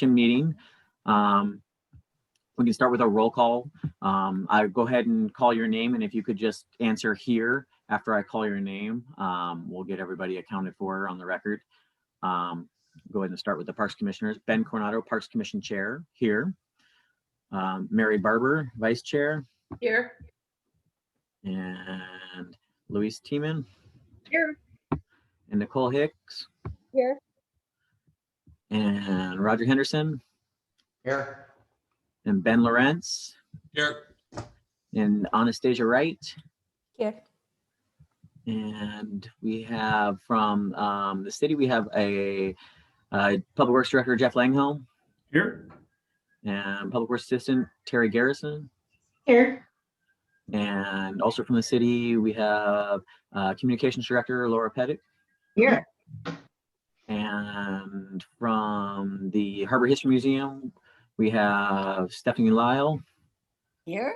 meeting. We can start with a roll call. I go ahead and call your name, and if you could just answer here after I call your name, we'll get everybody accounted for on the record. Go ahead and start with the Parks Commissioners. Ben Coronado, Parks Commission Chair, here. Mary Barber, Vice Chair. Here. And Louise Tiemann. Here. And Nicole Hicks. Here. And Roger Henderson. Here. And Ben Lawrence. Here. And Anastasia Wright. Here. And we have from the city, we have a Public Works Director, Jeff Langhelm. Here. And Public Works Assistant, Terry Garrison. Here. And also from the city, we have Communications Director, Laura Pettit. Here. And from the Harbor History Museum, we have Stephanie Lyle. Here.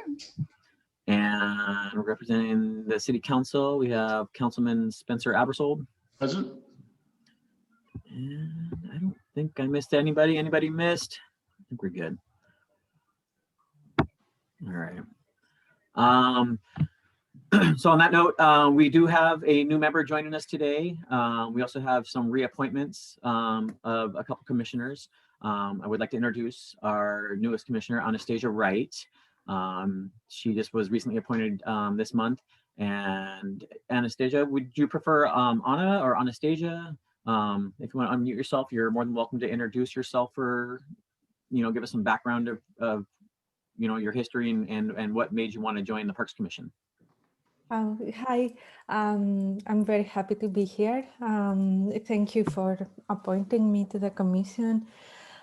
And representing the City Council, we have Councilman Spencer Abersold. Present. And I don't think I missed anybody. Anybody missed? I think we're good. All right. So on that note, we do have a new member joining us today. We also have some reappointments of a couple commissioners. I would like to introduce our newest commissioner, Anastasia Wright. She just was recently appointed this month. And Anastasia, would you prefer Anna or Anastasia? If you want to unmute yourself, you're more than welcome to introduce yourself or, give us some background of your history and what made you want to join the Parks Commission. Hi, I'm very happy to be here. Thank you for appointing me to the commission.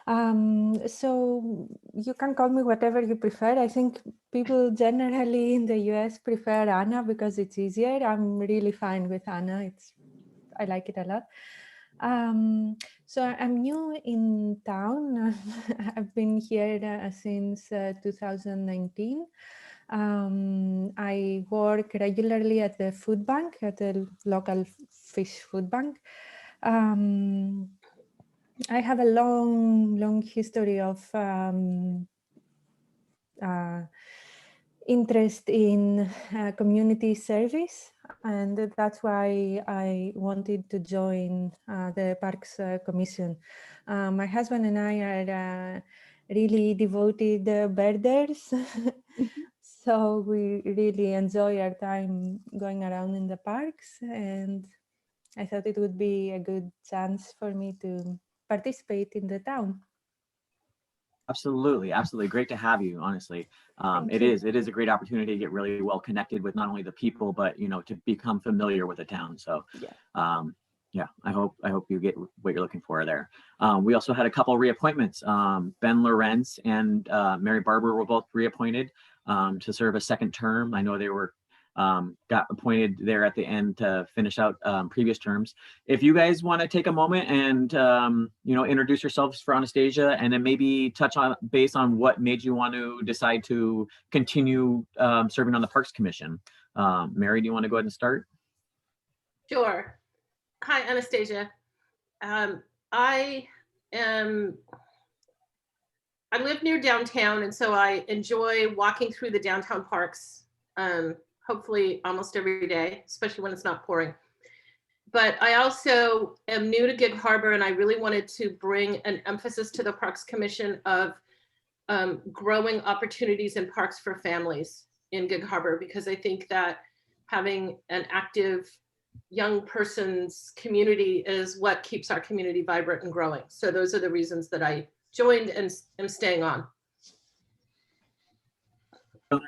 So you can call me whatever you prefer. I think people generally in the US prefer Anna because it's easier. I'm really fine with Anna. I like it a lot. So I'm new in town. I've been here since 2019. I work regularly at the food bank, at the local fish food bank. I have a long history of interest in community service, and that's why I wanted to join the Parks Commission. My husband and I are really devoted birders. So we really enjoy our time going around in the parks, and I thought it would be a good chance for me to participate in the town. Absolutely. Great to have you, honestly. It is a great opportunity to get really well connected with not only the people, but to become familiar with the town. So yeah, I hope you get what you're looking for there. We also had a couple of reappointments. Ben Lawrence and Mary Barber were both reappointed to serve a second term. I know they were got appointed there at the end to finish out previous terms. If you guys want to take a moment and introduce yourselves for Anastasia, and then maybe touch on base on what made you want to decide to continue serving on the Parks Commission. Mary, do you want to go ahead and start? Sure. Hi, Anastasia. I live near downtown, and so I enjoy walking through the downtown parks, hopefully almost every day, especially when it's not pouring. But I also am new to Gig Harbor, and I really wanted to bring an emphasis to the Parks Commission of growing opportunities in parks for families in Gig Harbor, because I think that having an active young person's community is what keeps our community vibrant and growing. So those are the reasons that I joined and am staying on.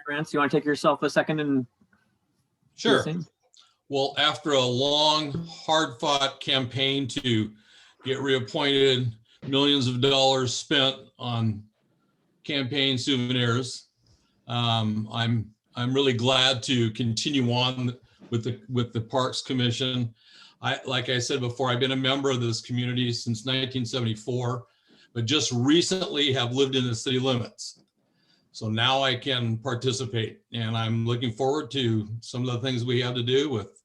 Grants, you want to take yourself a second and Sure. Well, after a long, hard-fought campaign to get reappointed, millions of dollars spent on campaign souvenirs, I'm really glad to continue on with the Parks Commission. Like I said before, I've been a member of this community since 1974, but just recently have lived in the city limits. So now I can participate, and I'm looking forward to some of the things we have to do with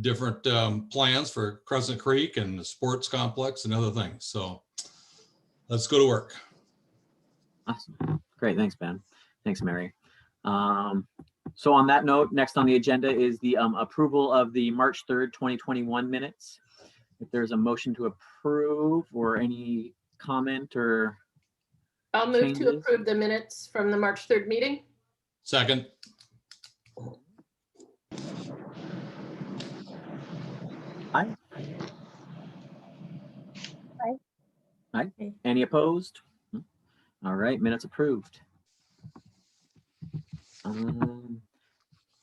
different plans for Crescent Creek and the sports complex and other things. So Let's go to work. Awesome. Great. Thanks, Ben. Thanks, Mary. So on that note, next on the agenda is the approval of the March 3rd, 2021 minutes. If there's a motion to approve or any comment or I'll move changes? to approve the minutes from the March 3rd meeting. Second. Aye. Aye. Aye. Any opposed? All right, minutes approved.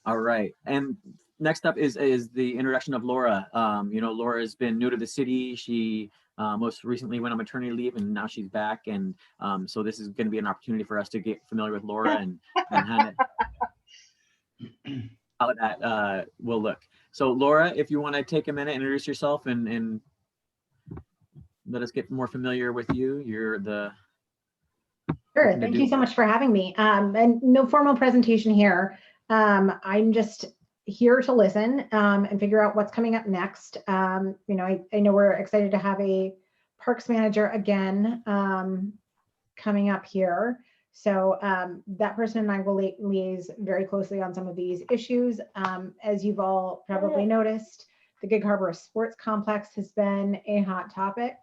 All right, and next up is the introduction of Laura. Laura has been new to the city. She most recently went on maternity leave, and now she's back. And so this is going to be an opportunity for us to get familiar with Laura and how that will look. So Laura, if you want to take a minute, introduce yourself and let us get more familiar with you. You're the Sure. Thank you so much for having me. And no formal presentation here. I'm just here to listen and figure out what's coming up next. I know we're excited to have a parks manager again coming up here. So that person and I will liaise very closely on some of these issues. As you've all probably noticed, the Gig Harbor Sports Complex has been a hot topic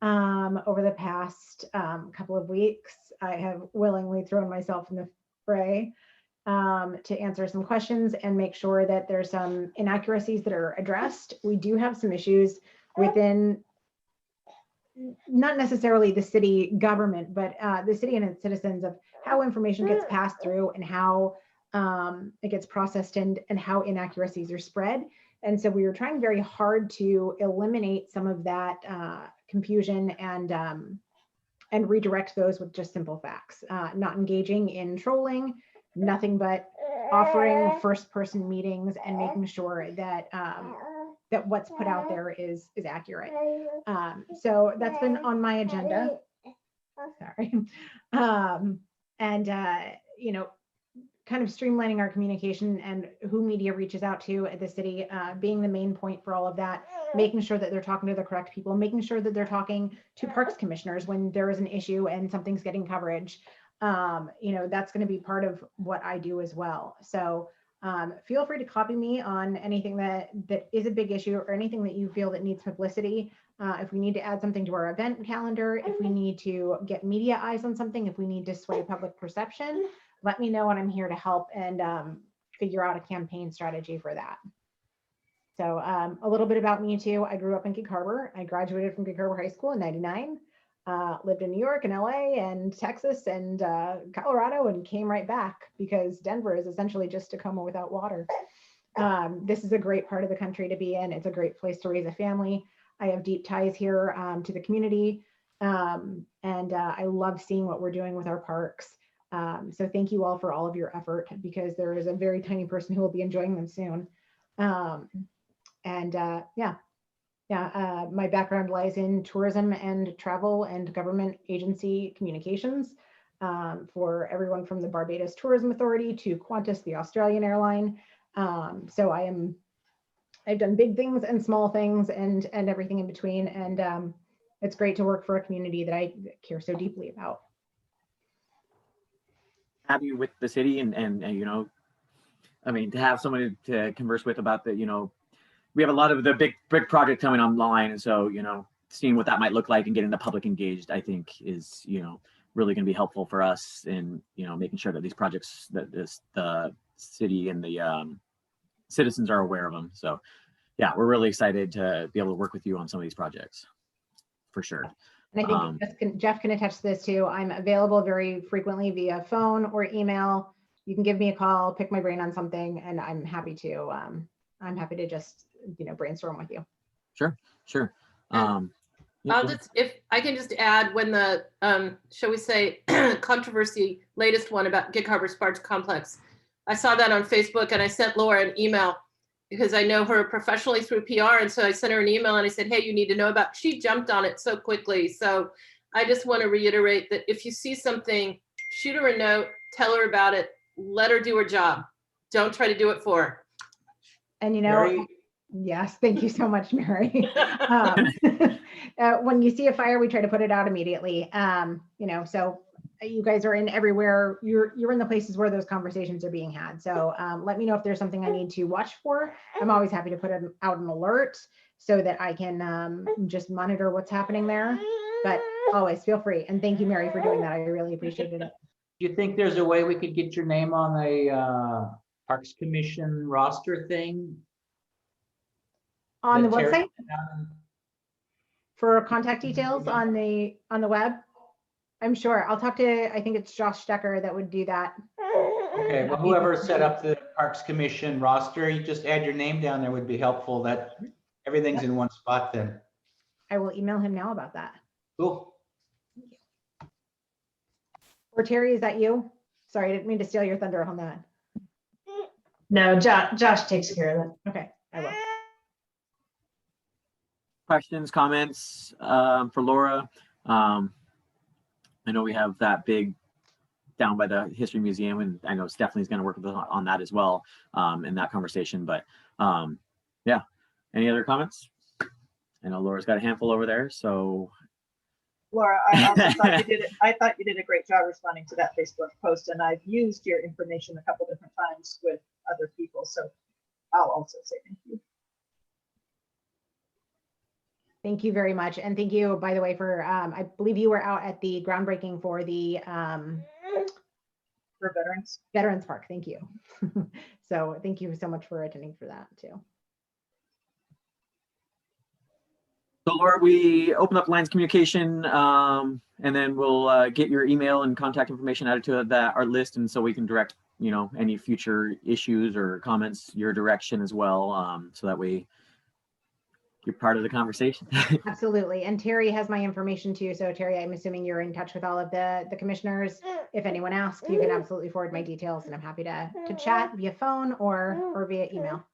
over the past couple of weeks. I have willingly thrown myself in the fray to answer some questions and make sure that there's some inaccuracies that are addressed. We do have some issues within not necessarily the city government, but the city and its citizens of how information gets passed through and how it gets processed and how inaccuracies are spread. And so we were trying very hard to eliminate some of that confusion and redirect those with just simple facts, not engaging in trolling, nothing but offering first-person meetings and making sure that that what's put out there is accurate. So that's been on my agenda. Sorry. Kind of streamlining our communication and who media reaches out to at the city, being the main point for all of that, making sure that they're talking to the correct people, making sure that they're talking to parks commissioners when there is an issue and something's getting coverage. That's going to be part of what I do as well. So feel free to copy me on anything that is a big issue or anything that you feel that needs publicity. If we need to add something to our event calendar, if we need to get media eyes on something, if we need to sway public perception, let me know and I'm here to help and figure out a campaign strategy for that. So a little bit about me too. I grew up in Gig Harbor. I graduated from Gig Harbor High School in '99. Lived in New York and LA and Texas and Colorado and came right back because Denver is essentially just Tacoma without water. This is a great part of the country to be in. It's a great place to raise a family. I have deep ties here to the community and I love seeing what we're doing with our parks. So thank you all for all of your effort because there is a very tiny person who will be enjoying them soon. My background lies in tourism and travel and government agency communications for everyone from the Barbados Tourism Authority to Qantas, the Australian airline. So I've done big things and small things and everything in between. And it's great to work for a community that I care so deeply about. Have you with the city and to have someone to converse with about the, we have a lot of the big project coming online. And so, seeing what that might look like and getting the public engaged, I think is, really going to be helpful for us in, making sure that these projects, that the city and the citizens are aware of them. So yeah, we're really excited to be able to work with you on some of these projects for sure. And I think Jeff can attest to this too. I'm available very frequently via phone or email. You can give me a call, pick my brain on something, and I'm happy to just, brainstorm with you. Sure. If I can just add, when the, shall we say, controversy, latest one about Gig Harbor Sports Complex, I saw that on Facebook and I sent Laura an email because I know her professionally through PR. And so I sent her an email and I said, hey, you need to know about, she jumped on it so quickly. So I just want to reiterate that if you see something, shoot her a note, tell her about it, let her do her job. Don't try to do it for her. And Mary? Yes, thank you so much, Mary. when you see a fire, we try to put it out immediately. You know, so you guys are in everywhere. You're in the places where those conversations are being had. So let me know if there's something I need to watch for. I'm always happy to put out an alert so that I can just monitor what's happening there. But always feel free. And thank you, Mary, for doing that. I really appreciated it. Do you think there's a way we could get your name on a Parks Commission roster thing? On the that Terry- website for contact details on the web? I'm sure. I'll talk to, I think it's Josh Stecker that would do that. Okay, well, whoever set up the Parks Commission roster, you just add your name down there would be helpful. That everything's in one spot then. I will email him now about that. Cool. Or Terry, is that you? Sorry, I didn't mean to steal your thunder on that. No, Josh takes care of it. Okay, I will. Questions, comments for Laura? I know we have that big down by the History Museum, and I know Stephanie's going to work with us on that as well in that conversation. But yeah, any other comments? I know Laura's got a handful over there, so. Laura, I also thought you did it. I thought you did a great job responding to that Facebook post, and I've used your information a couple different times with other people, so I'll also say thank you. Thank you very much. And thank you, by the way, for, I believe you were out at the groundbreaking for the For veterans. Veterans Park. Thank you. So thank you so much for attending for that too. So Laura, we open up lines of communication, and then we'll get your email and contact information added to our list, and so we can direct, you know, any future issues or comments your direction as well, so that way you're part of the conversation. Absolutely. And Terry has my information too. So Terry, I'm assuming you're in touch with all of the commissioners. If anyone asks, you can absolutely forward my details, and I'm happy to chat via phone or via email.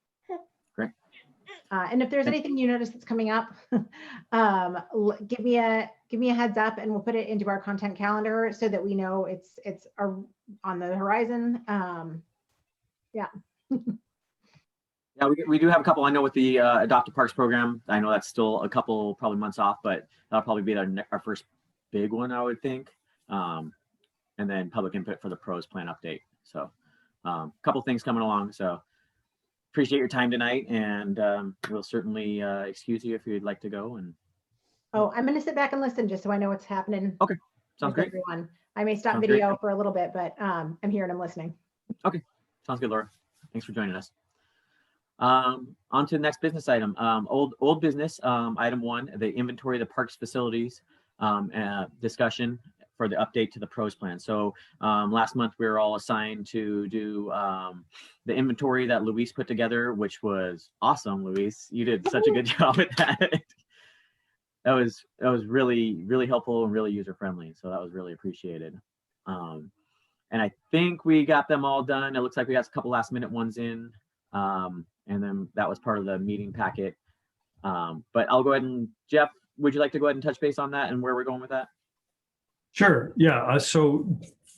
Great. And if there's anything you notice that's coming up, give me a heads up, and we'll put it into our content calendar so that we know it's on the horizon. Yeah. Yeah, we do have a couple. I know with the Adopt a Parks program, I know that's still a couple probably months off, but that'll probably be our first big one, I would think. And then public input for the pros plan update. So a couple things coming along. So appreciate your time tonight, and we'll certainly excuse you if you'd like to go. And oh, I'm going to sit back and listen just so I know what's happening. Okay, sounds great. Everyone, I may stop Sounds video great. for a little bit, but I'm here and I'm listening. Okay, sounds good, Laura. Thanks for joining us. On to the next business item. Old business, item 1, the inventory of the parks facilities discussion for the update to the pros plan. So last month we were all assigned to do the inventory that Luis put together, which was awesome. Luis, you did such a good job with that. That was really, really helpful and really user friendly. So that was really appreciated. And I think we got them all done. It looks like we got a couple last minute ones in. And then that was part of the meeting packet. But I'll go ahead and, Jeff, would you like to go ahead and touch base on that and where we're going with that? Sure. Yeah. So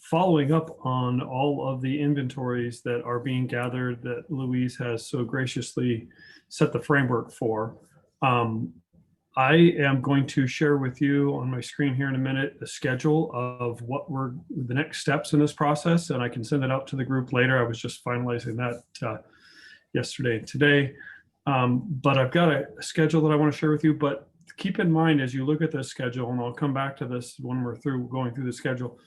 following up on all of the inventories that are being gathered that Louise has so graciously set the framework for, I am going to share with you on my screen here in a minute the schedule of what were the next steps in this process, and I can send it out to the group later. I was just finalizing that yesterday and today, but I've got a schedule that I want to share with you. But keep in mind, as you look at this schedule, and I'll come back to this when we're going through the schedule,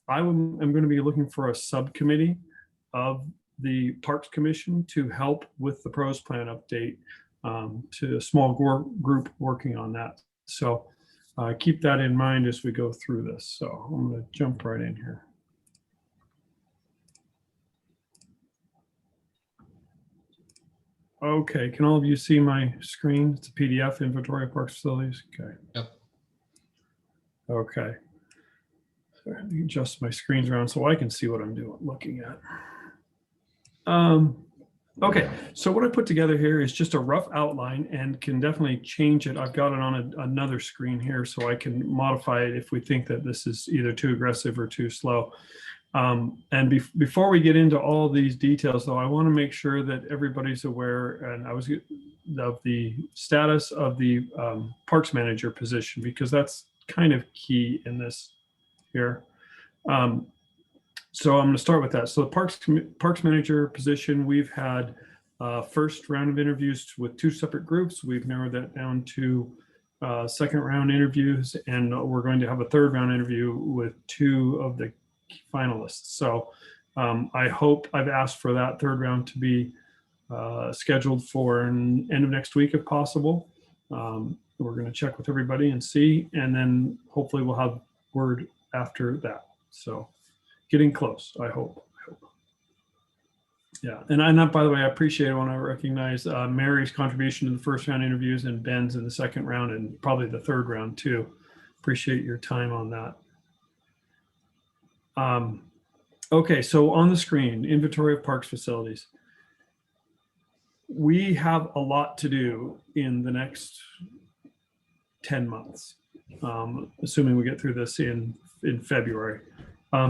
I'm going to be looking for a subcommittee of the Parks Commission to help with the pros plan update, to a small group working on that. So keep that in mind as we go through this. So I'm going to jump right in here. Okay, can all of you see my screen? It's a PDF, inventory of parks facilities. Okay. Yep. Okay. So let me adjust my screens around so I can see what I'm looking at. Okay, so what I put together here is just a rough outline and can definitely change it. I've got it on another screen here so I can modify it if we think that this is either too aggressive or too slow. Before we get into all these details, though, I want to make sure that everybody's aware, and of the status of the parks manager position, because that's kind of key in this here. So I'm going to start with that. So the parks manager position, we've had first round of interviews with 2 separate groups. We've narrowed that down to second round interviews, and we're going to have a third round interview with 2 of the finalists. So I hope, I've asked for that third round to be scheduled for an end of next week if possible. We're going to check with everybody and see, and then hopefully we'll have word after that. So getting close, I hope. Yeah, and by the way, I appreciate it when I recognize Mary's contribution to the first round interviews and Ben's in the second round and probably the third round too. Appreciate your time on that. Okay, so on the screen, inventory of parks facilities. We have a lot to do in the next 10 months, assuming we get through this in February.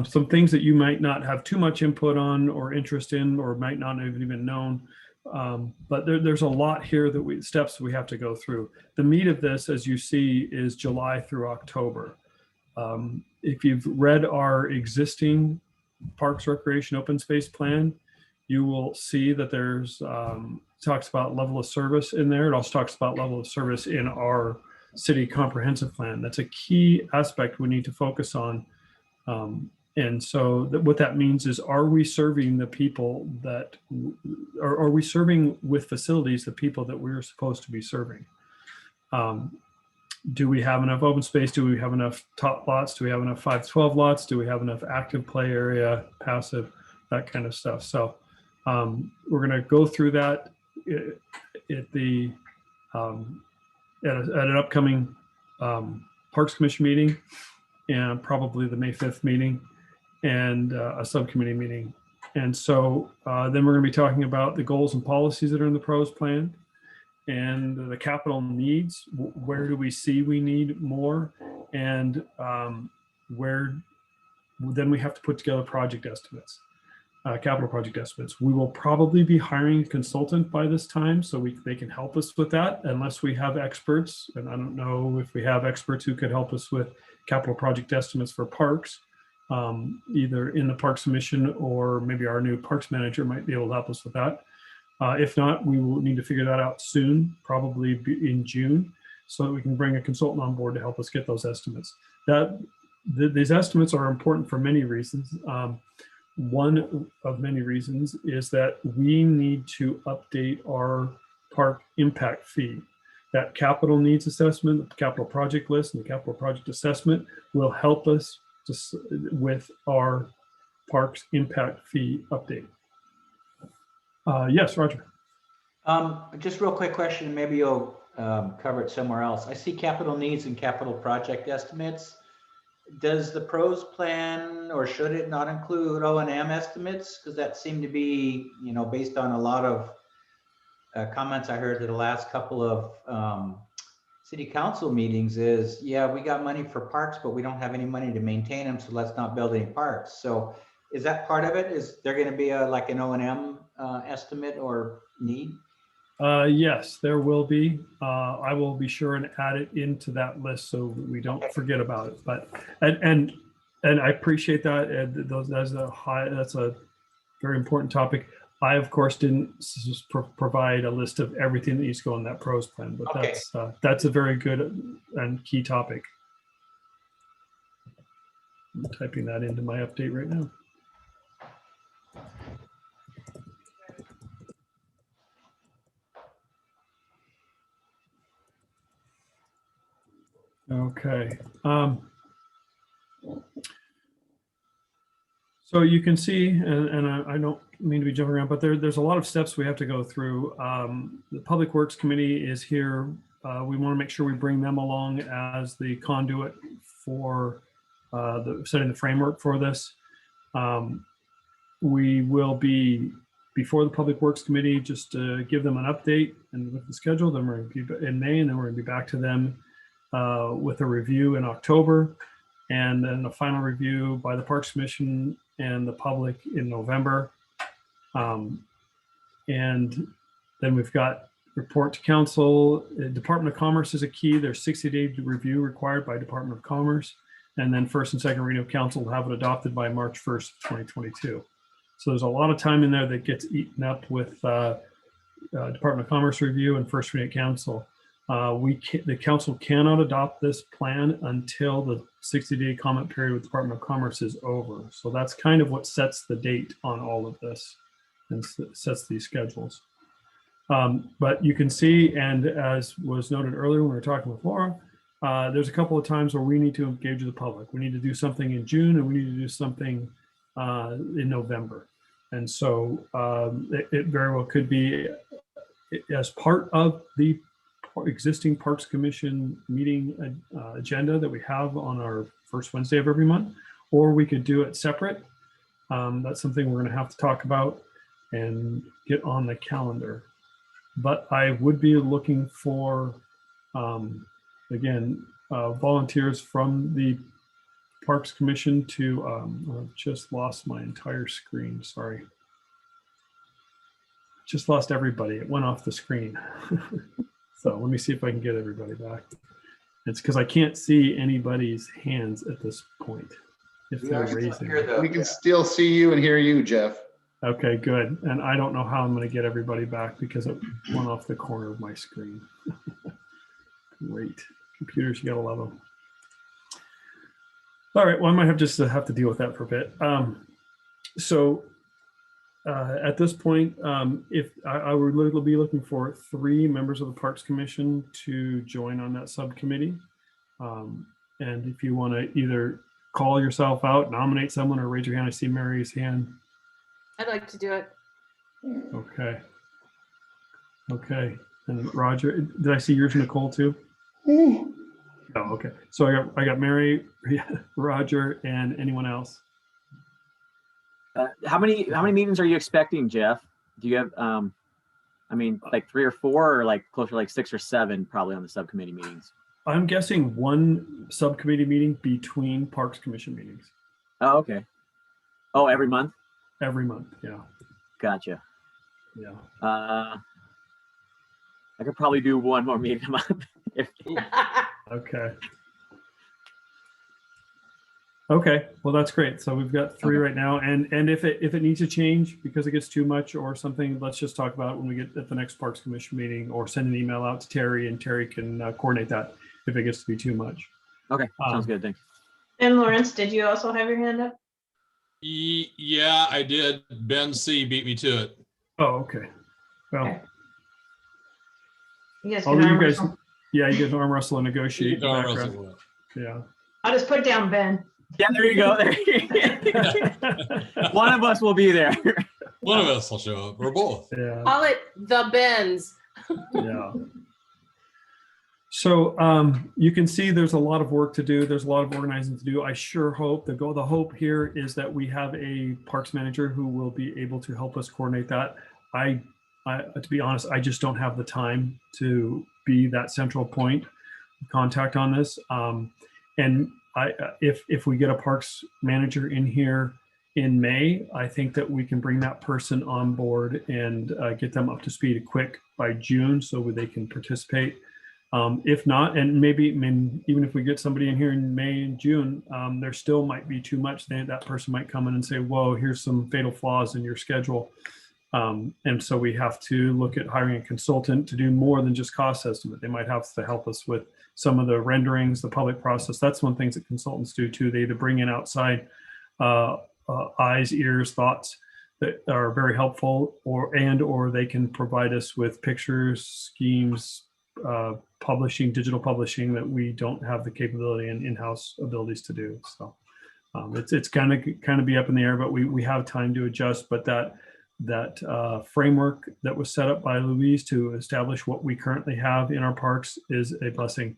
Some things that you might not have too much input on or interest in, or might not have even known. But there's a lot here that steps we have to go through. The meat of this, as you see, is July through October. If you've read our existing Parks Recreation Open Space Plan, you will see that there's talks about level of service in there. It also talks about level of service in our city comprehensive plan. That's a key aspect we need to focus on. And so what that means is, are we serving the people that, are we serving with facilities the people that we're supposed to be serving? Do we have enough open space? Do we have enough top lots? Do we have enough 5-12 lots? Do we have enough active play area, passive, that kind of stuff? So we're going to go through that at an upcoming Parks Commission meeting, and probably the May 5th meeting, and a subcommittee meeting. And so then we're going to be talking about the goals and policies that are in the PROS plan, and the capital needs. Where do we see we need more, and where then we have to put together project estimates, capital project estimates. We will probably be hiring a consultant by this time, so they can help us with that, unless we have experts. And I don't know if we have experts who could help us with capital project estimates for parks, either in the Parks Commission, or maybe our new parks manager might be able to help us with that. If not, we will need to figure that out soon, probably in June, so that we can bring a consultant on board to help us get those estimates. These estimates are important for many reasons. One of many reasons is that we need to update our park impact fee. That capital needs assessment, the capital project list, and the capital project assessment will help us with our parks impact fee update. Yes, Roger. Just real quick question, maybe you'll cover it somewhere else. I see capital needs and capital project estimates. Does the PROS plan, or should it not include O&M estimates? Because that seemed to be, based on a lot of comments I heard at the last couple of city council meetings is, yeah, we got money for parks, but we don't have any money to maintain them, so let's not build any parks. So is that part of it? Is there going to be like an O&M estimate or need? Yes, there will be. I will be sure and add it into that list so we don't forget about it. But and I appreciate that. That's a very important topic. I, of course, didn't provide a list of everything that needs to go on that PROS plan, but okay. That's a very good and key topic. I'm typing that into my update right now. Okay. So you can see, and I don't mean to be jumping around, but there's a lot of steps we have to go through. The Public Works Committee is here. We want to make sure we bring them along as the conduit for setting the framework for this. We will be before the Public Works Committee just to give them an update and with the schedule. Then we're going to be in May, and then we're going to be back to them with a review in October. and then a final review by the Parks Commission and the public in November. And then we've got report to council. Department of Commerce is a key. There's 60-day review required by Department of Commerce. And then first and second reading of council will have it adopted by March 1st, 2022. So there's a lot of time in there that gets eaten up with Department of Commerce review and first reading of council. The council cannot adopt this plan until the 60-day comment period with Department of Commerce is over. So that's kind of what sets the date on all of this and sets these schedules. But you can see, and as was noted earlier when we were talking with Laura, there's a couple of times where we need to engage the public. We need to do something in June and we need to do something in November. And so it very well could be as part of the existing Parks Commission meeting agenda that we have on our first Wednesday of every month, or we could do it separate. That's something we're going to have to talk about and get on the calendar. But I would be looking for, again, volunteers from the Parks Commission to, I've just lost my entire screen, sorry. Just lost everybody, it went off the screen. So let me see if I can get everybody back. It's because I can't see anybody's hands at this point. If they're raising. We can still see you and hear you, Jeff. Okay, good. And I don't know how I'm going to get everybody back because it went off the corner of my screen. Great. Computers, you gotta love them. All right, well, I might have to deal with that for a bit. At this point, if I would be looking for 3 members of the Parks Commission to join on that subcommittee. And if you want to either call yourself out, nominate someone, or raise your hand. I see Mary's hand. I'd like to do it. Okay. Okay. And Roger, did I see yours, Nicole, too? Oh, okay. So I got Mary, Roger, and anyone else? How many meetings are you expecting, Jeff? Do you have I mean, like 3 or 4, or like closer to like 6 or 7 probably on the subcommittee meetings? I'm guessing 1 subcommittee meeting between Parks Commission meetings. Oh, okay. Oh, every month? Every month, yeah. Gotcha. Yeah. I could probably do 1 more meeting a month. Okay. Okay, well, that's great. So we've got 3 right now, and if it needs to change because it gets too much or something, let's just talk about it when we get at the next Parks Commission meeting, or send an email out to Terry, and Terry can coordinate that if it gets to be too much. Okay, sounds good. Thanks. And Lawrence, did you also have your hand up? Yeah, I did. Ben C beat me to it. Oh, okay. Well, Okay. You guys I'll can leave arm you guys. wrestle. Yeah, you guys arm wrestle and negotiate the Arm background. wrestle. Yeah. I'll just put down Ben. Yeah, there you go. One of us will be there. One of us will show up, or both. Yeah. Call it the Benz. Yeah. So you can see there's a lot of work to do. There's a lot of organizing to do. I sure hope the hope here is that we have a parks manager who will be able to help us coordinate that. I to be honest, I just don't have the time to be that central point of contact on this. And if we get a parks manager in here in May, I think that we can bring that person on board and get them up to speed quick by June so they can participate. If not, and maybe, even if we get somebody in here in May and June, there still might be too much. Then that person might come in and say, whoa, here's some fatal flaws in your schedule. And so we have to look at hiring a consultant to do more than just cost estimate. They might have to help us with some of the renderings, the public process. That's one thing that consultants do too. They either bring in outside eyes, ears, thoughts that are very helpful, or they can provide us with pictures, schemes, publishing, digital publishing that we don't have the capability and in-house abilities to do. So it's kind of be up in the air, but we have time to adjust. But that framework that was set up by Louise to establish what we currently have in our parks is a blessing.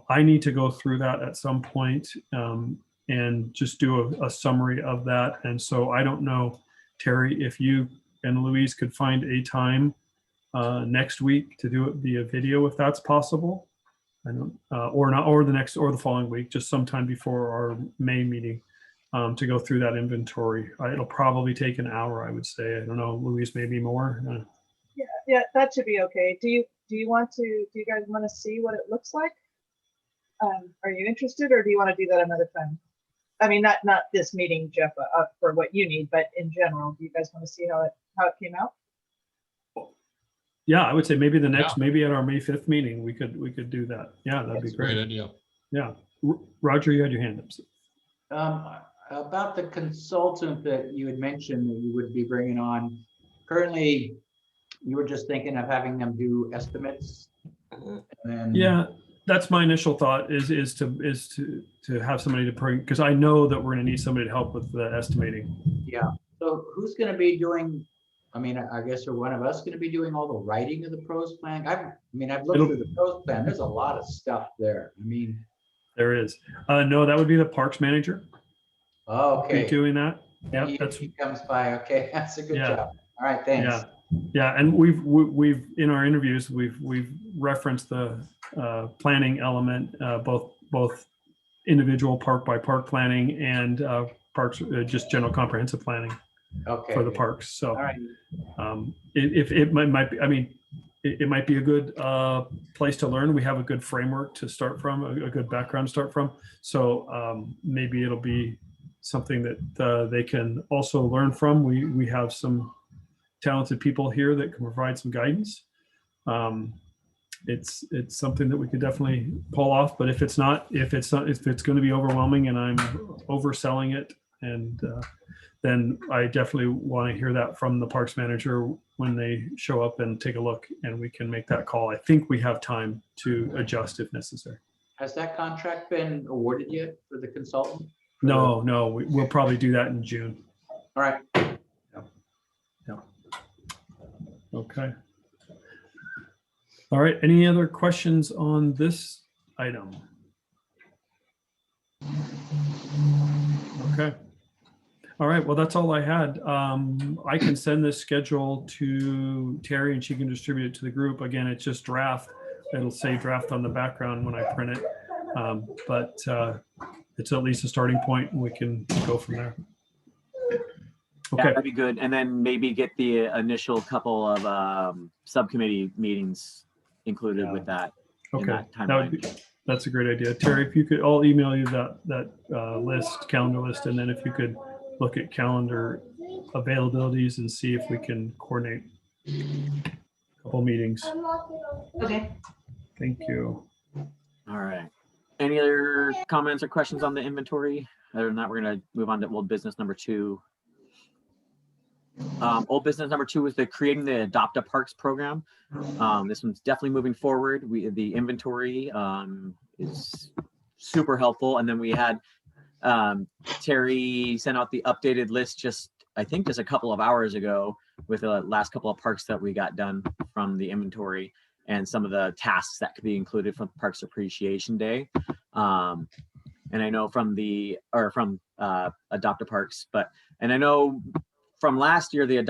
I need to go through that at some point and just do a summary of that. And so I don't know, Terry, if you and Louise could find a time next week to do it via video, if that's possible. I don't, or not, or the next, or the following week, just sometime before our May meeting, to go through that inventory. It'll probably take an hour, I would say. I don't know, Louise, maybe more. Yeah, that should be okay. Do you guys want to see what it looks like? Are you interested, or do you want to do that another time? I mean, not this meeting, Jeff, for what you need, but in general, do you guys want to see how it came out? Yeah, I would say maybe the next, maybe at our May 5th meeting, we could do that. Yeah, that'd be great. Great idea. Yeah, Roger, you had your hand up. About the consultant that you had mentioned that you would be bringing on, currently, you were just thinking of having them do estimates. And then, Yeah, that's my initial thought is to have somebody to bring, because I know that we're going to need somebody to help with the estimating. yeah. So who's going to be doing? I mean, I guess, are one of us going to be doing all the writing of the pros plan? I've looked through the pros plan. There's a lot of stuff there. I mean, there is. No, that would be the parks manager. Oh, okay. Be doing that. Yeah, he comes by. Okay, that's a good job. All right, thanks. Yeah, and we've in our interviews we've referenced the planning element, both individual park by park planning and parks just general comprehensive planning. Okay. For the parks. So, all right. If it might be, I mean, it might be a good place to learn. We have a good framework to start from, a good background to start from. So maybe it'll be something that they can also learn from. We have some talented people here that can provide some guidance. It's something that we could definitely pull off. But if it's going to be overwhelming and I'm overselling it, and then I definitely want to hear that from the parks manager when they show up and take a look, and we can make that call. I think we have time to adjust if necessary. Has that contract been awarded yet for the consultant? No, we'll probably do that in June. All right. Yeah. Okay. All right. Any other questions on this item? Okay. All right, well, that's all I had. I can send this schedule to Terry and she can distribute it to the group. Again, it's just draft. It'll say draft on the background when I print it. But it's at least a starting point and we can go from there. Okay. Yeah, that'd be good. And then maybe get the initial couple of subcommittee meetings included with that. Okay, that's a great idea. Terry, if you could, I'll email you that calendar list, and then if you could look at calendar availabilities and see if we can coordinate a couple meetings. Okay. Thank you. All right. Any other comments or questions on the inventory? Other than that, we're going to move on to old business number 2. Old business number 2 is the creating the Adopt a Parks program. This one's definitely moving forward. The inventory is super helpful. And then we had Terry sent out the updated list I think just a couple of hours ago with the last couple of parks that we got done from the inventory and some of the tasks that could be included from Parks Appreciation Day. And I know from Adopt a Parks, and I know from last year, the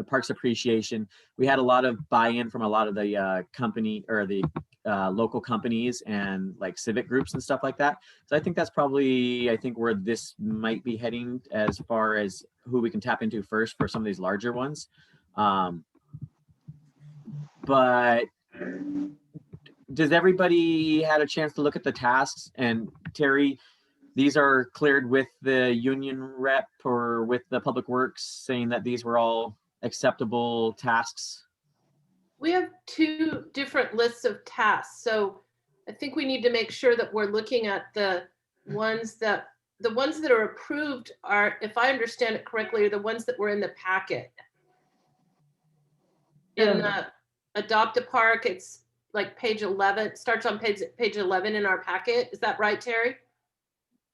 Parks Appreciation, we had a lot of buy-in from a lot of the company or the local companies and like civic groups and stuff like that. So I think that's probably, where this might be heading as far as who we can tap into first for some of these larger ones. But does everybody had a chance to look at the tasks? And Terry, these are cleared with the union rep or with the Public Works saying that these were all acceptable tasks? We have 2 different lists of tasks. So I think we need to make sure that we're looking at the ones that are approved are, if I understand it correctly, are the ones that were in the packet. In the Adopt a Park, it's like page 11, starts on page 11 in our packet. Is that right, Terry?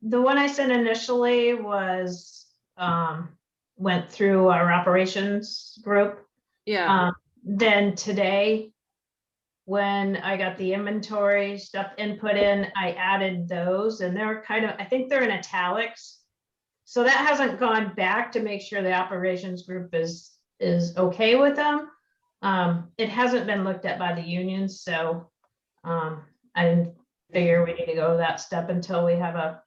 The one I sent initially was went through our operations group. Yeah. Then today, when I got the inventory stuff input in, I added those, and they're I think they're in italics. So that hasn't gone back to make sure the operations group is okay with them. It hasn't been looked at by the union, so I didn't figure we need to go that step until we have a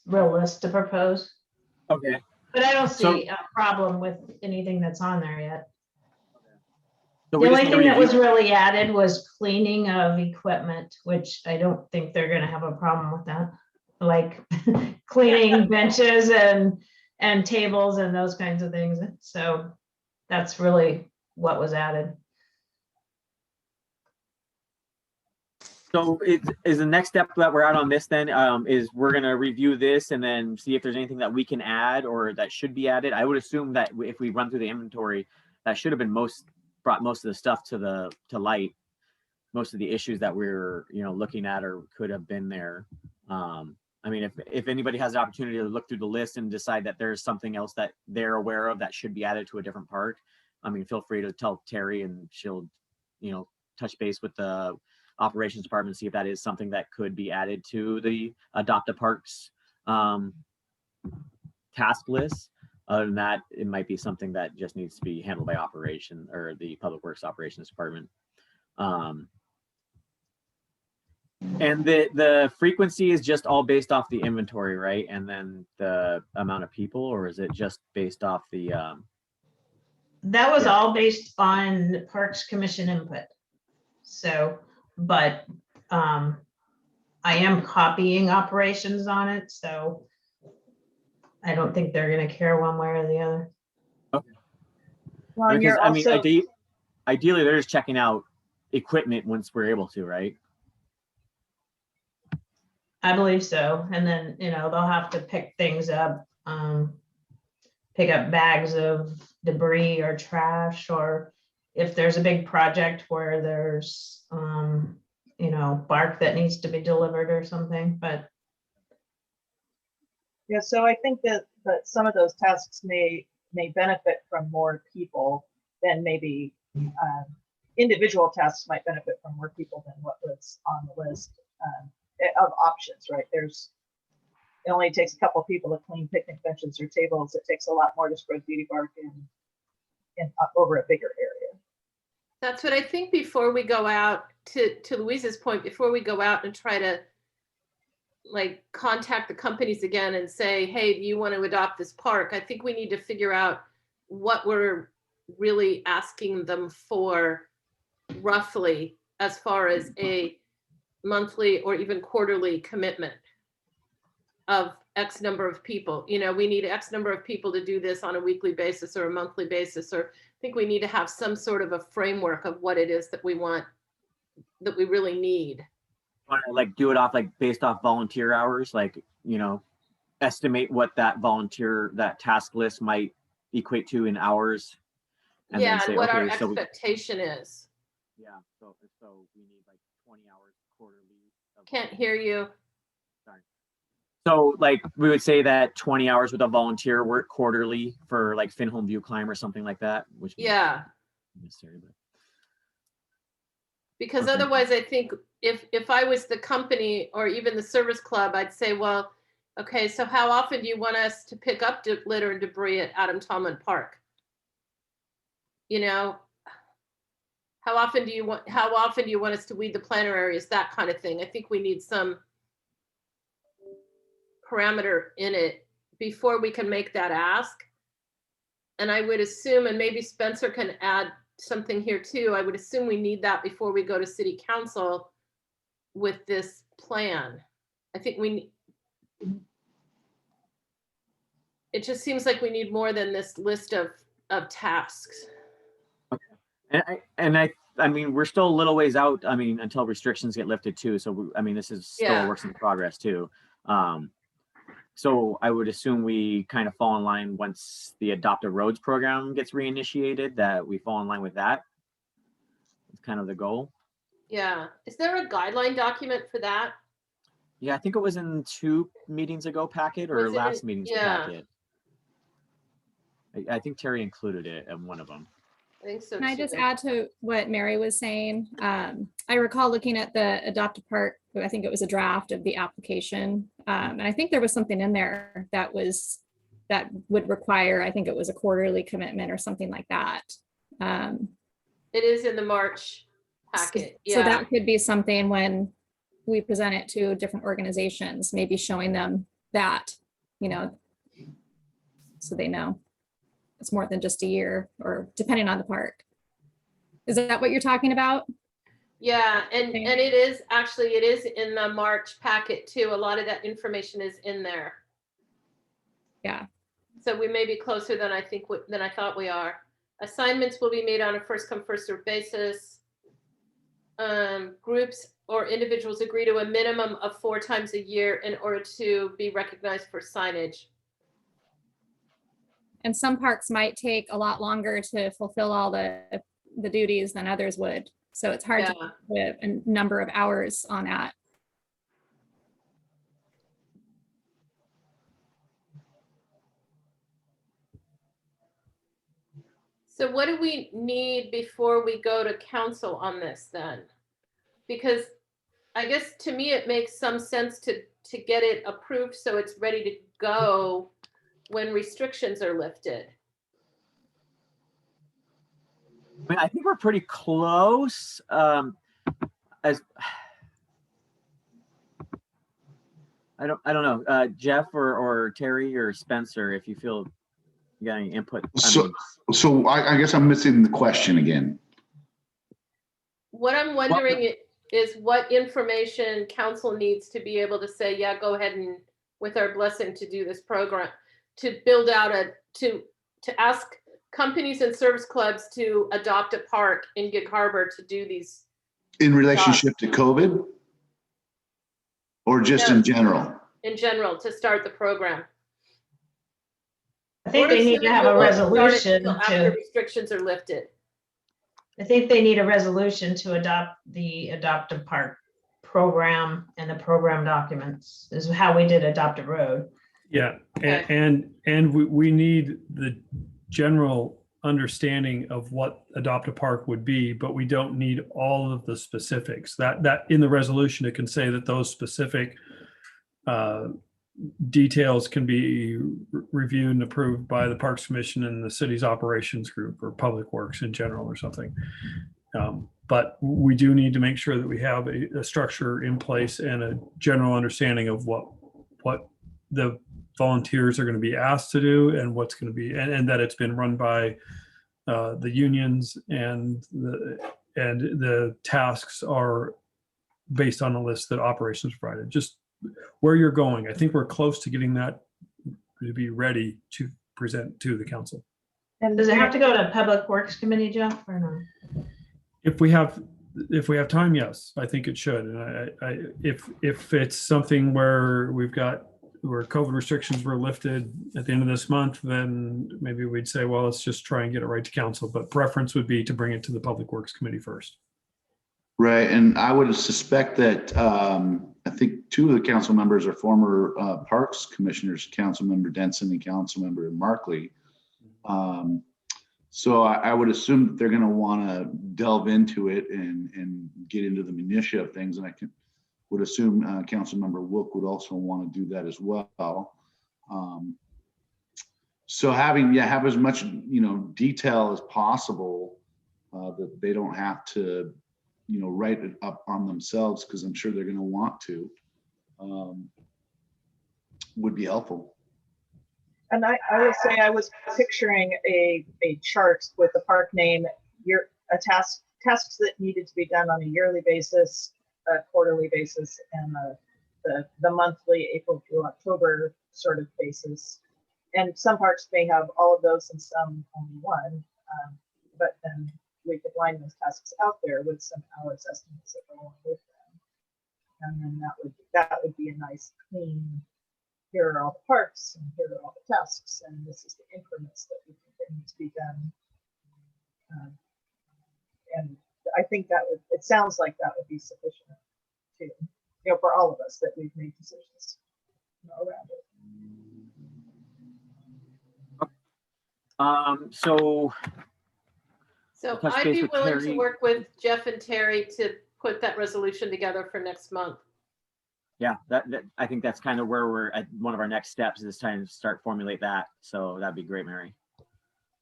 real list to propose. Okay. But I don't So- see a problem with anything that's on there yet. So The we just only need to thing that was review. really added was cleaning of equipment, which I don't think they're gonna have a problem with that. Like cleaning benches and tables and those kinds of things. So that's really what was added. So is the next step that we're at on this then, is we're gonna review this and then see if there's anything that we can add or that should be added. I would assume that if we run through the inventory, that should have been brought most of the stuff to light. Most of the issues that we're, looking at or could have been there. I mean, if anybody has the opportunity to look through the list and decide that there's something else that they're aware of that should be added to a different park, I mean, feel free to tell Terry and she'll, touch base with the operations department, see if that is something that could be added to the Adopt a Parks task list. Other than that, it might be something that just needs to be handled by operation or the Public Works Operations Department. And the frequency is just all based off the inventory, right? And then the amount of people, or is it just based off the? That was Yeah. all based on the Parks Commission input. So, but I am copying operations on it, so I don't think they're gonna care one way or the other. Well, and Because you're I mean, also, ideally, they're just checking out equipment once we're able to, right? I believe so. And then, they'll have to pick things up, pick up bags of debris or trash, or if there's a big project where there's, bark that needs to be delivered or something, but yeah, so I think that some of those tasks may benefit from more people than maybe individual tasks might benefit from more people than what was on the list of options, right? It only takes a couple of people to clean picnic benches or tables. It takes a lot more to spread beauty bark in over a bigger area. That's what I think before we go out, to Louise's point, before we go out and try to contact the companies again and say, hey, do you want to adopt this park? I think we need to figure out what we're really asking them for roughly as far as a monthly or even quarterly commitment of X number of people. We need X number of people to do this on a weekly basis or a monthly basis, or I think we need to have some sort of a framework of what it is that we want, that we really need. Want to do it off based off volunteer hours, estimate what that task list might equate to in hours. And Yeah, then say, and what our okay, so expectation is. yeah, so we need 20 hours quarterly. Can't hear you. So we would say that 20 hours with a volunteer work quarterly for Finholm View Climb or something like that, which Yeah. necessary, but Because Okay. otherwise, I think if I was the company or even the service club, I'd say, well, okay, so how often do you want us to pick up litter and debris at Adam Tallman Park? How often do you want us to weed the planter areas, that kind of thing? I think we need some parameter in it before we can make that ask. And I would assume, and maybe Spencer can add something here too, I would assume we need that before we go to city council with this plan. I think it just seems like we need more than this list of tasks. And I mean, we're still a little ways out. I mean, until restrictions get lifted too. So this is still a work in progress too. So I would assume we kind of fall in line once the Adopt a Roads program gets reinitiated, that we fall in line with that. It's kind of the goal. Yeah. Is there a guideline document for that? Yeah, I think it was in 2 meetings ago packet or last meeting's packet. I think Terry included it in one of them. I think so. Can I just add to what Mary was saying? I recall looking at the Adopt a Park, I think it was a draft of the application. And I think there was something in there that would require, I think it was a quarterly commitment or something like that. It is in the March packet. So Yeah, that could be something when we present it to different organizations, maybe showing them that, you know, so they know it's more than just a year, or depending on the park. Is that what you're talking about? yeah, and Okay. it is actually, it is in the March packet too. A lot of that information is in there. Yeah. So we may be closer than I think than I thought we are. Assignments will be made on a first come first served basis. Groups or individuals agree to a minimum of 4 times a year in order to be recognized for signage. And some parks might take a lot longer to fulfill all the duties than others would. So it's hard to put a number of hours on that. So what do we need before we go to council on this then? Because I guess to me, it makes some sense to get it approved so it's ready to go when restrictions are lifted. I mean, I think we're pretty close. As I don't know, Jeff or Terry or Spencer, if you feel you got any input. So I guess I'm missing the question again. What I'm wondering is what information council needs to be able to say, yeah, go ahead and with our blessing to do this program, to build out to ask companies and service clubs to adopt a park in Gig Harbor to do these. In relationship to COVID? Or just in general? In general, to start the program. I think they need to have a resolution after restrictions are lifted. I think they need a resolution to adopt the Adopt a Park program and the program documents. This is how we did Adopt a Road. Yeah, Okay. and we need the general understanding of what Adopt a Park would be, but we don't need all of the specifics. That in the resolution, it can say that those specific details can be reviewed and approved by the Parks Commission and the city's operations group or Public Works in general or something. But we do need to make sure that we have a structure in place and a general understanding of what the volunteers are going to be asked to do and what's going to be, and that it's been run by the unions and the tasks are based on a list that operations provided. Just where you're going, I think we're close to getting that to be ready to present to the council. And does it have to go to Public Works Committee, Jeff, or no? If we have time, yes, I think it should. And if it's something where COVID restrictions were lifted at the end of this month, then maybe we'd say, well, let's just try and get it right to council. But preference would be to bring it to the Public Works Committee first. Right, and I would suspect that I think 2 of the council members are former Parks Commissioners, Councilmember Denson and Councilmember Markley. So I would assume that they're going to want to delve into it and get into the minutiae of things, and would assume Councilmember Wilk would also want to do that as well. So have as much detail as possible that they don't have to write it up on themselves, because I'm sure they're going to want to, would be helpful. And I would say I was picturing a chart with the park name, tasks that needed to be done on a yearly basis, a quarterly basis, and the monthly April through October sort of basis. And some parks may have all of those and some only one, but then we could line those tasks out there with some hours estimates that go along with them. And then that would be a nice clean, here are all the parks and here are all the tasks, and this is the increments that we think that need to be done. And I think it sounds like that would be sufficient to, for all of us, that we've made decisions around it. So I'd be willing to work with Jeff and Terry to put that resolution together for next month. Yeah, that I think that's kind of where we're at. One of our next steps is time to start formulate that. So that'd be great, Mary.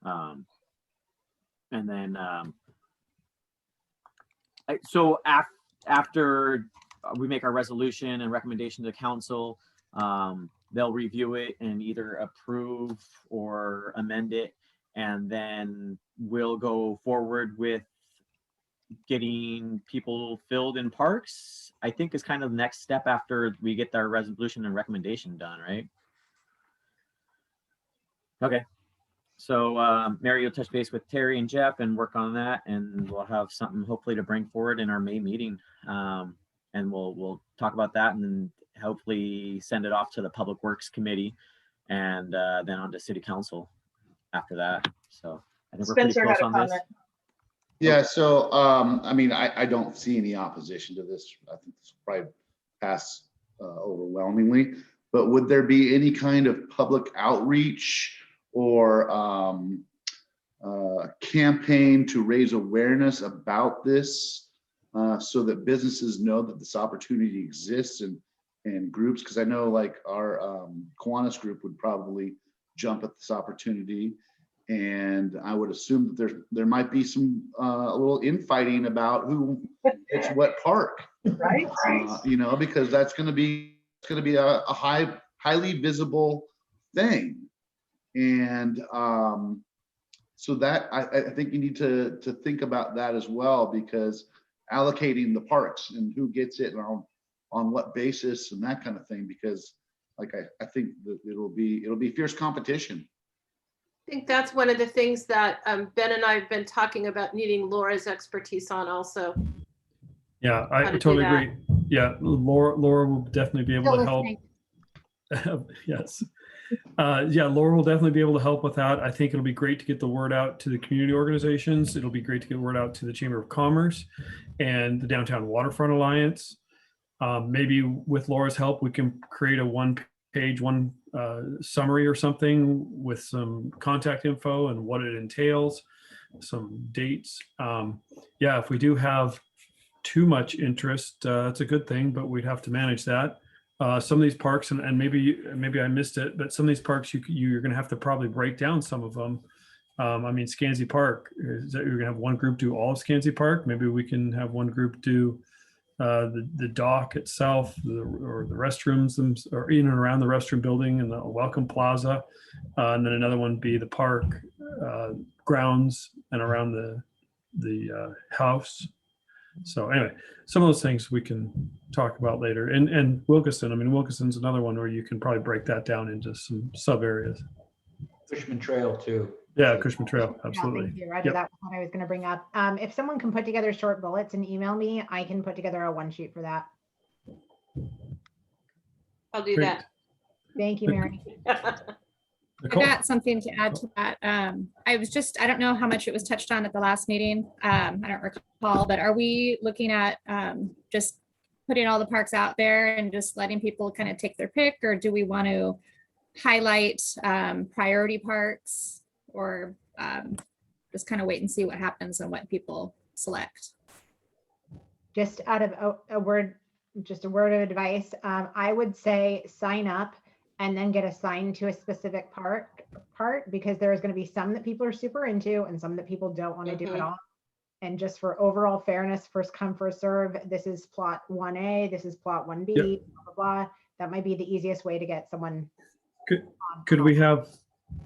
And then So after we make our resolution and recommendation to council, they'll review it and either approve or amend it. And then we'll go forward with getting people filled in parks, I think is kind of the next step after we get our resolution and recommendation done, right? Okay. So Mary, you'll touch base with Terry and Jeff and work on that, and we'll have something hopefully to bring forward in our May meeting. And we'll talk about that and hopefully send it off to the Public Works Committee and then on to City Council after that. So I think we're pretty Spencer close had a on this. comment. Yeah, so I mean, I don't see any opposition to this. I think this will probably pass overwhelmingly. But would there be any kind of public outreach or campaign to raise awareness about this so that businesses know that this opportunity exists and groups? Because I know like our Kiwanis group would probably jump at this opportunity. And I would assume that there might be some a little infighting about who gets what park, Right. you know, because that's going to be a highly visible thing, and so that I think you need to think about that as well, because allocating the parks and who gets it and on what basis and that kind of thing, because like I think that it'll be fierce competition. I think that's one of the things that Ben and I have been talking about needing Laura's expertise on also. Yeah, How I to do totally that. agree. Yeah, Laura will definitely be able to help. Yes. Yeah, Laura will definitely be able to help with that. I think it'll be great to get the word out to the community organizations. It'll be great to get word out to the Chamber of Commerce and the Downtown Waterfront Alliance. Maybe with Laura's help, we can create a one-page summary or something with some contact info and what it entails, some dates. Yeah, if we do have too much interest, it's a good thing, but we'd have to manage that. Some of these parks, and maybe I missed it, but some of these parks you're going to have to probably break down some of them. I mean, Scansey Park, is that you're going to have one group do all of Scansey Park? Maybe we can have one group do the dock itself, or the restrooms, or in and around the restroom building and the Welcome Plaza, and then another one be the park grounds and around the house. So anyway, some of those things we can talk about later. And Wilkinson, I mean, Wilkinson's another one where you can probably break that down into some sub areas. Cushman Trail too. Yeah, Cushman Trail, absolutely. Thank you, Roger. Yep. That was what I was going to bring up. If someone can put together short bullets and email me, I can put together a one sheet for that. I'll do Great. that. Thank you, Mary. I got something to add to that. I don't know how much it was touched on at the last meeting. I don't recall, but are we looking at just putting all the parks out there and just letting people kind of take their pick, or do we want to highlight priority parks, or just kind of wait and see what happens and what people select? Just out of a word of advice, I would say sign up and then get assigned to a specific part, because there's going to be some that people are super into and some that people don't want to do at all. And just for overall fairness, first come, first serve, this is plot 1A, this is plot 1B, Yep. blah, blah, blah. That might be the easiest way to get someone. Could we have,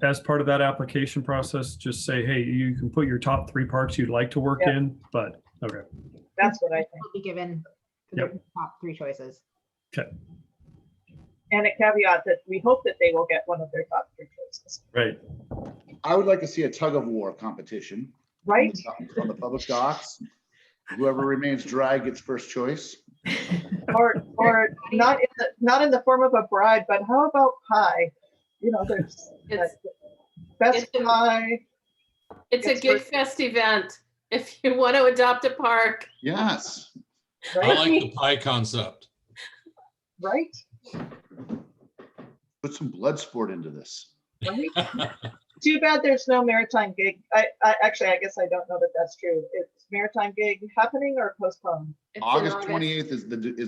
as part of that application process, just say, hey, you can put your top 3 parks you'd like to work Yep. in, but okay. That's what I think. Will be given Yep. the top 3 choices. Okay, And a caveat that we hope that they will get one of their top 3 choices. right. I would like to see a tug of war competition Right? on the public docks. Whoever remains dry gets first choice. Or not in the form of a bride, but how about pie? You know, there's It's- best it's a- pie. It's a It's good for- fest event. If you want to adopt a park, Yes. I like the pie concept. Right? Put some blood sport into this. Right? Too bad there's no maritime gig. I actually, I guess I don't know that that's true. Is maritime gig happening or postponed? it's in August 28th is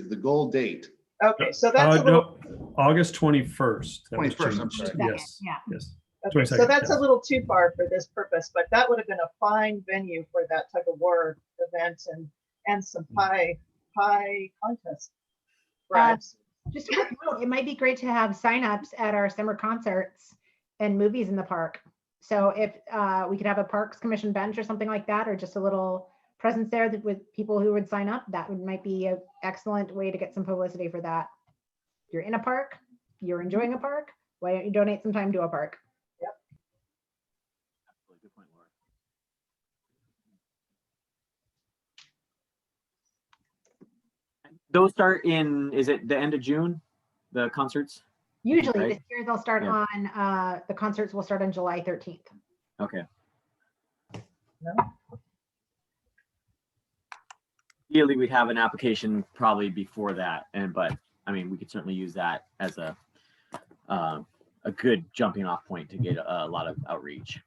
the goal date. Okay, so that's a little, No, August 21st. that was 21st, I'm changed. sorry. Yes, Yeah. yes. okay, so 22nd, that's yeah. a little too far for this purpose, but that would have been a fine venue for that tug of war event. And and some pie contest Uh, bribes. Just a quick note, it might be great to have signups at our summer concerts and movies in the park. So if we could have a Parks Commission bench or something like that, or just a little presence there with people who would sign up, that might be an excellent way to get some publicity for that. You're in a park, you're enjoying a park, why don't you donate some time to a park? Absolutely. Good point, Laura. Those start in, is it the end of June, the concerts? Usually Right. this year they'll start Yeah. on, the concerts will start on July 13th. Okay. No? Ideally, we'd have an application probably before that, but I mean, we could certainly use that as a good jumping off point to get a lot of outreach.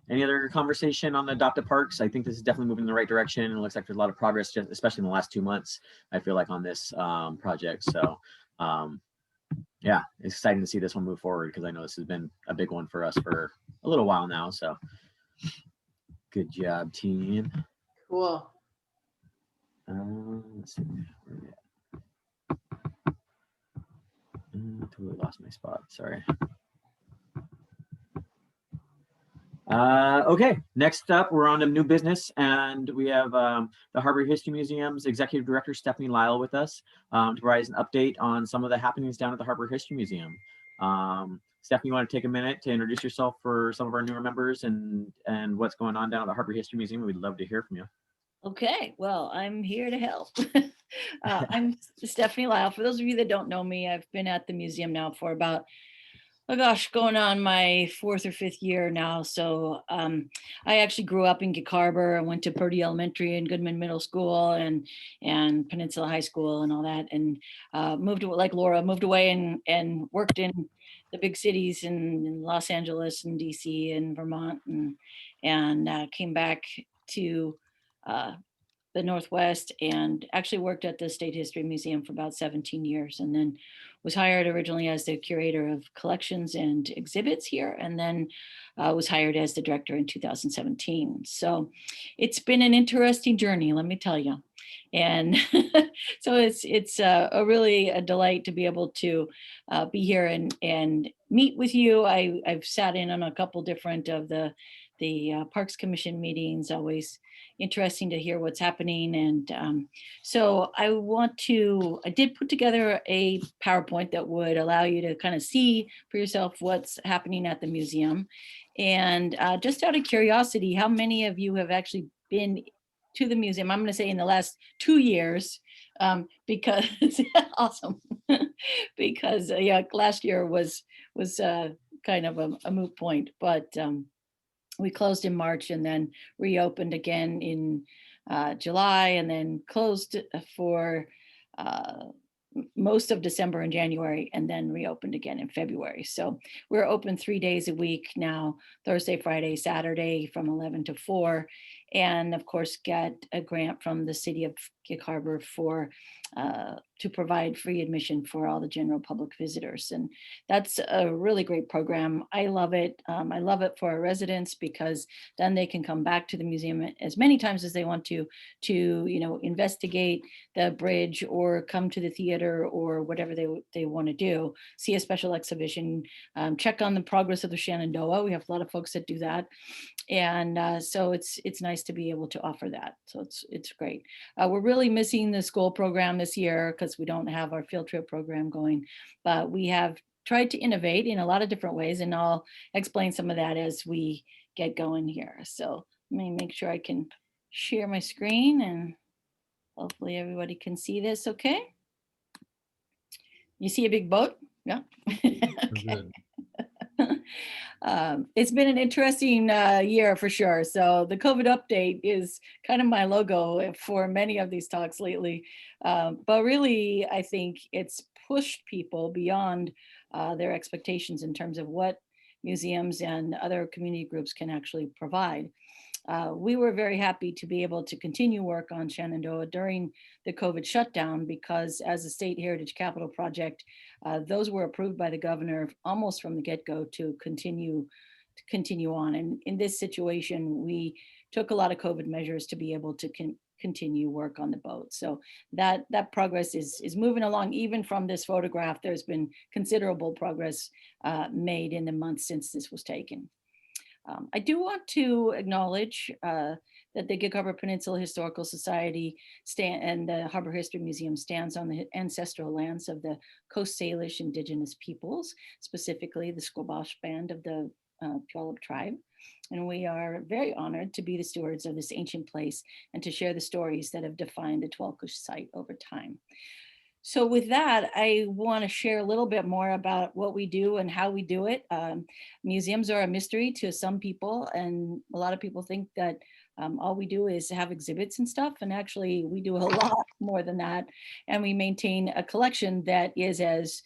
Any other conversation on the adopted parks? I think this is definitely moving in the right direction. It looks like there's a lot of progress, especially in the last 2 months, I feel like, on this project. So yeah, it's exciting to see this one move forward, because I know this has been a big one for us for a little while now. So good job, team. Cool. Let's see. Where are we at? Totally lost my spot. Sorry. Okay, next up, we're on to new business, and we have the Harbor History Museum's Executive Director, Stephanie Lyle, with us to provide us an update on some of the happenings down at the Harbor History Museum. Stephanie, you want to take a minute to introduce yourself for some of our newer members and what's going on down at the Harbor History Museum? We'd love to hear from you. Okay, well, I'm here to help. I'm Stephanie Lyle. For those of you that don't know me, I've been at the museum now for about, oh gosh, going on my 4th or 5th year now. So I actually grew up in Gig Harbor. I went to Purdy Elementary and Goodman Middle School and Peninsula High School and all that, and moved, like Laura, moved away and worked in the big cities in Los Angeles and DC and Vermont, and came back to the Northwest, and actually worked at the State History Museum for about 17 years, and then was hired originally as the curator of collections and exhibits here, and then was hired as the director in 2017. So it's been an interesting journey, let me tell you. And so it's a really a delight to be able to be here and meet with you. I've sat in on a couple different of the Parks Commission meetings, always interesting to hear what's happening. And so I did put together a PowerPoint that would allow you to kind of see for yourself what's happening at the museum. And just out of curiosity, how many of you have actually been to the museum? I'm going to say in the last 2 years, because awesome, because yeah, last year was kind of a moot point, but we closed in March and then reopened again in July, and then closed for most of December and January, and then reopened again in February. So we're open 3 days a week now, Thursday, Friday, Saturday from 11 to 4. And of course, get a grant from the city of Gig Harbor to provide free admission for all the general public visitors. And that's a really great program. I love it. I love it for our residents, because then they can come back to the museum as many times as they want to investigate the bridge, or come to the theater, or whatever they want to do, see a special exhibition, check on the progress of the Shenandoah. We have a lot of folks that do that. And so it's nice to be able to offer that. So it's great. We're really missing the school program this year because we don't have our field trip program going, but we have tried to innovate in a lot of different ways, and I'll explain some of that as we get going here. So let me make sure I can share my screen, and hopefully everybody can see this okay. You see a big boat? Yeah. Okay. It's been an interesting year for sure. So the COVID update is kind of my logo for many of these talks lately. But really, I think it's pushed people beyond their expectations in terms of what museums and other community groups can actually provide. We were very happy to be able to continue work on Shenandoah during the COVID shutdown, because as a state heritage capital project, those were approved by the governor almost from the get-go to continue continue on. And in this situation, we took a lot of COVID measures to be able to continue work on the boat. So that progress is moving along. Even from this photograph, there's been considerable progress made in the months since this was taken. I do want to acknowledge that the Gig Harbor Peninsula Historical Society and the Harbor History Museum stands on the ancestral lands of the Coast Salish indigenous peoples, specifically the Squabash band of the Puyallup tribe. And we are very honored to be the stewards of this ancient place and to share the stories that have defined the Twelkush site over time. So with that, I want to share a little bit more about what we do and how we do it. Museums are a mystery to some people, and a lot of people think that all we do is have exhibits and stuff, and actually we do a lot more than that. And we maintain a collection that is as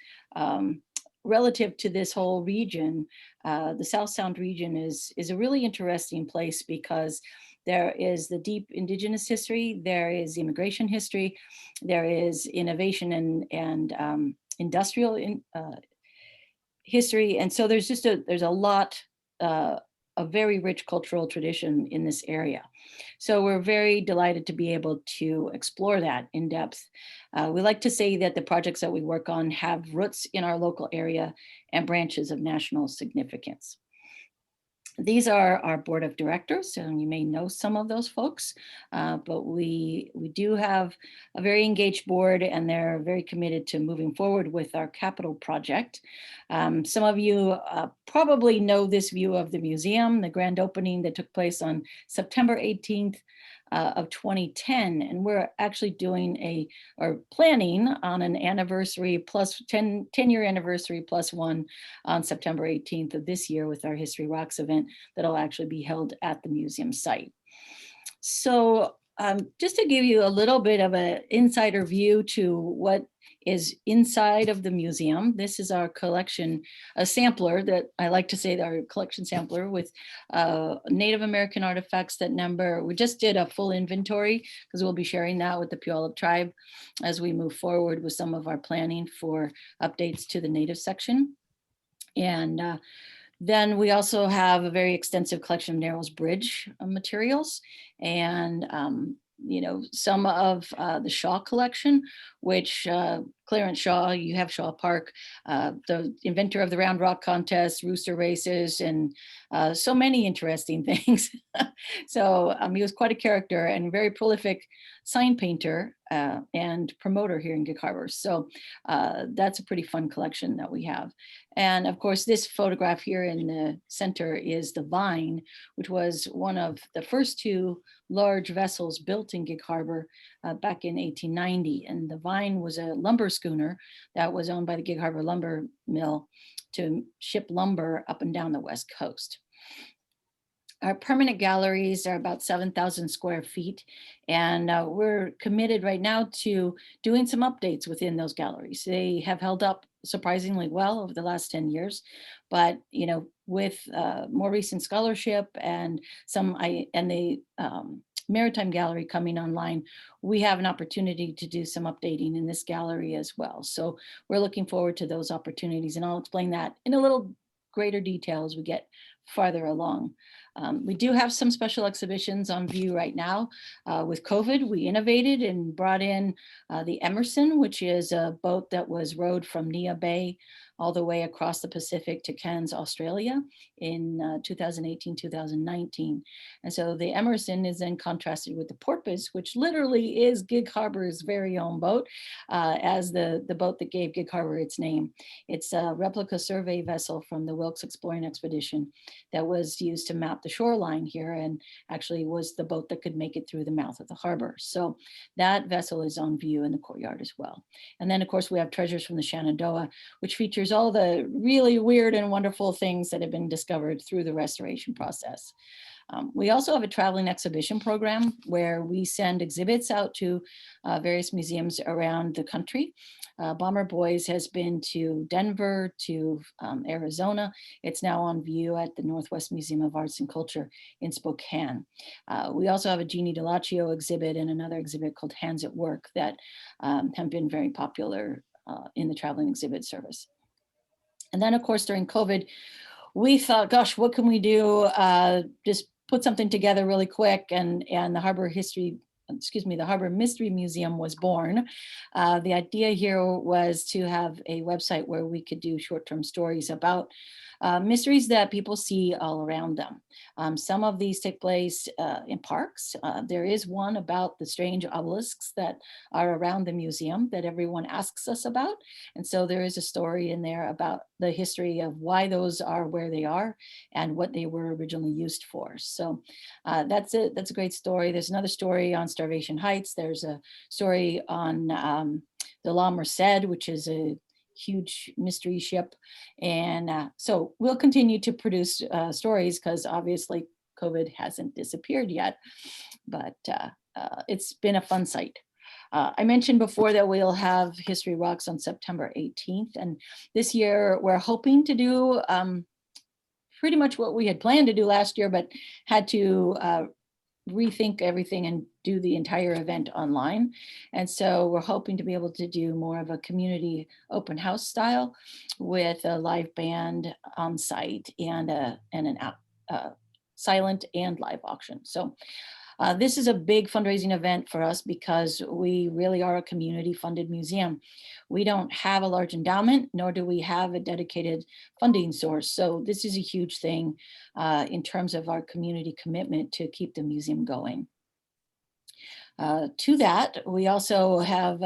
relative to this whole region. The South Sound region is a really interesting place because there is the deep indigenous history, there is immigration history, there is innovation and industrial history. And so there's a lot, a very rich cultural tradition in this area. So we're very delighted to be able to explore that in depth. We like to say that the projects that we work on have roots in our local area and branches of national significance. These are our board of directors, and you may know some of those folks, but we do have a very engaged board, and they're very committed to moving forward with our capital project. Some of you probably know this view of the museum, the grand opening that took place on September 18th of 2010, and we're actually doing planning on an anniversary plus 10-year anniversary plus one on September 18th of this year with our History Rocks event that'll actually be held at the museum site. So just to give you a little bit of an insider view to what is inside of the museum, this is our collection, a sampler that I like to say our collection sampler with Native American artifacts that number, we just did a full inventory because we'll be sharing that with the Puyallup tribe as we move forward with some of our planning for updates to the Native section. And then we also have a very extensive collection of Narrows Bridge materials and some of the Shaw collection, which Clarence Shaw, you have Shaw Park, the inventor of the Round Rock contest, rooster races, and so many interesting things. So he was quite a character and very prolific sign painter and promoter here in Gig Harbor. So that's a pretty fun collection that we have. And of course, this photograph here in the center is the Vine, which was one of the first two large vessels built in Gig Harbor back in 1890. And the Vine was a lumber schooner that was owned by the Gig Harbor Lumber Mill to ship lumber up and down the West Coast. Our permanent galleries are about 7,000 square feet, and we're committed right now to doing some updates within those galleries. They have held up surprisingly well over the last 10 years, but with more recent scholarship and the Maritime Gallery coming online, we have an opportunity to do some updating in this gallery as well. So we're looking forward to those opportunities, and I'll explain that in a little greater detail as we get farther along. We do have some special exhibitions on view right now. With COVID, we innovated and brought in the Emerson, which is a boat that was rowed from Nia Bay all the way across the Pacific to Cairns, Australia in 2018, 2019. And so the Emerson is then contrasted with the Porpoise, which literally is Gig Harbor's very own boat, as the boat that gave Gig Harbor its name. It's a replica survey vessel from the Wilkes Exploring Expedition that was used to map the shoreline here and actually was the boat that could make it through the mouth of the harbor. So that vessel is on view in the courtyard as well. And then of course we have Treasures from the Shenandoah, which features all the really weird and wonderful things that have been discovered through the restoration process. We also have a traveling exhibition program where we send exhibits out to various museums around the country. Bomber Boys has been to Denver, to Arizona. It's now on view at the Northwest Museum of Arts and Culture in Spokane. We also have a Jeannie Dellaccio exhibit and another exhibit called Hands at Work that have been very popular in the traveling exhibit service. And then of course, during COVID, we thought, gosh, what can we do? Just put something together really quick, and the Harbor Mystery Museum was born. The idea here was to have a website where we could do short-term stories about mysteries that people see all around them. Some of these take place in parks. There is one about the strange obelisks that are around the museum that everyone asks us about. And so there is a story in there about the history of why those are where they are and what they were originally used for. So that's it. That's a great story. There's another story on Starvation Heights. There's a story on the La Merced, which is a huge mystery ship. And so we'll continue to produce stories, because obviously COVID hasn't disappeared yet, but it's been a fun site. I mentioned before that we'll have History Rocks on September 18th. And this year we're hoping to do pretty much what we had planned to do last year, but had to rethink everything and do the entire event online. And so we're hoping to be able to do more of a community open house style with a live band on site and an silent and live auction. So this is a big fundraising event for us because we really are a community funded museum. We don't have a large endowment, nor do we have a dedicated funding source. So this is a huge thing in terms of our community commitment to keep the museum going. To that, we also have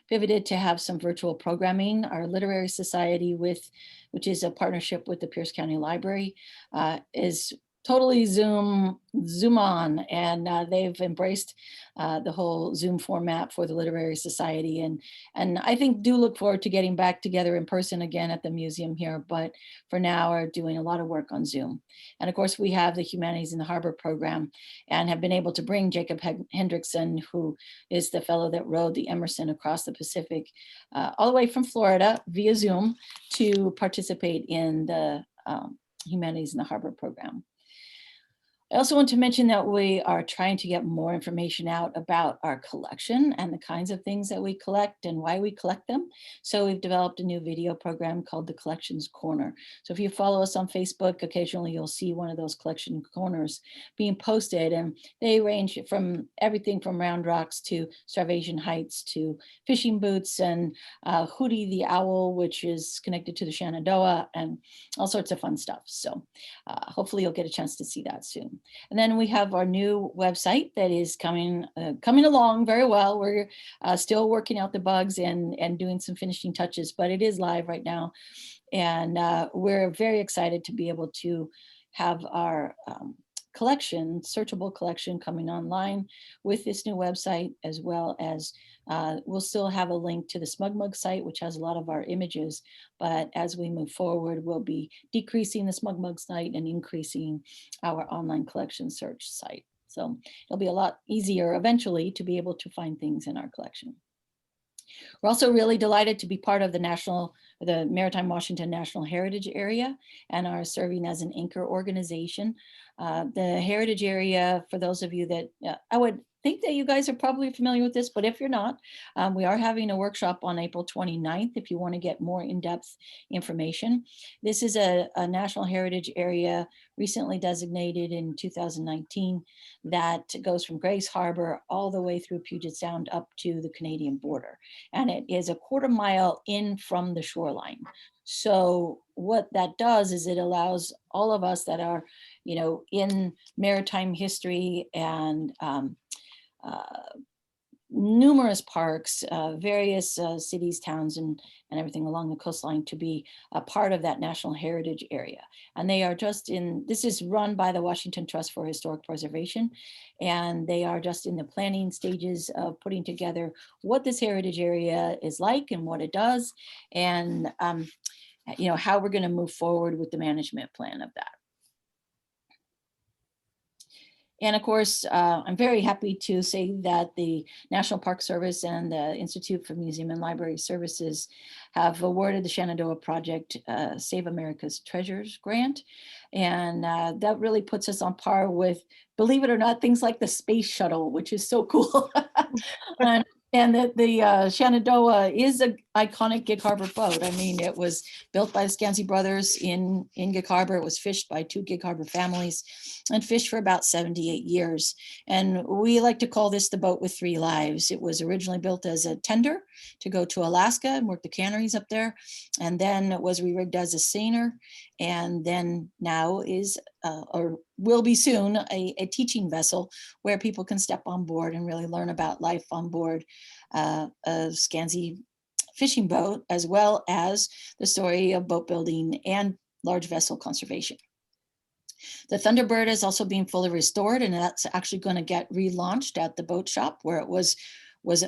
pivoted to have some virtual programming. Our literary society, which is a partnership with the Pierce County Library, is totally Zoom on, and they've embraced the whole Zoom format for the Literary Society, and I think do look forward to getting back together in person again at the museum here, but for now are doing a lot of work on Zoom. And of course we have the Humanities in the Harbor program and have been able to bring Jacob Hendrickson, who is the fellow that rowed the Emerson across the Pacific all the way from Florida via Zoom to participate in the Humanities in the Harbor program. I also want to mention that we are trying to get more information out about our collection and the kinds of things that we collect and why we collect them. So we've developed a new video program called the Collections Corner. So if you follow us on Facebook, occasionally you'll see one of those collection corners being posted, and they range from everything from Round Rocks to Starvation Heights to fishing boots and Hootie the Owl, which is connected to the Shenandoah, and all sorts of fun stuff. So hopefully you'll get a chance to see that soon. And then we have our new website that is coming along very well. We're still working out the bugs and doing some finishing touches, but it is live right now. And we're very excited to be able to have our collection, searchable collection, coming online with this new website, as well as we'll still have a link to the SmugMug site, which has a lot of our images. But as we move forward, we'll be decreasing the SmugMug site and increasing our online collection search site. So it'll be a lot easier eventually to be able to find things in our collection. We're also really delighted to be part of the Maritime Washington National Heritage Area and are serving as an anchor organization. The Heritage Area, for those of you that, I would think that you guys are probably familiar with this, but if you're not, we are having a workshop on April 29th if you want to get more in-depth information. This is a National Heritage Area recently designated in 2019 that goes from Grace Harbor all the way through Puget Sound up to the Canadian border. And it is a quarter mile in from the shoreline. So what that does is it allows all of us that are, in maritime history and numerous parks, various cities, towns, and everything along the coastline to be a part of that National Heritage Area. And they are just this is run by the Washington Trust for Historic Preservation, and they are just in the planning stages of putting together what this heritage area is like and what it does, and how we're going to move forward with the management plan of that. And of course, I'm very happy to say that the National Park Service and the Institute for Museum and Library Services have awarded the Shenandoah Project Save America's Treasures grant. And that really puts us on par with, believe it or not, things like the space shuttle, which is so cool. And And the Shenandoah is an iconic Gig Harbor boat. I mean, it was built by the Scansey brothers in Gig Harbor. It was fished by 2 Gig Harbor families and fished for about 78 years. And we like to call this the boat with 3 lives. It was originally built as a tender to go to Alaska and work the canneries up there. And then it was re-rigged as a seiner. And then now is, or will be soon, a teaching vessel where people can step on board and really learn about life on board a Scansey fishing boat, as well as the story of boat building and large vessel conservation. The Thunderbird is also being fully restored, and that's actually going to get relaunched at the boat shop where it was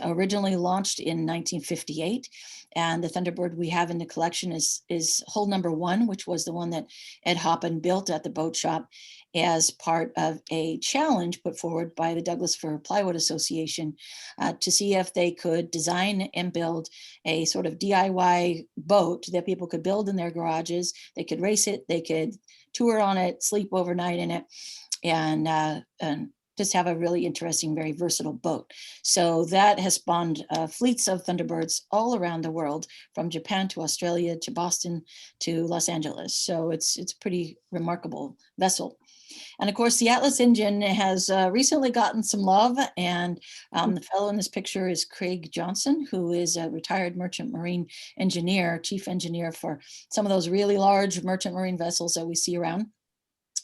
originally launched in 1958. And the Thunderbird we have in the collection is hull number 1, which was the one that Ed Hoppen built at the boat shop as part of a challenge put forward by the Douglas Fir Plywood Association to see if they could design and build a sort of DIY boat that people could build in their garages. They could race it, they could tour on it, sleep overnight in it, and just have a really interesting, very versatile boat. So that has spawned fleets of Thunderbirds all around the world, from Japan to Australia to Boston to Los Angeles. So it's a pretty remarkable vessel. And of course, the Atlas engine has recently gotten some love, and the fellow in this picture is Craig Johnson, who is a retired merchant marine engineer, chief engineer for some of those really large merchant marine vessels that we see around,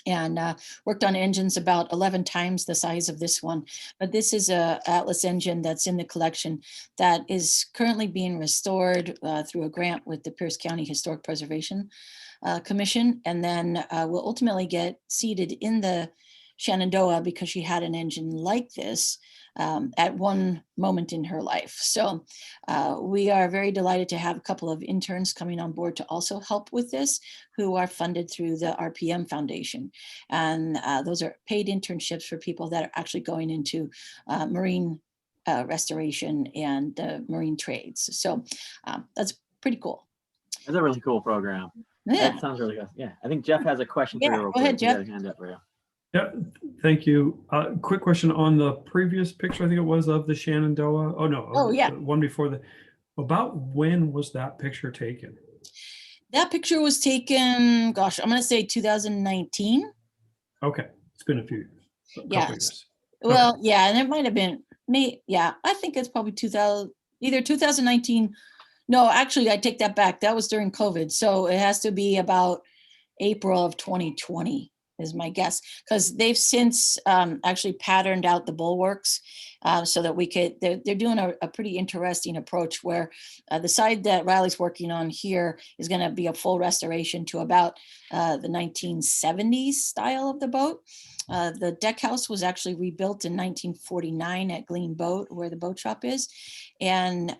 and worked on engines about 11 times the size of this one. But this is a Atlas engine that's in the collection that is currently being restored through a grant with the Pierce County Historic Preservation Commission, and then will ultimately get seated in the Shenandoah because she had an engine like this at one moment in her life. So we are very delighted to have a couple of interns coming on board to also help with this, who are funded through the RPM Foundation. And those are paid internships for people that are actually going into marine restoration and marine trades. So that's pretty cool. That's a really cool program. Yeah. That sounds really good. Yeah. I think Jeff has a question for you. Real Go ahead, quick. He got Jeff. a hand up for you. Yeah, thank you. Quick question on the previous picture, I think it was, of the Shenandoah. Oh, no. Oh, yeah. The one before the, about when was that picture taken? That picture was taken, gosh, I'm going to say 2019. Okay. It's been a few years. Yes. Years. Well, Okay. yeah, and it might have been me. Yeah, I think it's probably either 2019. No, actually, I take that back. That was during COVID. So it has to be about April of 2020 is my guess, because they've since actually patterned out the bulwarks so that we could, they're doing a pretty interesting approach where the side that Riley's working on here is going to be a full restoration to about the 1970s style of the boat. The deck house was actually rebuilt in 1949 at Glean Boat, where the boat shop is. And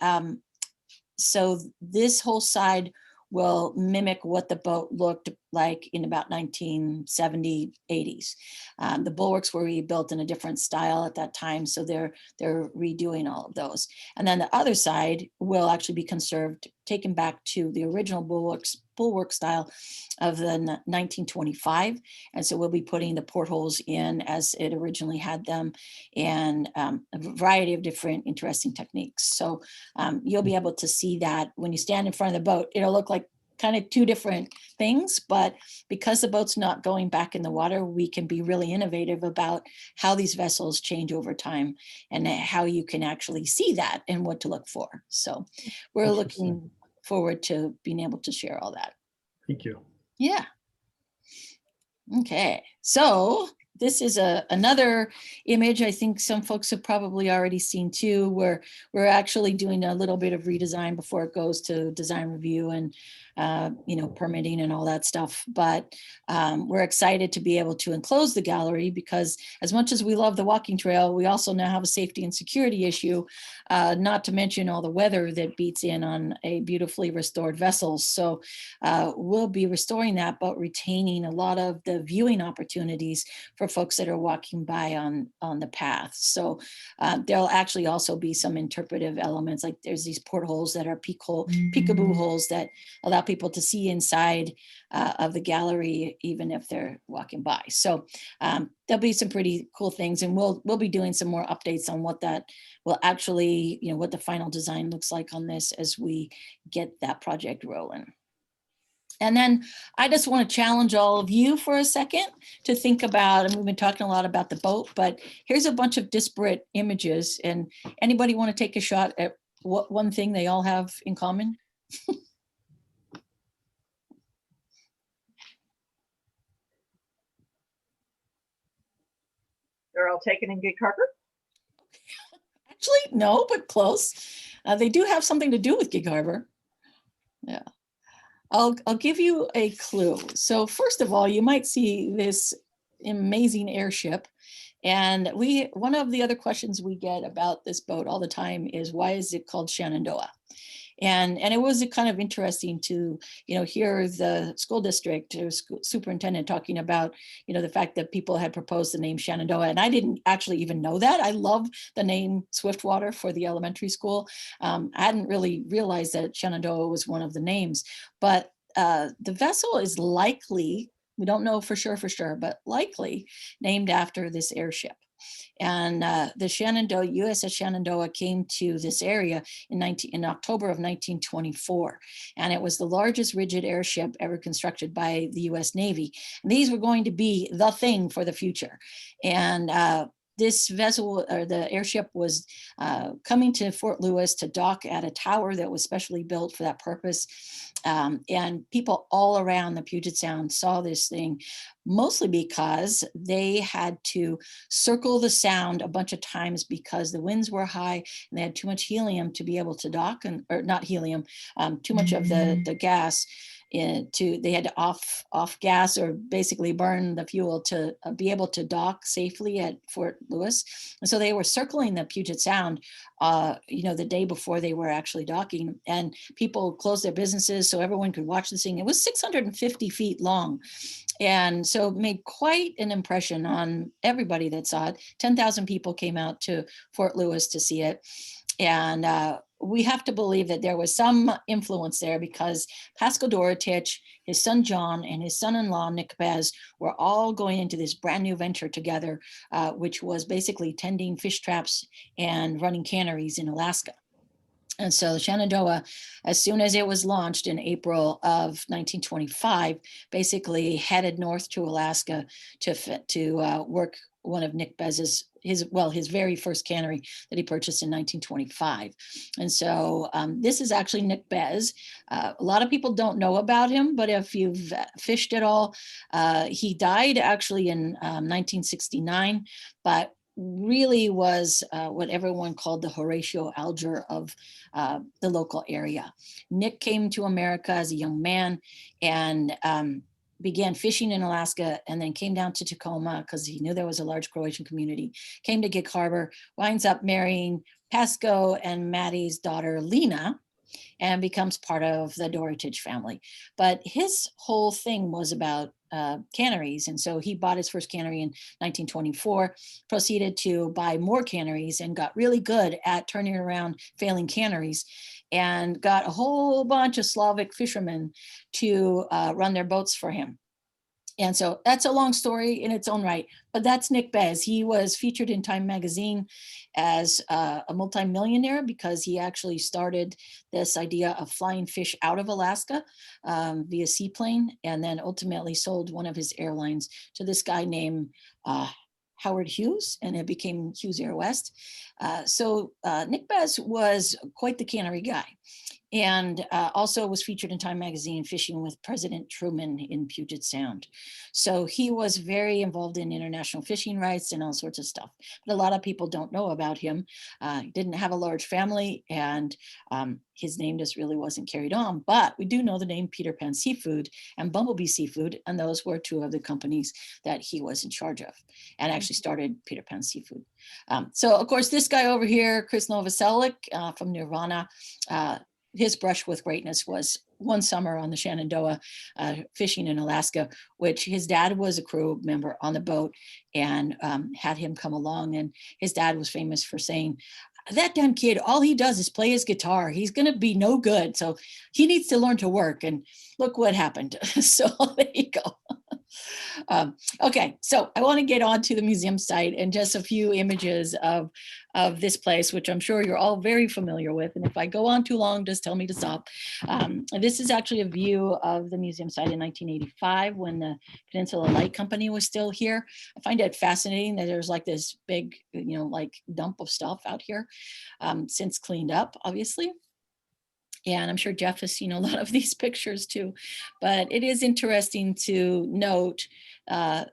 so this whole side will mimic what the boat looked like in about 1970, 80s. The bulwarks were rebuilt in a different style at that time, so they're redoing all of those. And then the other side will actually be conserved, taken back to the original bulwark style of the 1925. And so we'll be putting the portholes in as it originally had them, and a variety of different interesting techniques. So you'll be able to see that when you stand in front of the boat. It'll look like kind of two different things, but because the boat's not going back in the water, we can be really innovative about how these vessels change over time and how you can actually see that and what to look for. So we're looking forward to being able to share all that. Thank you. Yeah. Okay, so this is another image I think some folks have probably already seen too, where we're actually doing a little bit of redesign before it goes to design review and permitting and all that stuff. But we're excited to be able to enclose the gallery, because as much as we love the walking trail, we also now have a safety and security issue, not to mention all the weather that beats in on a beautifully restored vessel. So we'll be restoring that, but retaining a lot of the viewing opportunities for folks that are walking by on the path. So there'll actually also be some interpretive elements, like there's these portholes that are peekaboo holes that allow people to see inside of the gallery, even if they're walking by. So there'll be some pretty cool things, and we'll be doing some more updates on what that will actually, what the final design looks like on this as we get that project rolling. And then I just want to challenge all of you for a second to think about, and we've been talking a lot about the boat, but here's a bunch of disparate images. And anybody want to take a shot at what one thing they all have in common? They're all taken in Gig Harbor? Actually, no, but close. They do have something to do with Gig Harbor. Yeah. I'll give you a clue. So first of all, you might see this amazing airship. And one of the other questions we get about this boat all the time is, why is it called Shenandoah? And it was kind of interesting to, hear the school district or superintendent talking about, the fact that people had proposed the name Shenandoah. And I didn't actually even know that. I love the name Swiftwater for the elementary school. I hadn't really realized that Shenandoah was one of the names, but the vessel is likely, we don't know for sure, but likely named after this airship. And the Shenandoah, USS Shenandoah came to this area in October of 1924. And it was the largest rigid airship ever constructed by the US Navy. And these were going to be the thing for the future. And this vessel, or the airship, was coming to Fort Lewis to dock at a tower that was specially built for that purpose. And people all around the Puget Sound saw this thing, mostly because they had to circle the sound a bunch of times because the winds were high and they had too much helium to be able to dock, or not helium, too much of the gas. They had to off gas, or basically burn the fuel to be able to dock safely at Fort Lewis. And so they were circling the Puget Sound, the day before they were actually docking, and people closed their businesses so everyone could watch this thing. It was 650 feet long. And so it made quite an impression on everybody that saw it. 10,000 people came out to Fort Lewis to see it. And we have to believe that there was some influence there, because Pascal Dorotich, his son John, and his son-in-law Nick Bez were all going into this brand new venture together, which was basically tending fish traps and running canneries in Alaska. And so the Shenandoah, as soon as it was launched in April of 1925, basically headed north to Alaska to work one of Nick Bez's, his very first cannery that he purchased in 1925. And so this is actually Nick Bez. A lot of people don't know about him, but if you've fished at all, he died actually in 1969, but really was what everyone called the Horatio Alger of the local area. Nick came to America as a young man and began fishing in Alaska, and then came down to Tacoma because he knew there was a large Croatian community, came to Gig Harbor, winds up marrying Pasco and Maddie's daughter, Lena, and becomes part of the Dorotich family. But his whole thing was about canneries. And so he bought his first cannery in 1924, proceeded to buy more canneries, and got really good at turning around failing canneries, and got a whole bunch of Slavic fishermen to run their boats for him. And so that's a long story in its own right, but that's Nick Bez. He was featured in Time magazine as a multimillionaire because he actually started this idea of flying fish out of Alaska via seaplane, and then ultimately sold one of his airlines to this guy named Howard Hughes, and it became Hughes Air West. So Nick Bez was quite the cannery guy, and also was featured in Time magazine fishing with President Truman in Puget Sound. So he was very involved in international fishing rights and all sorts of stuff. But a lot of people don't know about him. He didn't have a large family, and his name just really wasn't carried on. But we do know the name Peter Pan Seafood and Bumblebee Seafood, and those were two of the companies that he was in charge of, and actually started Peter Pan Seafood. So of course, this guy over here, Chris Novoselic from Nirvana, his brush with greatness was one summer on the Shenandoah fishing in Alaska, which his dad was a crew member on the boat, and had him come along. And his dad was famous for saying, that damn kid, all he does is play his guitar. He's going to be no good. So he needs to learn to work. And look what happened. So there you go. Okay, so I want to get on to the museum site and just a few images of this place, which I'm sure you're all very familiar with. And if I go on too long, just tell me to stop. This is actually a view of the museum site in 1985 when the Peninsula Light Company was still here. I find it fascinating that there's like this big, like dump of stuff out here, since cleaned up, obviously. And I'm sure Jeff has seen a lot of these pictures too, but it is interesting to note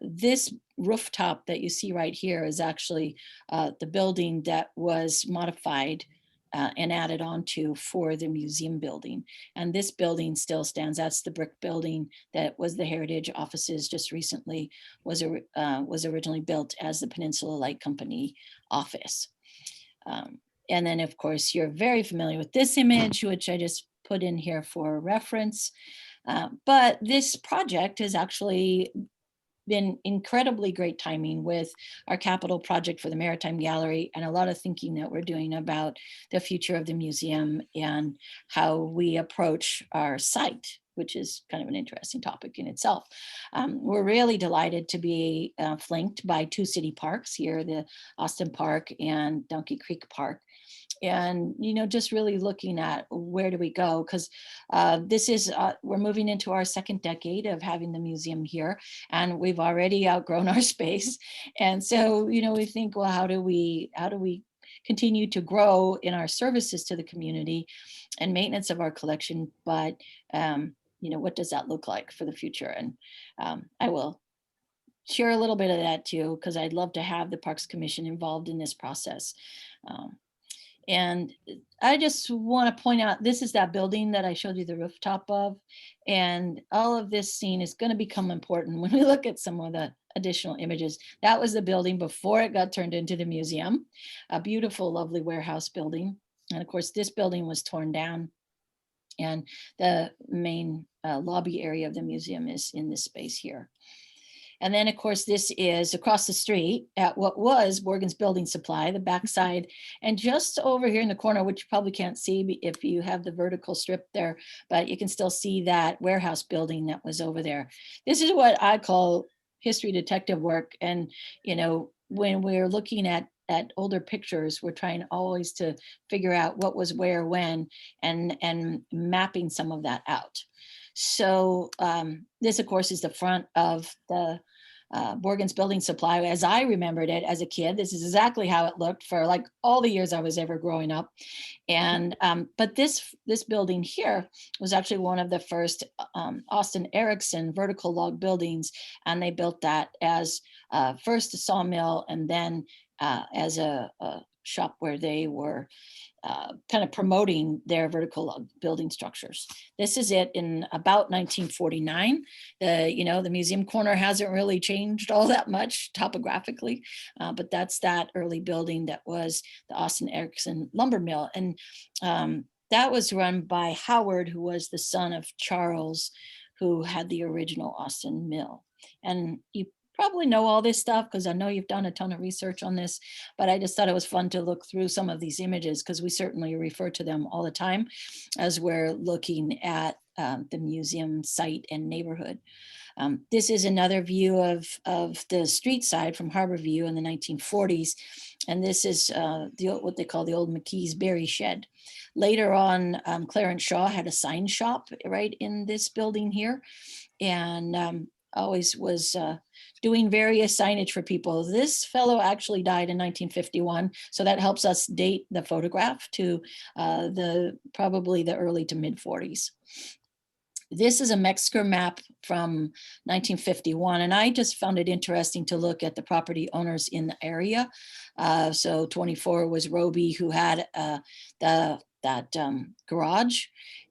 this rooftop that you see right here is actually the building that was modified and added onto for the museum building. And this building still stands. That's the brick building that was the Heritage Offices just recently was originally built as the Peninsula Light Company office. And then, of course, you're very familiar with this image, which I just put in here for reference. But this project has actually been incredibly great timing with our capital project for the Maritime Gallery and a lot of thinking that we're doing about the future of the museum and how we approach our site, which is kind of an interesting topic in itself. We're really delighted to be flanked by two city parks here, the Austin Park and Donkey Creek Park. And, just really looking at where do we go? Because this is, we're moving into our second decade of having the museum here, and we've already outgrown our space. And so, we think, well, how do we continue to grow in our services to the community and maintenance of our collection? But, what does that look like for the future? And I will share a little bit of that too, because I'd love to have the Parks Commission involved in this process. And I just want to point out, this is that building that I showed you the rooftop of. And all of this scene is going to become important when we look at some of the additional images. That was the building before it got turned into the museum, a beautiful, lovely warehouse building. And of course, this building was torn down. And the main lobby area of the museum is in this space here. And then, of course, this is across the street at what was Morgan's Building Supply, the backside. And just over here in the corner, which you probably can't see if you have the vertical strip there, but you can still see that warehouse building that was over there. This is what I call history detective work. And, when we're looking at older pictures, we're trying always to figure out what was where, when, and mapping some of that out. So this, of course, is the front of the Morgan's Building Supply as I remembered it as a kid. This is exactly how it looked for like all the years I was ever growing up. And but this building here was actually one of the first Austin Erickson vertical log buildings, and they built that as first a sawmill and then as a shop where they were kind of promoting their vertical building structures. This is it in about 1949. The museum corner hasn't really changed all that much topographically, but that's that early building that was the Austin Erickson lumber mill. And that was run by Howard, who was the son of Charles, who had the original Austin mill. And you probably know all this stuff because I know you've done a ton of research on this, but I just thought it was fun to look through some of these images because we certainly refer to them all the time as we're looking at the museum site and neighborhood. This is another view of the street side from Harbor View in the 1940s. And this is what they call the old McKee's Berry Shed. Later on, Clarence Shaw had a sign shop right in this building here. And always was doing various signage for people. This fellow actually died in 1951, so that helps us date the photograph to probably the early to mid 40s. This is a Mexico map from 1951, and I just found it interesting to look at the property owners in the area. So 24 was Roby, who had that garage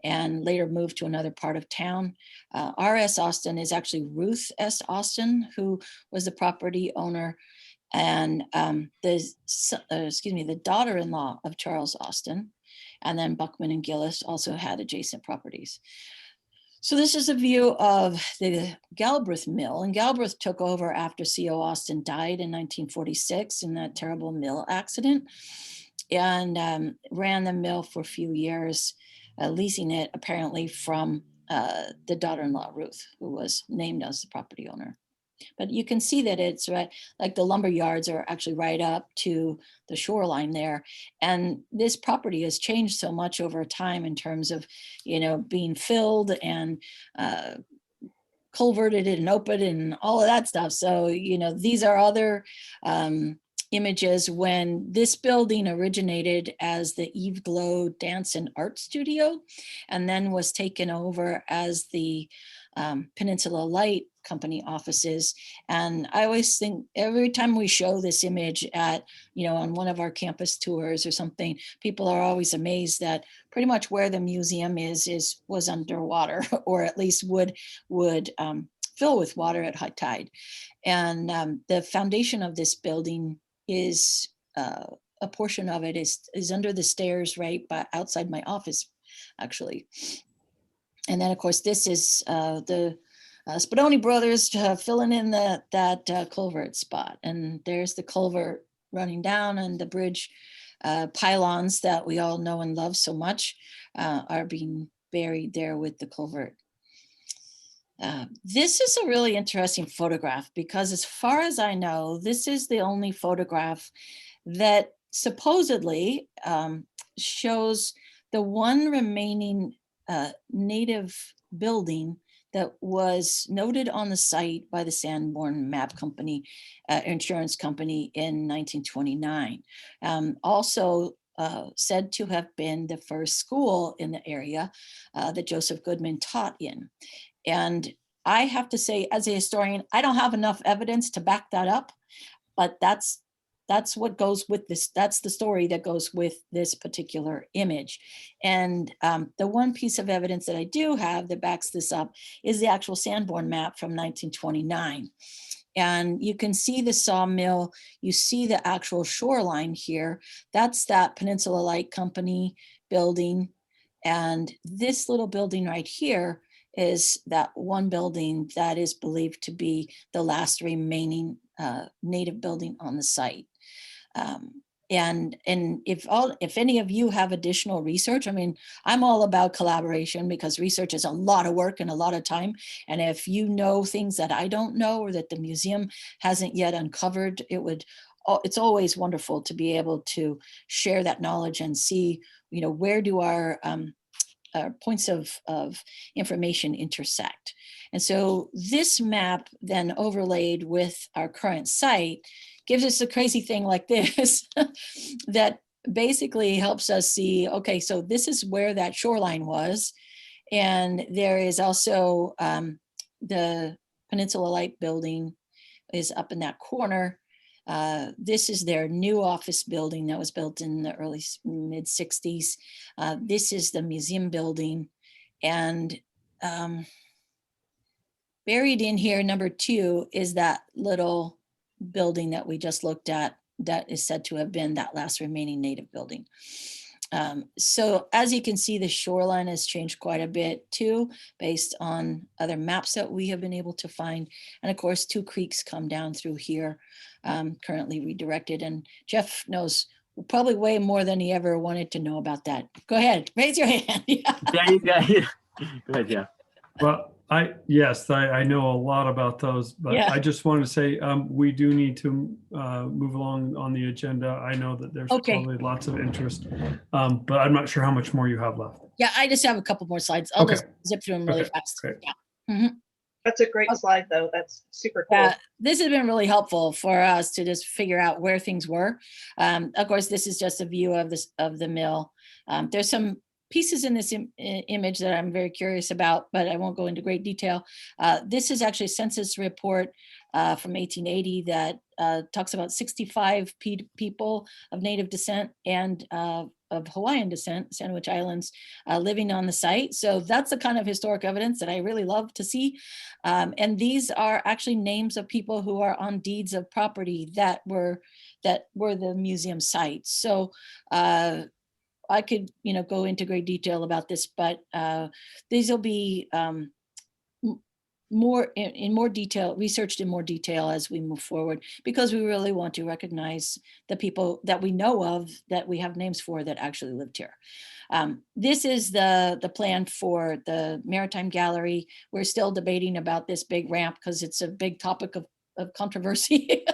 and later moved to another part of town. R.S. Austin is actually Ruth S. Austin, who was the property owner, and the daughter-in-law of Charles Austin. And then Buckman and Gillis also had adjacent properties. So this is a view of the Galbraith mill, and Galbraith took over after C.O. Austin died in 1946 in that terrible mill accident. and ran the mill for a few years, leasing it apparently from the daughter-in-law, Ruth, who was named as the property owner. But you can see that it's right, like the lumber yards are actually right up to the shoreline there. And this property has changed so much over time in terms of, being filled and culverted and opened and all of that stuff. So, these are other images when this building originated as the Eve Glow Dance and Art Studio, and then was taken over as the Peninsula Light Company offices. And I always think every time we show this image at, on one of our campus tours or something, people are always amazed that pretty much where the museum was underwater, or at least would fill with water at high tide. And the foundation of this building is a portion of it is under the stairs right outside my office, actually. And then, of course, this is the Spadoni brothers filling in that culvert spot. And there's the culvert running down, and the bridge pylons that we all know and love so much are being buried there with the culvert. This is a really interesting photograph because, as far as I know, this is the only photograph that supposedly shows the one remaining native building that was noted on the site by the Sanborn Map Company, insurance company, in 1929. Also said to have been the first school in the area that Joseph Goodman taught in. And I have to say, as a historian, I don't have enough evidence to back that up, but that's what goes with this. That's the story that goes with this particular image. And the one piece of evidence that I do have that backs this up is the actual Sanborn map from 1929. And you can see the sawmill, you see the actual shoreline here. That's that Peninsula Light Company building. And this little building right here is that one building that is believed to be the last remaining native building on the site. And if any of you have additional research, I mean, I'm all about collaboration because research is a lot of work and a lot of time. And if you know things that I don't know or that the museum hasn't yet uncovered, it's always wonderful to be able to share that knowledge and see, where do our points of information intersect. And so this map then overlaid with our current site gives us a crazy thing like this that basically helps us see, okay, so this is where that shoreline was. And there is also the Peninsula Light building is up in that corner. This is their new office building that was built in the early mid 60s. This is the museum building, and buried in here, number 2, is that little building that we just looked at that is said to have been that last remaining native building. So as you can see, the shoreline has changed quite a bit too, based on other maps that we have been able to find. And of course, 2 creeks come down through here, currently redirected. And Jeff knows probably way more than he ever wanted to know about that. Go ahead, raise your hand. There you go. Go ahead, Jeff. Well, I know a lot about those, but Yeah. I just wanted to say we do need to move along on the agenda. I know that there's probably lots of interest, but I'm not sure how much more you have left. Yeah, I just have a couple more slides. I'll just zip through them really fast. Great. Yeah. Mm-hmm. That's a great slide, though. That's super cool. This has been really helpful for us to just figure out where things were. Of course, this is just a view of the mill. There's some pieces in this image that I'm very curious about, but I won't go into great detail. This is actually a census report from 1880 that talks about 65 people of Native descent and of Hawaiian descent, Sandwich Islands, living on the site. So that's the kind of historic evidence that I really love to see. And these are actually names of people who are on deeds of property that were the museum sites. So I could, go into great detail about this, but these will be more in more detail, researched in more detail as we move forward, because we really want to recognize the people that we know of, that we have names for, that actually lived here. This is the plan for the Maritime Gallery. We're still debating about this big ramp because it's a big topic of controversy.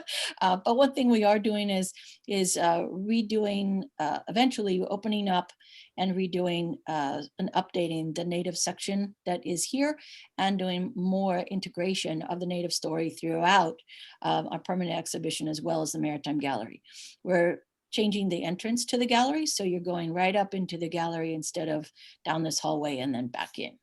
But one thing we are doing is redoing, eventually opening up and redoing and updating the Native section that is here, and doing more integration of the Native story throughout our permanent exhibition, as well as the Maritime Gallery. We're changing the entrance to the gallery, so you're going right up into the gallery instead of down this hallway and then back in.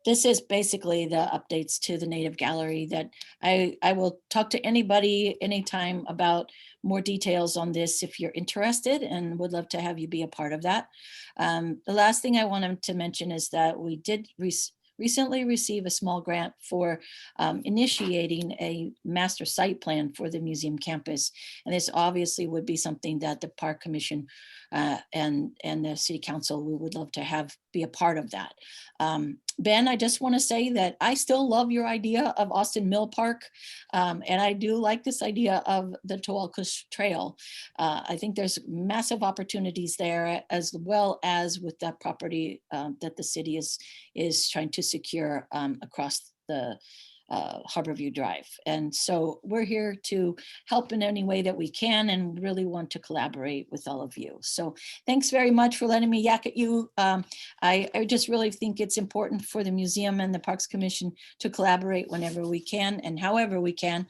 This is basically the updates to the Native Gallery that I will talk to anybody anytime about more details on this if you're interested, and would love to have you be a part of that. The last thing I wanted to mention is that we did recently receive a small grant for initiating a master site plan for the museum campus. And this obviously would be something that the Park Commission and the City Council, we would love to have be a part of that. Ben, I just want to say that I still love your idea of Austin Mill Park. And I do like this idea of the Tawalkush Trail. I think there's massive opportunities there, as well as with that property that the city is trying to secure across the Harborview Drive. And so we're here to help in any way that we can, and really want to collaborate with all of you. So thanks very much for letting me yak at you. I just really think it's important for the museum and the Parks Commission to collaborate whenever we can and however we can,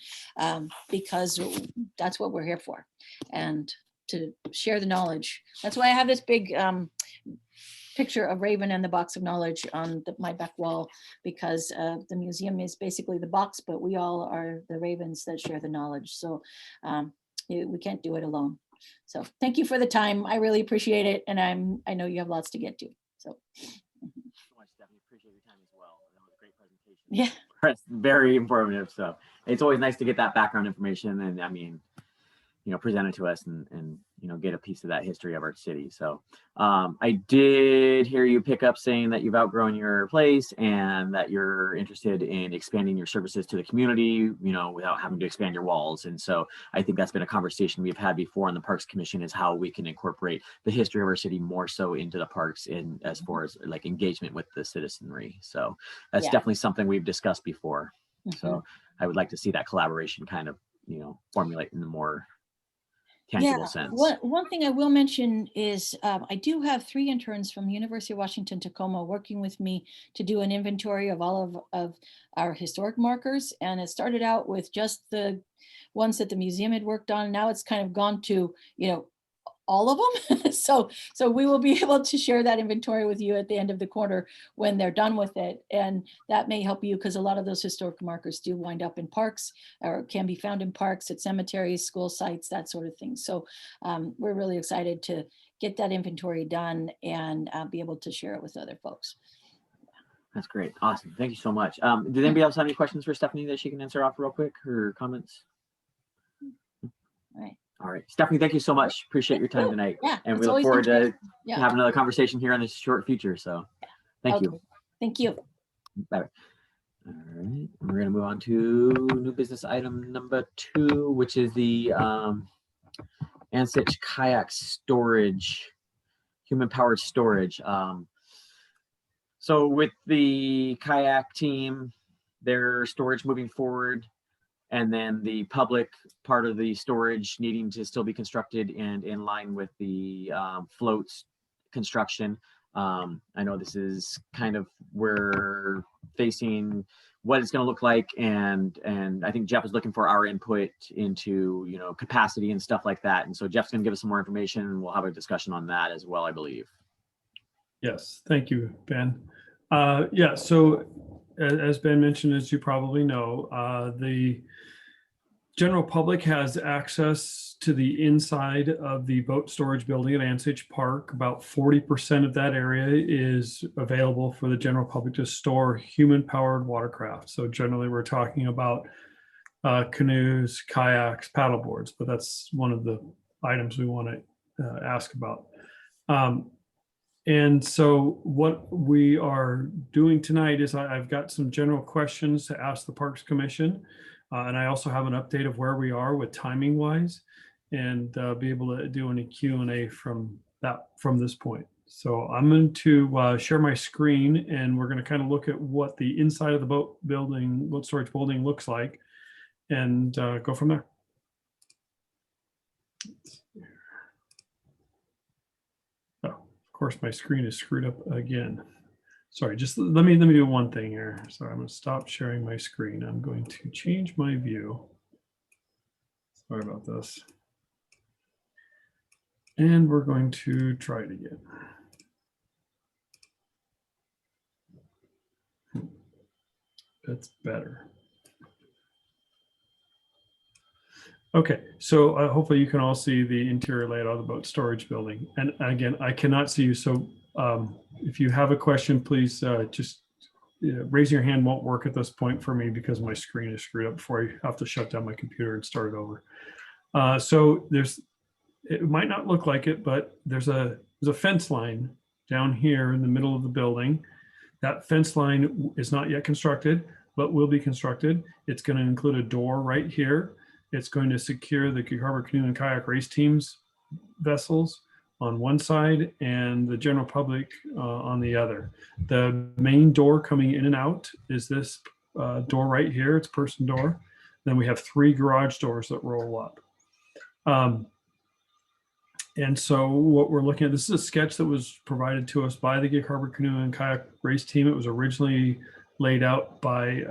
because that's what we're here for, and to share the knowledge. That's why I have this big picture of Raven and the box of knowledge on my back wall, because the museum is basically the box, but we all are the ravens that share the knowledge. So we can't do it alone. So thank you for the time. I really appreciate it. And I know you have lots to get to. So. So much, Stephanie. Appreciate your time as well. That was a great presentation. Yeah. Very informative. So it's always nice to get that background information, and I mean, present it to us and get a piece of that history of our city. So I did hear you pick up saying that you've outgrown your place and that you're interested in expanding your services to the community, without having to expand your walls. And so I think that's been a conversation we've had before on the Parks Commission, is how we can incorporate the history of our city more so into the parks, in as far as like engagement with the citizenry. So that's definitely something we've discussed before. So I would like to see that collaboration kind of, formulate in the more tangible sense. One thing I will mention is I do have 3 interns from the University of Washington Tacoma working with me to do an inventory of all of our historic markers. And it started out with just the ones that the museum had worked on. Now it's kind of gone to, all of them. So we will be able to share that inventory with you at the end of the quarter when they're done with it. And that may help you, because a lot of those historic markers do wind up in parks, or can be found in parks, at cemeteries, school sites, that sort of thing. So we're really excited to get that inventory done and be able to share it with other folks. That's great. Awesome. Thank you so much. Did anybody else have any questions for Stephanie that she can answer off real quick, or comments? All right, Stephanie, thank you so much. Appreciate your time tonight. Yeah, and we look forward to having another conversation here in the short future. So thank you. Thank you. Bye. All right, we're going to move on to new business item number 2, which is the Ansich kayak storage, human powered storage. So with the kayak team, their storage moving forward, and then the public part of the storage needing to still be constructed and in line with the floats construction. I know this is kind of, we're facing what it's going to look like, and I think Jeff is looking for our input into capacity and stuff like that. And so Jeff's going to give us some more information, and we'll have a discussion on that as well, I believe. Yes, thank you, Ben. So as Ben mentioned, as you probably know, the general public has access to the inside of the boat storage building at Ansich Park. About 40% of that area is available for the general public to store human-powered watercraft. So generally, we're talking about canoes, kayaks, paddleboards, but that's one of the items we want to ask about. And so what we are doing tonight is I've got some general questions to ask the Parks Commission. And I also have an update of where we are with timing wise, and be able to do any Q&A from this point. So I'm going to share my screen, and we're going to kind of look at what the inside of the boat storage building looks like, and go from there. Oh, of course, my screen is screwed up again. Sorry, just let me do one thing here. Sorry, I'm going to stop sharing my screen. I'm going to change my view. Sorry about this. And we're going to try it again. That's better. Okay, so hopefully you can all see the interior layout of the boat storage building. And again, I cannot see you. So if you have a question, please just raise your hand. Won't work at this point for me because my screen is screwed up before I have to shut down my computer and start it over. So it might not look like it, but there's a fence line down here in the middle of the building. That fence line is not yet constructed, but will be constructed. It's going to include a door right here. It's going to secure the Gig Harbor Canoe and Kayak Race Team's vessels on one side and the general public on the other. The main door coming in and out is this door right here. It's a person door. Then we have 3 garage doors that roll up. And so what we're looking at, this is a sketch that was provided to us by the Gig Harbor Canoe and Kayak Race Team. It was originally laid out by,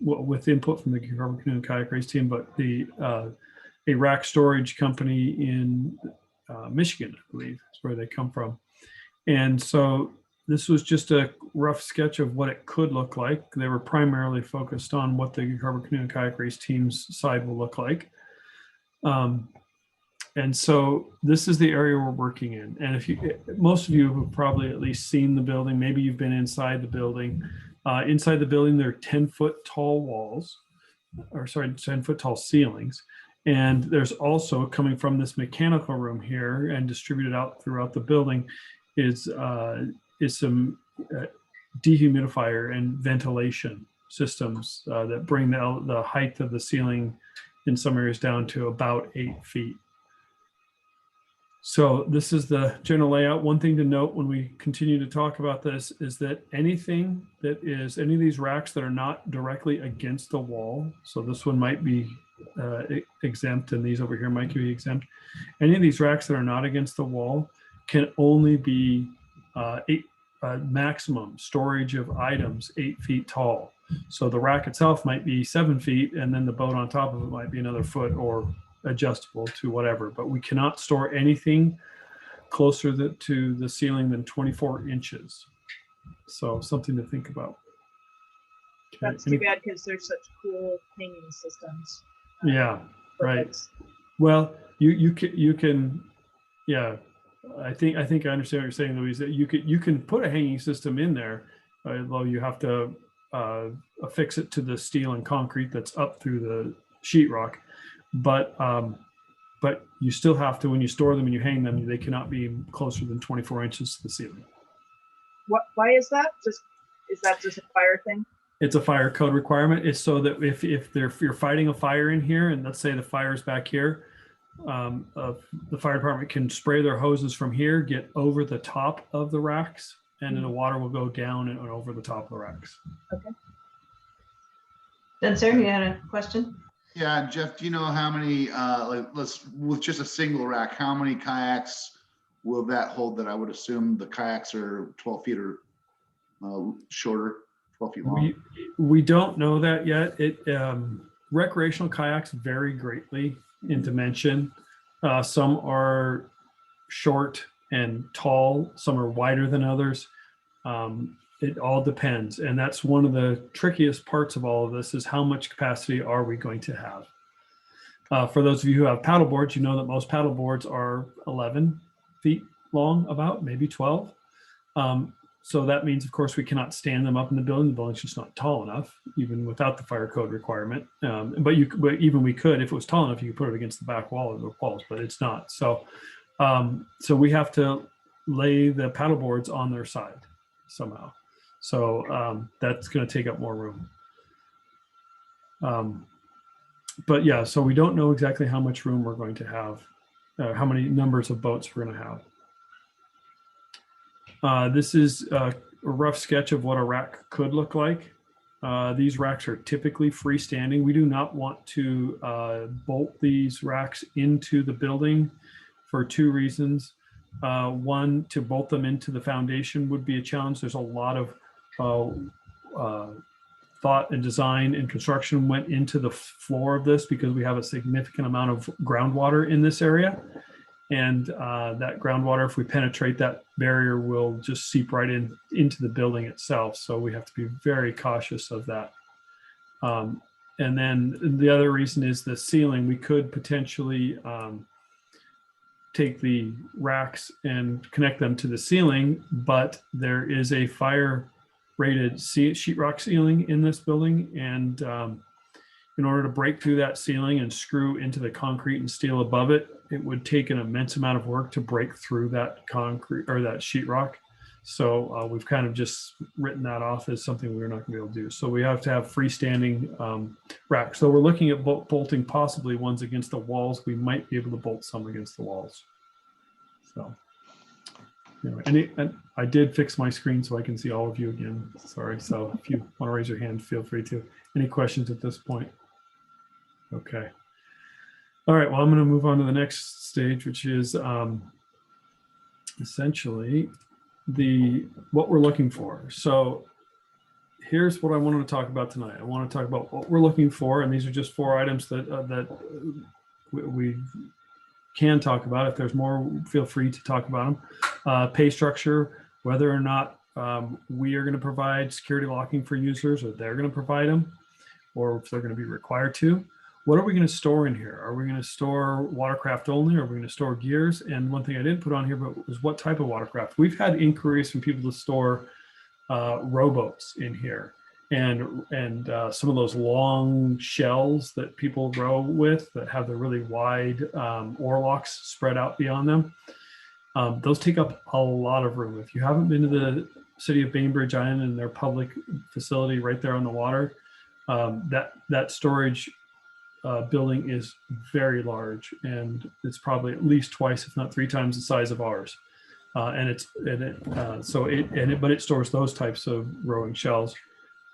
with input from the Gig Harbor Canoe and Kayak Race Team, but a rack storage company in Michigan, I believe, is where they come from. And so this was just a rough sketch of what it could look like. They were primarily focused on what the Gig Harbor Canoe and Kayak Race Team's side will look like. And so this is the area we're working in. And most of you have probably at least seen the building. Maybe you've been inside the building. Inside the building, there are 10-foot tall walls, or sorry, 10-foot tall ceilings. And there's also, coming from this mechanical room here and distributed out throughout the building, is some dehumidifier and ventilation systems that bring the height of the ceiling in some areas down to about 8 feet. So this is the general layout. One thing to note when we continue to talk about this is that any of these racks that are not directly against the wall, so this one might be exempt and these over here might be exempt. Any of these racks that are not against the wall can only be maximum storage of items 8 feet tall. So the rack itself might be 7 feet, and then the boat on top of it might be another foot or adjustable to whatever, but we cannot store anything closer to the ceiling than 24 inches. So something to think about. Okay. That's too bad because there's such cool hanging systems. Yeah, right. Well, you can, yeah. I think I understand what you're saying, Louise, that you can put a hanging system in there, although you have to affix it to the steel and concrete that's up through the sheetrock. But you still have to, when you store them and you hang them, they cannot be closer than 24 inches to the ceiling. Why is that? Is that just a fire thing? It's a fire code requirement. It's so that if you're fighting a fire in here, and let's say the fire's back here, the fire department can spray their hoses from here, get over the top of the racks, and then the water will go down and over the top of the racks. Okay. Then, sir, you had a question? Yeah, Jeff, do you know how many, with just a single rack, how many kayaks will that hold? That I would assume the kayaks are 12 feet or shorter, 12 feet long. We don't know that yet. Recreational kayaks vary greatly in dimension. Some are short and tall, some are wider than others. It all depends. And that's one of the trickiest parts of all of this, is how much capacity are we going to have? For those of you who have paddle boards, you know that most paddle boards are 11 feet long, about maybe 12. So that means, of course, we cannot stand them up in the building. The building's just not tall enough, even without the fire code requirement. But even we could, if it was tall enough, you could put it against the back wall of the walls, but it's not. So we have to lay the paddle boards on their side somehow. So that's going to take up more room. But yeah, so we don't know exactly how much room we're going to have, how many numbers of boats we're going to have. This is a rough sketch of what a rack could look like. These racks are typically freestanding. We do not want to bolt these racks into the building for two reasons. One, to bolt them into the foundation would be a challenge. There's a lot of thought and design and construction went into the floor of this because we have a significant amount of groundwater in this area. And that groundwater, if we penetrate that barrier, will just seep right into the building itself. So we have to be very cautious of that. And then the other reason is the ceiling. We could potentially take the racks and connect them to the ceiling, but there is a fire rated sheetrock ceiling in this building. And in order to break through that ceiling and screw into the concrete and steel above it, it would take an immense amount of work to break through that concrete or that sheetrock. So we've kind of just written that off as something we're not going to be able to do. So we have to have freestanding racks. So we're looking at bolting possibly ones against the walls. We might be able to bolt some against the walls. So anyway, and I did fix my screen so I can see all of you again. Sorry. So if you want to raise your hand, feel free to. Any questions at this point? Okay. All right. Well, I'm going to move on to the next stage, which is essentially what we're looking for. So here's what I wanted to talk about tonight. I want to talk about what we're looking for, and these are just 4 items that we can talk about. If there's more, feel free to talk about them. Pay structure, whether or not we are going to provide security locking for users, or they're going to provide them, or if they're going to be required to. What are we going to store in here? Are we going to store watercraft only? Are we going to store gears? And one thing I didn't put on here, but was what type of watercraft? We've had inquiries from people to store rowboats in here, and some of those long shells that people row with that have the really wide oar locks spread out beyond them. Those take up a lot of room. If you haven't been to the city of Bainbridge Island and their public facility right there on the water, that storage building is very large, and it's probably at least twice, if not 3 times the size of ours. But it stores those types of rowing shells.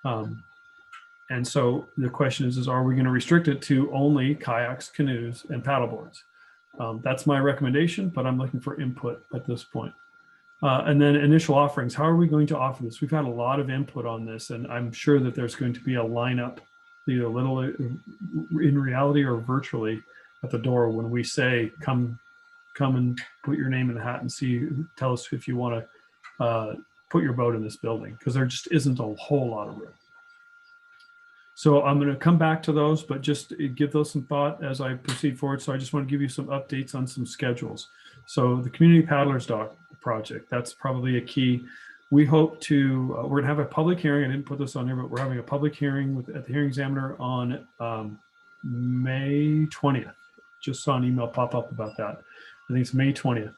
And so the question is are we going to restrict it to only kayaks, canoes, and paddleboards? That's my recommendation, but I'm looking for input at this point. And then initial offerings. How are we going to offer this? We've had a lot of input on this, and I'm sure that there's going to be a lineup, either a little in reality or virtually, at the door when we say, come and put your name in the hat and tell us if you want to put your boat in this building, because there just isn't a whole lot of room. So I'm going to come back to those, but just give those some thought as I proceed forward. So I just want to give you some updates on some schedules. So the Community Paddlers Dock project, that's probably a key. We hope to, we're going to have a public hearing. I didn't put this on here, but we're having a public hearing at the hearing examiner on May 20th. Just saw an email pop up about that. I think it's May 20th.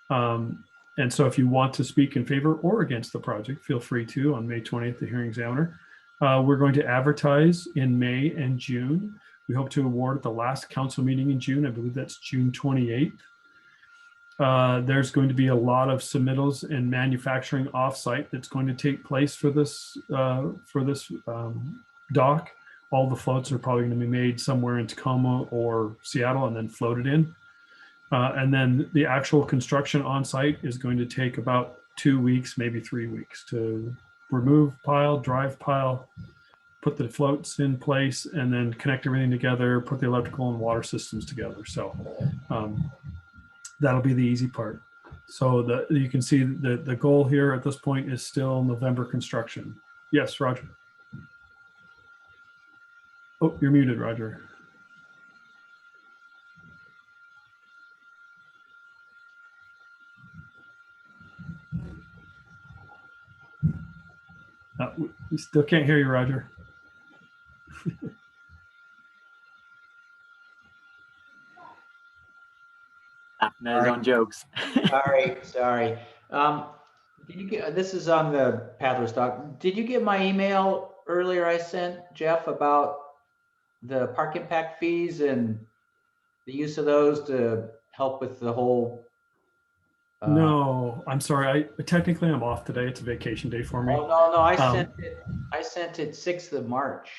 And so if you want to speak in favor or against the project, feel free to on May 20th, the hearing examiner. We're going to advertise in May and June. We hope to award at the last council meeting in June. I believe that's June 28th. There's going to be a lot of submittals and manufacturing offsite that's going to take place for this dock. All the floats are probably going to be made somewhere in Tacoma or Seattle and then floated in. And then the actual construction on site is going to take about 2 weeks, maybe 3 weeks to remove pile, drive pile, put the floats in place, and then connect everything together, put the electrical and water systems together. So that'll be the easy part. So you can see the goal here at this point is still November construction. Yes, Roger. Oh, you're muted, Roger. We still can't hear you, Roger. Laughing at his own jokes. Sorry. Did you get, this is on the Paddler's Dock. Did you get my email earlier I sent, Jeff, about the park impact fees and the use of those to help with the whole? No, I'm sorry. Technically I'm off today. It's a vacation day for me. Oh, no, I sent it 6th of March.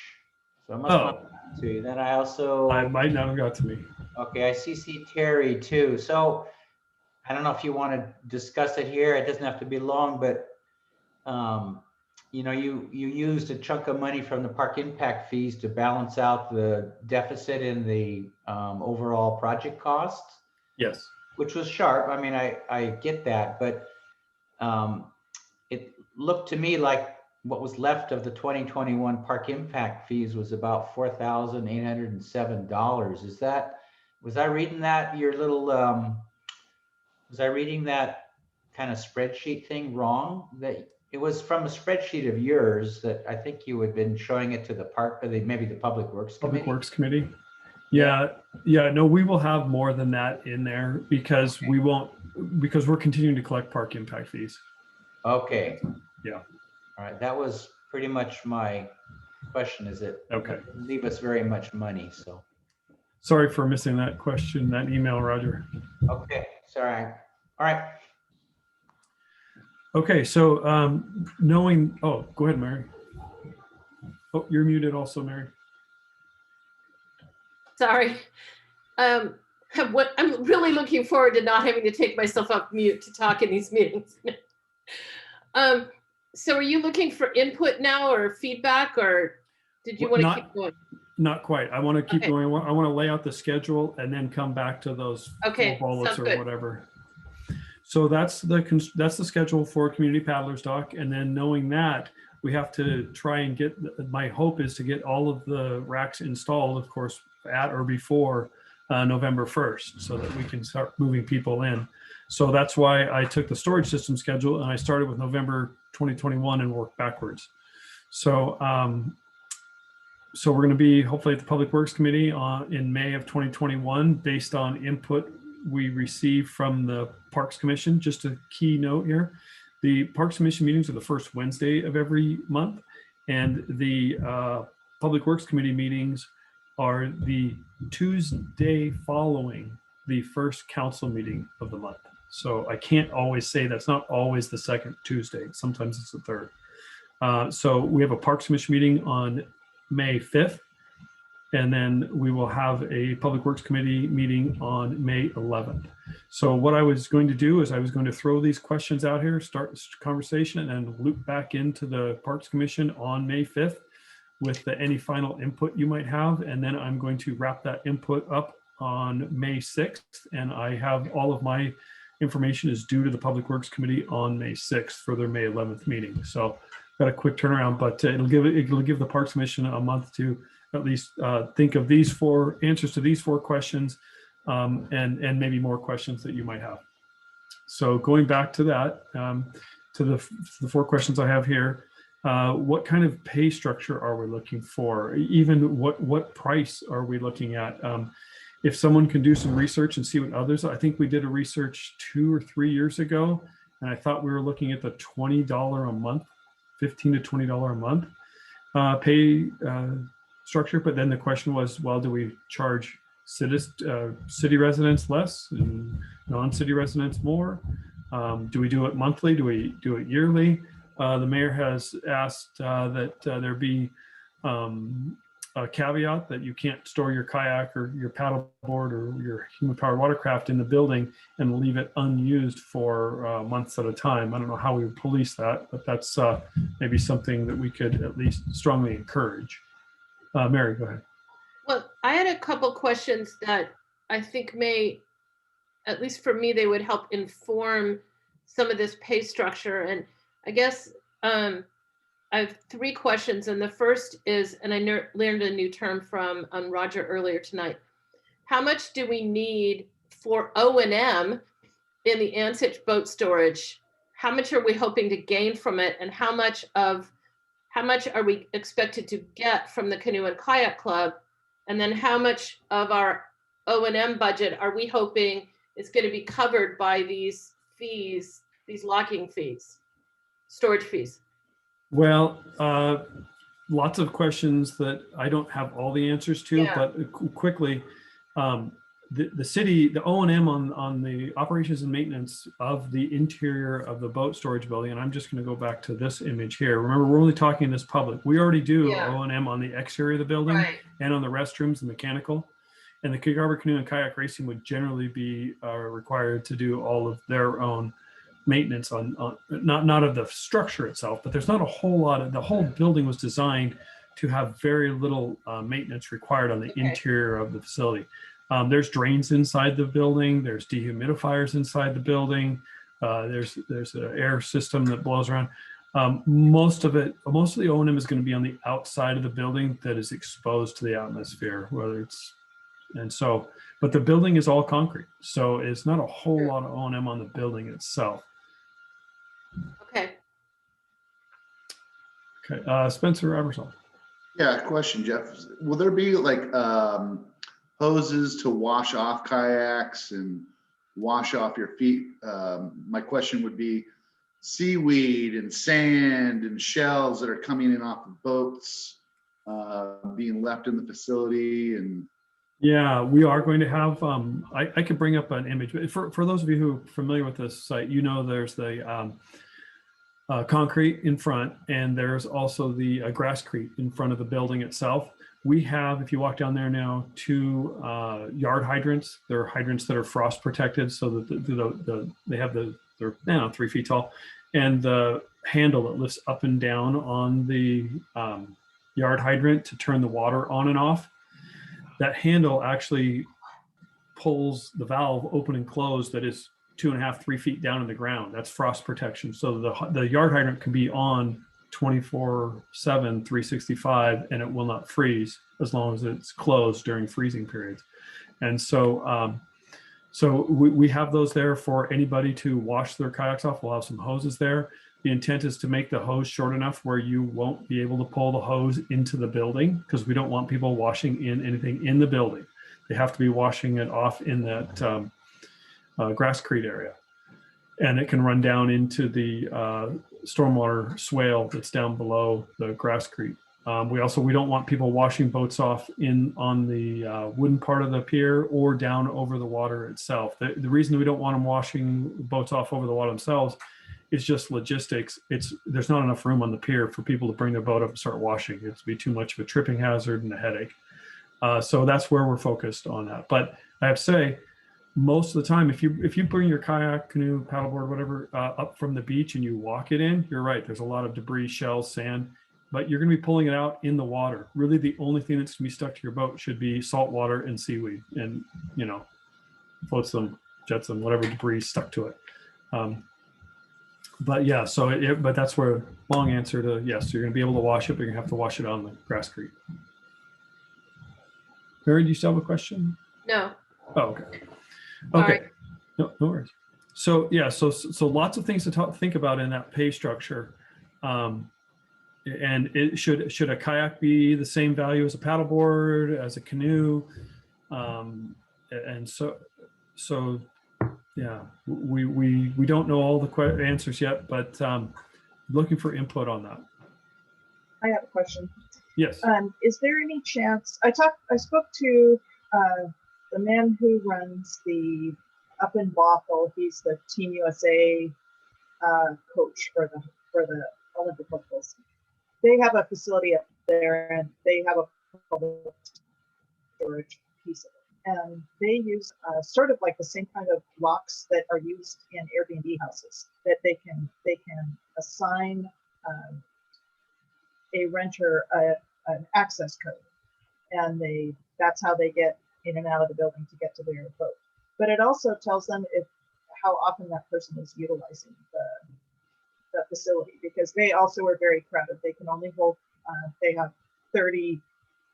So I must not have gotten to you. Then I also. I might not have got to me. Okay, I CC Terry too. So I don't know if you want to discuss it here. It doesn't have to be long, but you know, you used a chunk of money from the park impact fees to balance out the deficit in the overall project costs. Yes. Which was sharp. I mean, I get that, but it looked to me like what was left of the 2021 park impact fees was about $4,807. Is that, was I reading that your little, was I reading that kind of spreadsheet thing wrong? That it was from a spreadsheet of yours that I think you had been showing it to the park, or maybe the Public Works Committee. Public Works Committee. Yeah, no, we will have more than that in there because we won't, because we're continuing to collect park impact fees. Okay. Yeah. All right, that was pretty much my question. Is it okay? Leave us very much money, so. Sorry for missing that question, that email, Roger. Okay, sorry. All right. Okay, so knowing, oh, go ahead, Mary. Oh, you're muted also, Mary. Sorry. I'm really looking forward to not having to take myself off mute to talk in these meetings. So are you looking for input now or feedback, or did you want to keep going? Not quite. I want to keep going. I want to lay out the schedule and then come back to those four bullets or whatever. So that's the schedule for Community Paddlers Dock. And then knowing that, we have to try and get, my hope is to get all of the racks installed, of course, at or before November 1st, so that we can start moving people in. So that's why I took the storage system schedule and I started with November 2021 and worked backwards. So so we're going to be hopefully at the Public Works Committee in May of 2021 based on input we received from the Parks Commission. Just a key note here, the Parks Commission meetings are the first Wednesday of every month, and the Public Works Committee meetings are the Tuesday following the first council meeting of the month. So I can't always say that's not always the second Tuesday. Sometimes it's the third. So we have a Parks Commission meeting on May 5th, and then we will have a Public Works Committee meeting on May 11th. So what I was going to do is I was going to throw these questions out here, start this conversation, and then loop back into the Parks Commission on May 5th with any final input you might have. And then I'm going to wrap that input up on May 6th. And I have all of my information is due to the Public Works Committee on May 6th for their May 11th meeting. So got a quick turnaround, but it'll give the Parks Commission a month to at least think of these answers to these four questions and maybe more questions that you might have. So going back to that, to the four questions I have here, what kind of pay structure are we looking for? Even what price are we looking at? If someone can do some research and see what others, I think we did a research 2 or 3 years ago, and I thought we were looking at the $20 a month, $15 to $20 a month pay structure. But then the question was, well, do we charge city residents less and non-city residents more? Do we do it monthly? Do we do it yearly? The mayor has asked that there be a caveat that you can't store your kayak or your paddleboard or your human-powered watercraft in the building and leave it unused for months at a time. I don't know how we would police that, but that's maybe something that we could at least strongly encourage. Mary, go ahead. Well, I had a couple questions that I think may, at least for me, they would help inform some of this pay structure. And I guess I have 3 questions. And the first is, and I learned a new term from Roger earlier tonight. How much do we need for O&M in the Ansich boat storage? How much are we hoping to gain from it? And how much are we expected to get from the Canoe and Kayak Club? And then how much of our O&M budget are we hoping is going to be covered by these fees, these locking fees, storage fees? Well, lots of questions that I don't have all the answers to, Yeah. but quickly, the city, the O&M on the operations and maintenance of the interior of the boat storage building, and I'm just going to go back to this image here. Remember, we're only talking in this public. We already do Yeah. O&M on the exterior of the building Right. and on the restrooms, the mechanical. And the Gig Harbor Canoe and Kayak Racing would generally be required to do all of their own maintenance on not of the structure itself, but there's not a whole lot of, the whole building was designed to have very little maintenance required on the interior of the facility. There's drains inside the building, there's dehumidifiers inside the building, there's an air system that blows around. Most of the O&M is going to be on the outside of the building that is exposed to the atmosphere, whether it's, and so, but the building is all concrete, so it's not a whole lot of O&M on the building itself. Okay. Okay, Spencer Ebersol. Yeah, question, Jeff. Will there be like hoses to wash off kayaks and wash off your feet? My question would be seaweed and sand and shells that are coming in off of boats being left in the facility. And yeah, we are going to have, I could bring up an image, but for those of you who are familiar with this site, you know, there's the concrete in front, and there's also the grasscrete in front of the building itself. We have, if you walk down there now, 2 yard hydrants. They're hydrants that are frost protected, so that they have they're 3 feet tall, and the handle that lifts up and down on the yard hydrant to turn the water on and off. That handle actually pulls the valve open and close that is 2.5, 3 feet down in the ground. That's frost protection. So the yard hydrant can be on 24/7, 365, and it will not freeze as long as it's closed during freezing periods. And so, we have those there for anybody to wash their kayaks off. We'll have some hoses there. The intent is to make the hose short enough where you won't be able to pull the hose into the building, because we don't want people washing in anything in the building. They have to be washing it off in that grasscrete area. And it can run down into the stormwater swale that's down below the grasscrete. We don't want people washing boats off on the wooden part of the pier or down over the water itself. The reason we don't want them washing boats off over the water themselves is just logistics. There's not enough room on the pier for people to bring their boat up and start washing. It'd be too much of a tripping hazard and a headache. So that's where we're focused on that. But I have to say, most of the time, if you bring your kayak, canoe, paddleboard, whatever, up from the beach and you walk it in, you're right. There's a lot of debris, shells, sand, but you're going to be pulling it out in the water. Really, the only thing that's going to be stuck to your boat should be salt water and seaweed, and floats them, jets them, whatever debris stuck to it. But yeah, but that's where, long answer to yes, you're going to be able to wash it, but you're going to have to wash it on the grasscrete. Mary, do you still have a question? No. Oh, okay. Sorry. Okay, no worries. So yeah, so lots of things to think about in that pay structure. And it should a kayak be the same value as a paddleboard, as a canoe? And so yeah, we don't know all the answers yet, but looking for input on that. I have a question. Yes. Is there any chance, I spoke to the man who runs the up in Bothell. He's the Team USA coach for the Olympic hopefuls. They have a facility up there, and they have a public storage piece of it. And they use sort of like the same kind of locks that are used in Airbnb houses, that they can assign a renter an access code, and that's how they get in and out of the building to get to their boat. But it also tells them how often that person is utilizing the facility, because they also are very crowded. They can only hold, they have 30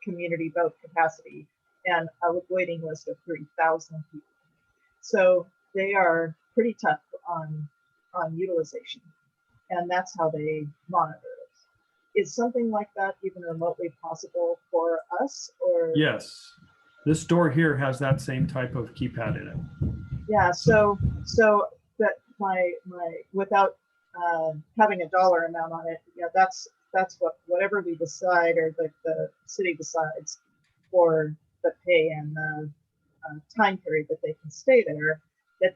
community boat capacity and a waiting list of 3,000 people. So they are pretty tough on utilization, and that's how they monitor it. Is something like that even remotely possible for us? Or yes, this door here has that same type of keypad in it. Yeah, so that without having a dollar amount on it, that's whatever we decide, or the city decides for the pay and the time period that they can stay there.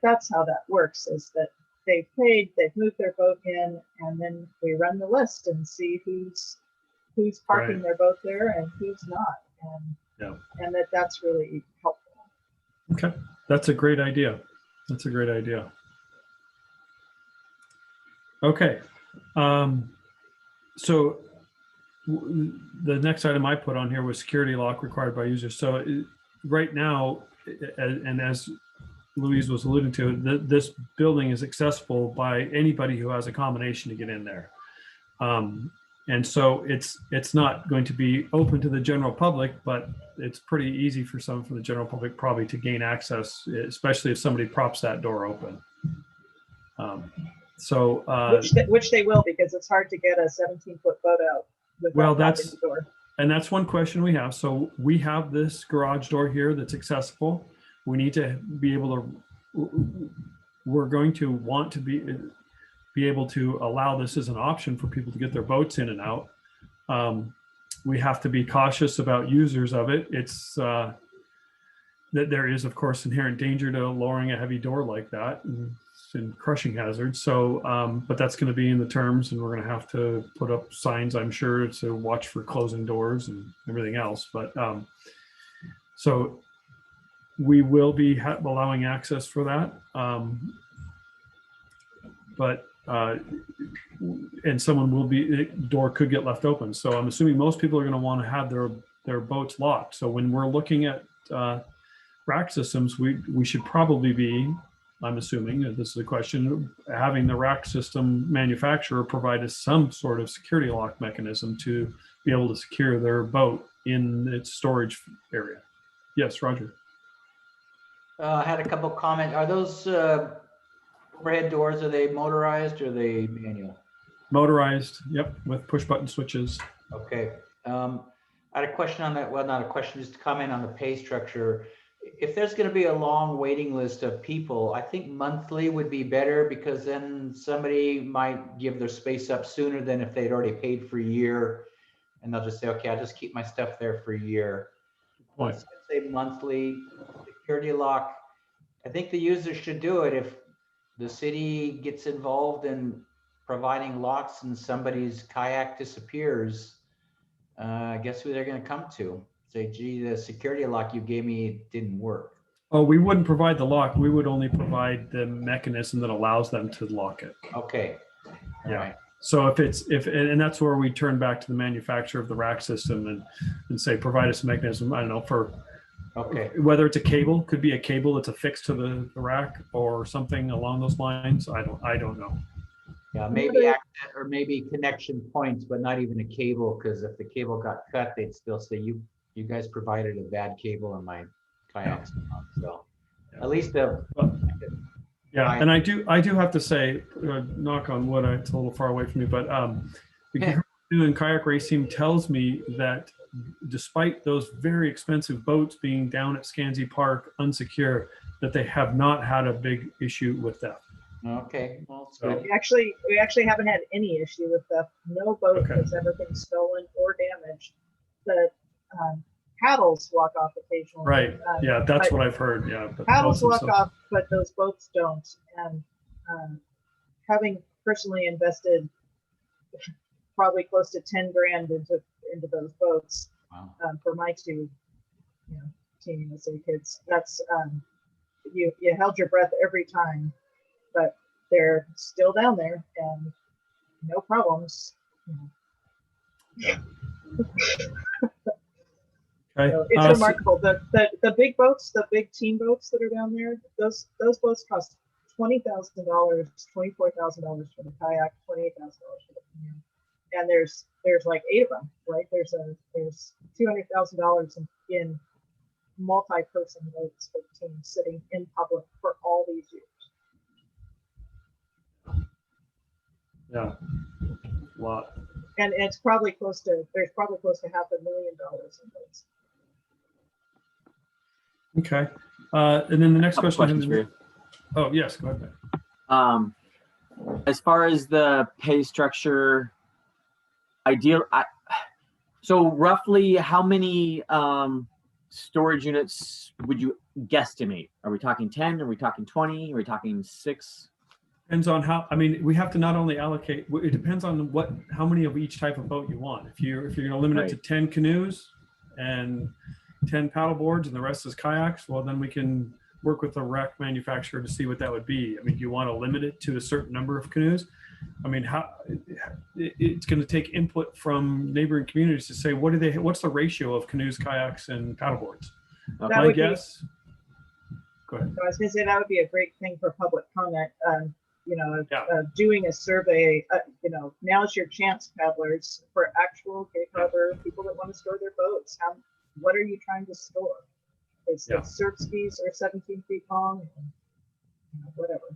That's how that works, is that they've paid, they've moved their boat in, and then we run the list and see who's parking Right. their boat there and who's not, and that's really helpful. Okay, that's a great idea. That's a great idea. Okay, so the next item I put on here was security lock required by users. So right now, and as Louise was alluding to, this building is accessible by anybody who has a combination to get in there. And so it's not going to be open to the general public, but it's pretty easy for some from the general public probably to gain access, especially if somebody props that door open. Which they will, because it's hard to get a 17-foot boat out. Well, that's one question we have. So we have this garage door here that's accessible. We need to be able to, we're going to want to be able to allow this as an option for people to get their boats in and out. We have to be cautious about users of it. It's that there is, of course, inherent danger to lowering a heavy door like that and crushing hazards. So, but that's going to be in the terms, and we're going to have to put up signs, I'm sure, to watch for closing doors and everything else. But so we will be allowing access for that. And someone will be, door could get left open. So I'm assuming most people are going to want to have their boats locked. So when we're looking at rack systems, we should probably be, I'm assuming, this is a question, having the rack system manufacturer provide us some sort of security lock mechanism to be able to secure their boat in its storage area. Yes, Roger. I had a couple comments. Are those overhead doors, are they motorized or are they manual? Motorized, yep, with push button switches. Okay. I had a question on that. Well, not a question, just a comment on the pay structure. If there's going to be a long waiting list of people, I think monthly would be better, because then somebody might give their space up sooner than if they'd already paid for a year, and they'll just say, okay, I'll just keep my stuff there for a year. Let's say monthly security lock. I think the user should do it. If the city gets involved in providing locks and somebody's kayak disappears, guess who they're going to come to? Say, gee, the security lock you gave me didn't work. Oh, we wouldn't provide the lock. We would only provide the mechanism that allows them to lock it. Okay. Yeah. Right. So and that's where we turn back to the manufacturer of the rack system and say, provide us a mechanism, I don't know, for whether it's a cable, could be a cable that's affixed to the rack or something along those lines. I don't know. Yeah, maybe access, or maybe connection points, but not even a cable, because if the cable got cut, they'd still say you guys provided a bad cable in my kayak. So at least yeah, and I do have to say, knock on wood, it's a little far away from me, but the doing kayak racing tells me that despite those very expensive boats being down at Scansey Park unsecure, that they have not had a big issue with theft. Okay, well, it's So, good. We actually haven't had any issue with theft. No boat has ever been stolen or damaged. The paddles walk off occasionally. right. Yeah, that's what I've heard. Yeah. But paddles walk off, but those boats don't. And having personally invested probably close to 10 grand into those boats. Wow. For my two, teen USA kids, that's you held your breath every time, but they're still down there and no problems. Okay. So it's remarkable. The big boats, the big team boats that are down there, those boats cost $20,000, $24,000 for the kayak, $28,000 for the canoe. And there's like 8 of them, right? There's $200,000 in multi-person boats for the team sitting in public for all these years. Yeah, a lot. And it's probably close to, there's probably close to $500,000 in boats. Okay. And then the next question. For you. Oh, yes, go ahead. As far as the pay structure, so roughly how many storage units would you guesstimate? Are we talking 10? Are we talking 20? Are we talking 6? Depends on how, I mean, we have to not only allocate, it depends on how many of each type of boat you want. If you're going to limit it to 10 canoes and 10 paddle boards and the rest is kayaks, well, then we can work with the wreck manufacturer to see what that would be. I mean, do you want to limit it to a certain number of canoes? I mean, it's going to take input from neighboring communities to say, what's the ratio of canoes, kayaks, and paddle boards? My guess. Go ahead. I was going to say that would be a great thing for public comment. Doing a survey, now's your chance, paddlers, for actual Cape Harbor people that want to store their boats. What are you trying to store? Is it surf skis or 17 feet long? Whatever.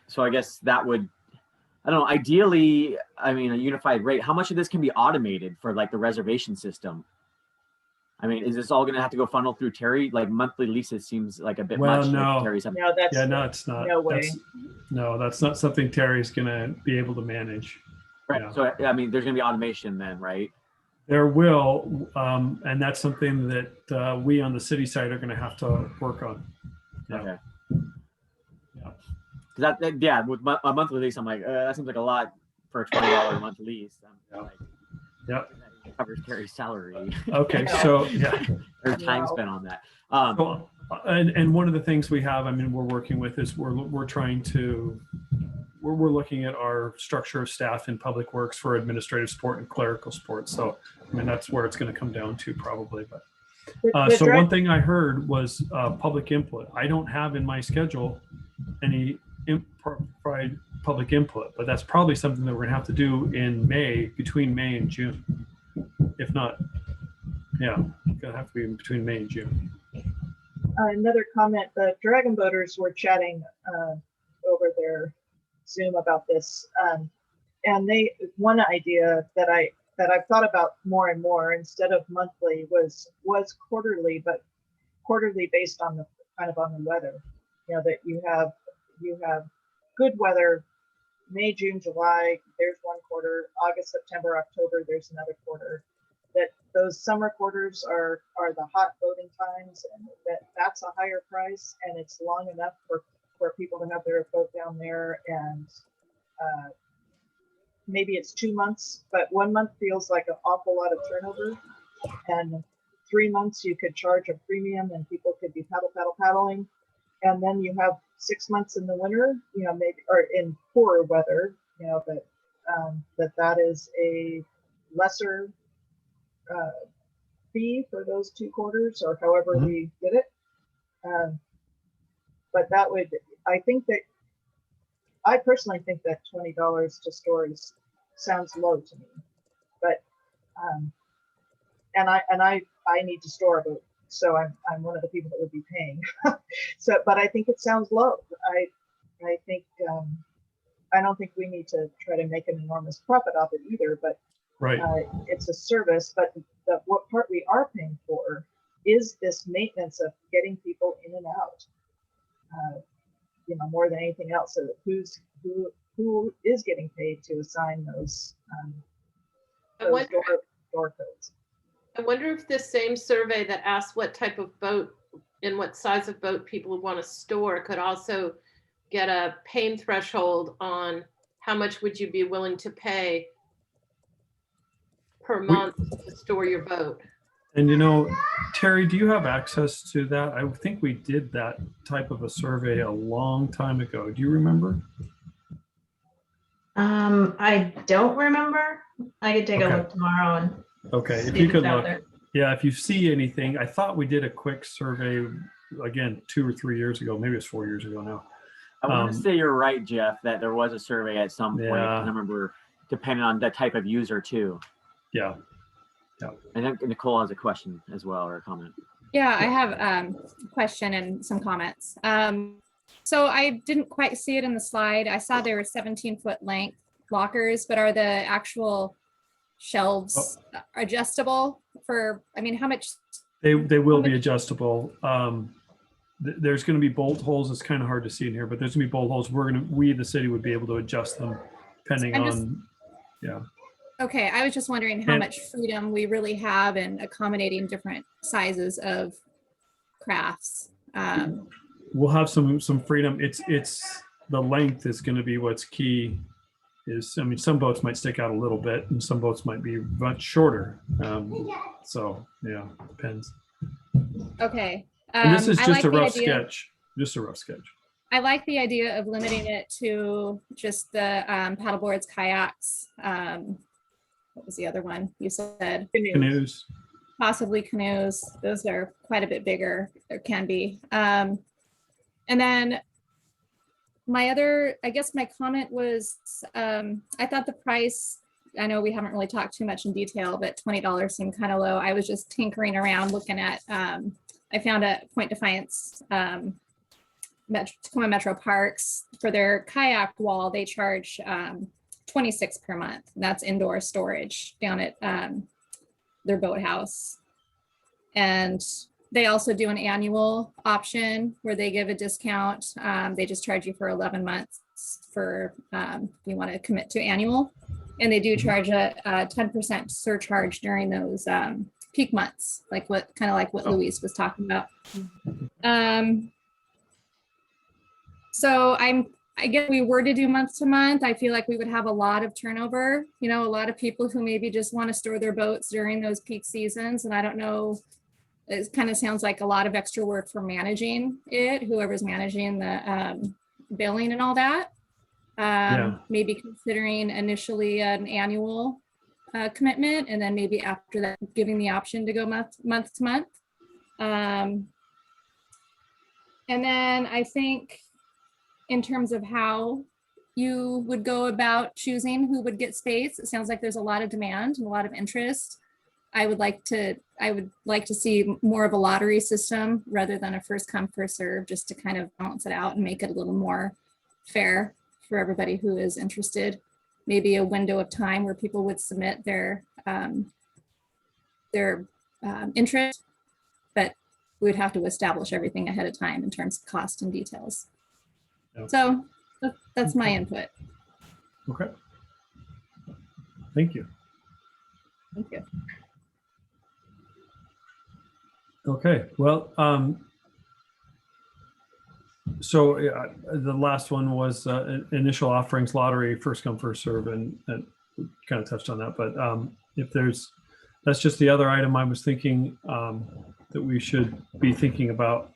So I guess that would, I don't know, ideally, I mean, a unified rate, how much of this can be automated for like the reservation system? I mean, is this all going to have to go funnel through Terry? Like monthly leases seems like a bit much. No. Terry's No, that's it's not. No way. That's not something Terry's going to be able to manage. Right. Yeah. So, I mean, there's going to be automation then, right? There will. And that's something that we on the city side are going to have to work on. Yeah. Okay. Yeah. With a monthly lease, I'm like, that seems like a lot for a $20 a month lease. Yep. It covers Terry's salary. Okay, so or time spent on that. And one of the things we have, I mean, we're working with is we're looking at our structure of staff in public works for administrative support and clerical support. So I mean, that's where it's going to come down to probably. But so one thing I heard was public input. I don't have in my schedule any provide public input, but that's probably something that we're gonna have to do in between May and June. If not, gonna have to be between May and June. Another comment, the Dragon Boaters were chatting over their Zoom about this. And one idea that I've thought about more and more instead of monthly was quarterly, but quarterly based on the kind of on the weather, that you have good weather, May, June, July, there's one quarter, August, September, October, there's another quarter. That those summer quarters are the hot boating times, and that's a higher price, and it's long enough for people to have their boat down there. And maybe it's 2 months, but 1 month feels like an awful lot of turnover. And 3 months you could charge a premium and people could be paddling. And then you have 6 months in the winter, maybe, or in poorer weather, that is a lesser fee for those 2 quarters, or however we did it. But that would, I personally think that $20 to store sounds low to me. But and I need to store a boat. So I'm one of the people that would be paying. But I think it sounds low. I think I don't think we need to try to make an enormous profit off it either. But it's a service. But what part we are paying for is this maintenance of getting people in and out. More than anything else. So who is getting paid to assign those door codes? I wonder if this same survey that asked what type of boat and what size of boat people would want to store could also get a pain threshold on how much would you be willing to pay per month to store your boat. And Terry, do you have access to that? I think we did that type of a survey a long time ago. Do you remember? I don't remember. I could take a look tomorrow and if you could look. Yeah, if you see anything, I thought we did a quick survey again 2 or 3 years ago. Maybe it's 4 years ago now. I want to say you're right, Jeff, that there was a survey at some point. I remember, depending on the type of user too. Yeah. And then Nicole has a question as well, or a comment. Yeah, I have a question and some comments. So I didn't quite see it in the slide. I saw there were 17-foot length lockers, but are the actual shelves adjustable for, how much? They will be adjustable. there's going to be bolt holes. It's kind of hard to see in here, but there's going to be bolt holes. We, the city, would be able to adjust them depending on, yeah. Okay, I was just wondering how And- much freedom we really have in accommodating different sizes of crafts. We'll have some freedom. It's the length is going to be what's key. I mean, some boats might stick out a little bit, and some boats might be much shorter. So yeah, depends. Okay. And this is I just like a the rough idea- sketch. Just a rough sketch. I like the idea of limiting it to just the paddle boards, kayaks. What was the other one you said? Canoes. Possibly canoes. Those are quite a bit bigger, or can be. And then I guess my comment was, I thought the price, I know we haven't really talked too much in detail, but $20 seemed kind of low. I was just tinkering around looking at, I found a Point Defiance, Tacoma Metro Parks, for their kayak wall, they charge $26 per month. And that's indoor storage down at their boathouse. And they also do an annual option where they give a discount. They just charge you for 11 months for if you want to commit to annual. And they do charge a 10% surcharge during those peak months, like what Louise was talking about. So I guess if we were to do month to month, I feel like we would have a lot of turnover, a lot of people who maybe just want to store their boats during those peak seasons. And I don't know, it kind of sounds like a lot of extra work for managing it, whoever's managing the billing and all that. Maybe considering initially an annual commitment, and then maybe after that, giving the option to go month to month. And then I think in terms of how you would go about choosing who would get space, it sounds like there's a lot of demand and a lot of interest. I would like to see more of a lottery system rather than a first come, first serve, just to kind of balance it out and make it a little more fair for everybody who is interested. Maybe a window of time where people would submit their interest, but we would have to establish everything ahead of time in terms of cost and details. So that's my input. Okay. Thank you. Thank you. Okay, well, so the last one was initial offerings lottery, first come, first serve, and kind of touched on that. But that's just the other item I was thinking that we should be thinking about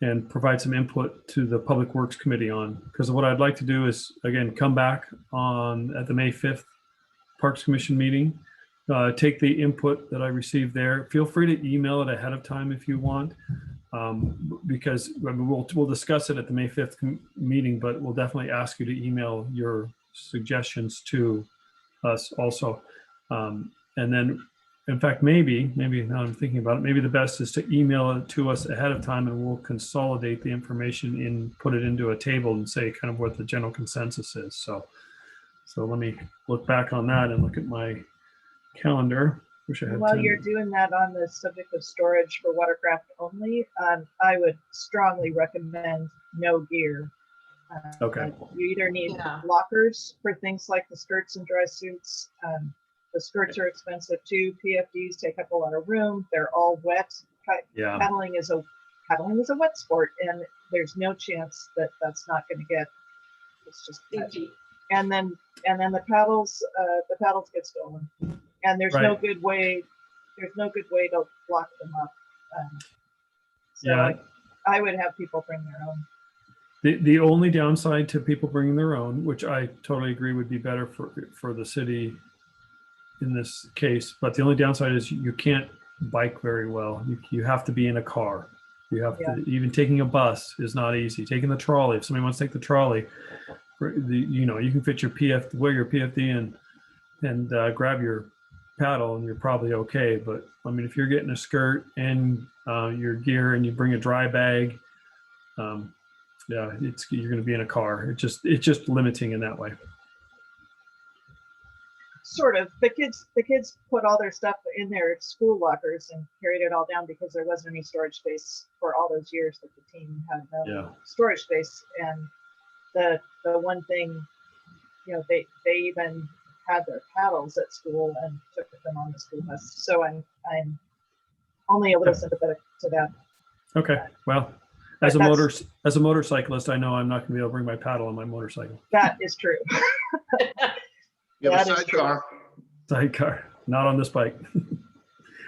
and provide some input to the Public Works Committee on. Because what I'd like to do is, again, come back at the May 5th Parks Commission meeting, take the input that I received there. Feel free to email it ahead of time if you want, because we'll discuss it at the May 5th meeting, but we'll definitely ask you to email your suggestions to us also. And then, in fact, maybe now I'm thinking about it, maybe the best is to email it to us ahead of time, and we'll consolidate the information and put it into a table and say kind of what the general consensus is. So let me look back on that and look at my calendar. Wish I had While time. you're doing that on the subject of storage for watercraft only, I would strongly recommend no gear. Okay. You either need lockers for things like the skirts and dry suits. The skirts are expensive too. PFDs take up a lot of room. They're all wet. Yeah. Paddling is a wet sport, and there's no chance that that's not going to get. It's just empty. And then the paddles get stolen, and there's no good way. There's no good way to lock them up. I would have people bring their own. The only downside to people bringing their own, which I totally agree would be better for the city in this case, but the only downside is you can't bike very well. You have to be in a car. You have to, even taking a bus is not easy. Taking the trolley, if somebody wants to take the trolley, you can fit your wear your PFD and grab your paddle and you're probably okay. But I mean, if you're getting a skirt and your gear and you bring a dry bag, you're going to be in a car. It's just limiting in that way. Sort of. The kids put all their stuff in their school lockers and carried it all down because there wasn't any storage space for all those years that the team had no storage space. And the one thing, you know, they even had their paddles at school and took them on the school bus. So I'm only a little sympathetic to that. Okay, well, as a motorcyclist, I know I'm not going to be able to bring my paddle on my motorcycle. That is true. You have a sidecar. Sidecar, not on this bike.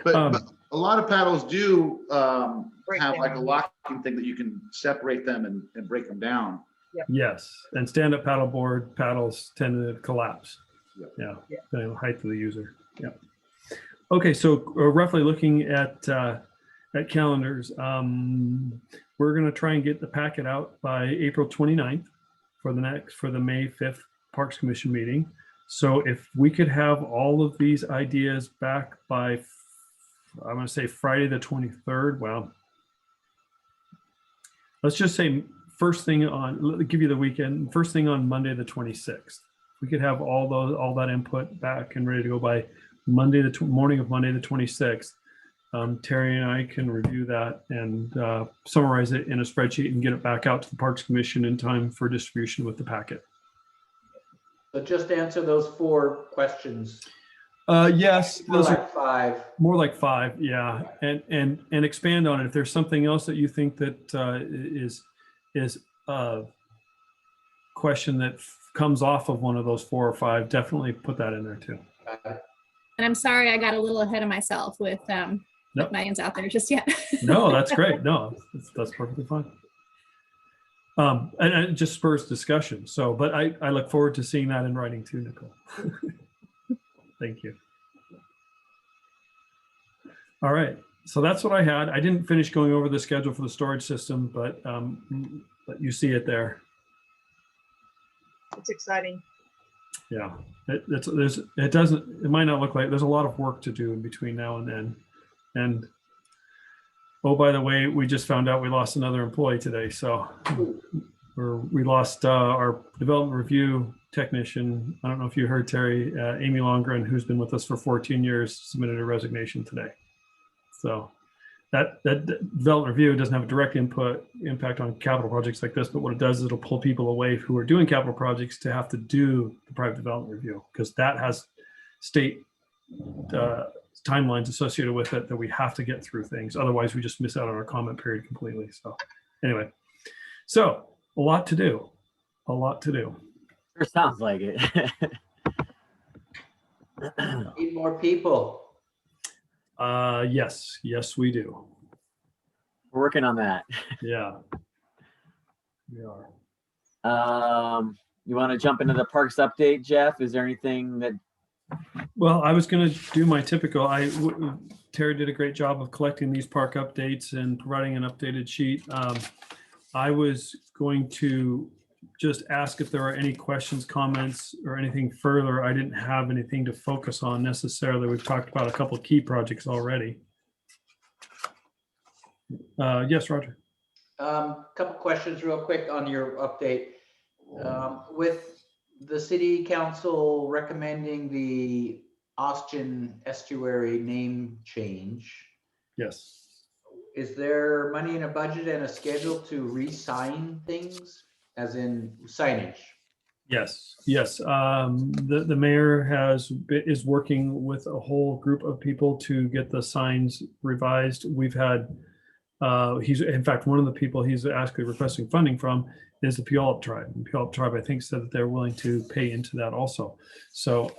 But a lot of paddles do have like a down. locking thing that you can separate them and break them down. Yep. Yes, and stand-up paddleboard paddles tend to collapse. Yep. Yeah, depending on the height of the user. Yeah. Okay, so roughly looking at calendars, we're going to try and get the packet out by April 29th for the May 5th Parks Commission meeting. So if we could have all of these ideas back by, I'm going to say Friday the 23rd. Well, let's just say first thing on, give you the weekend, first thing on Monday the 26th. We could have all that input back and ready to go by Monday, morning of Monday the 26th. Terry and I can review that and summarize it in a spreadsheet and get it back out to the Parks Commission in time for distribution with the packet. So just answer those 4 questions. Yes, those like are 5. more like 5. Yeah, and expand on it. If there's something else that you think that is a question that comes off of one of those 4 or 5, definitely put that in there too. And I'm sorry I got a little ahead of myself with Nope. my hands out there just yet. No, that's great. No, that's perfectly fine. And it just spurs discussion. So, but I look forward to seeing that in writing too, Nicole. Thank you. All right. So that's what I had. I didn't finish going over the schedule for the storage system, but you see it there. It's exciting. Yeah, it might not look like there's a lot of work to do in between now and then. And oh, by the way, we just found out we lost another employee today. So we lost our development review technician. I don't know if you heard, Terry, Amy Longren, who's been with us for 14 years, submitted a resignation today. So that development review doesn't have a direct impact on capital projects like this, but what it does is it'll pull people away who are doing capital projects to have to do the private development review, because that has state timelines associated with it that we have to get through things. Otherwise, we just miss out on our comment period completely. So anyway, so a lot to do. Sure sounds like it. Need more people. Yes, we do. We're working on that. Yeah, we are. You want to jump into the parks update, Jeff? Is there anything that? Well, I was going to do my typical. Terry did a great job of collecting these park updates and providing an updated sheet. I was going to just ask if there are any questions, comments, or anything further. I didn't have anything to focus on necessarily. We've talked about a couple of key projects already. Yes, Roger. Couple questions real quick on your update. With the city council recommending the Austin Estuary name change. Yes. Is there money in a budget and a schedule to re-sign things, as in signage? Yes. The mayor is working with a whole group of people to get the signs revised. We've had, he's in fact, one of the people he's actually requesting funding from is the Puyallup tribe. And Puyallup tribe, I think, said that they're willing to pay into that also. So,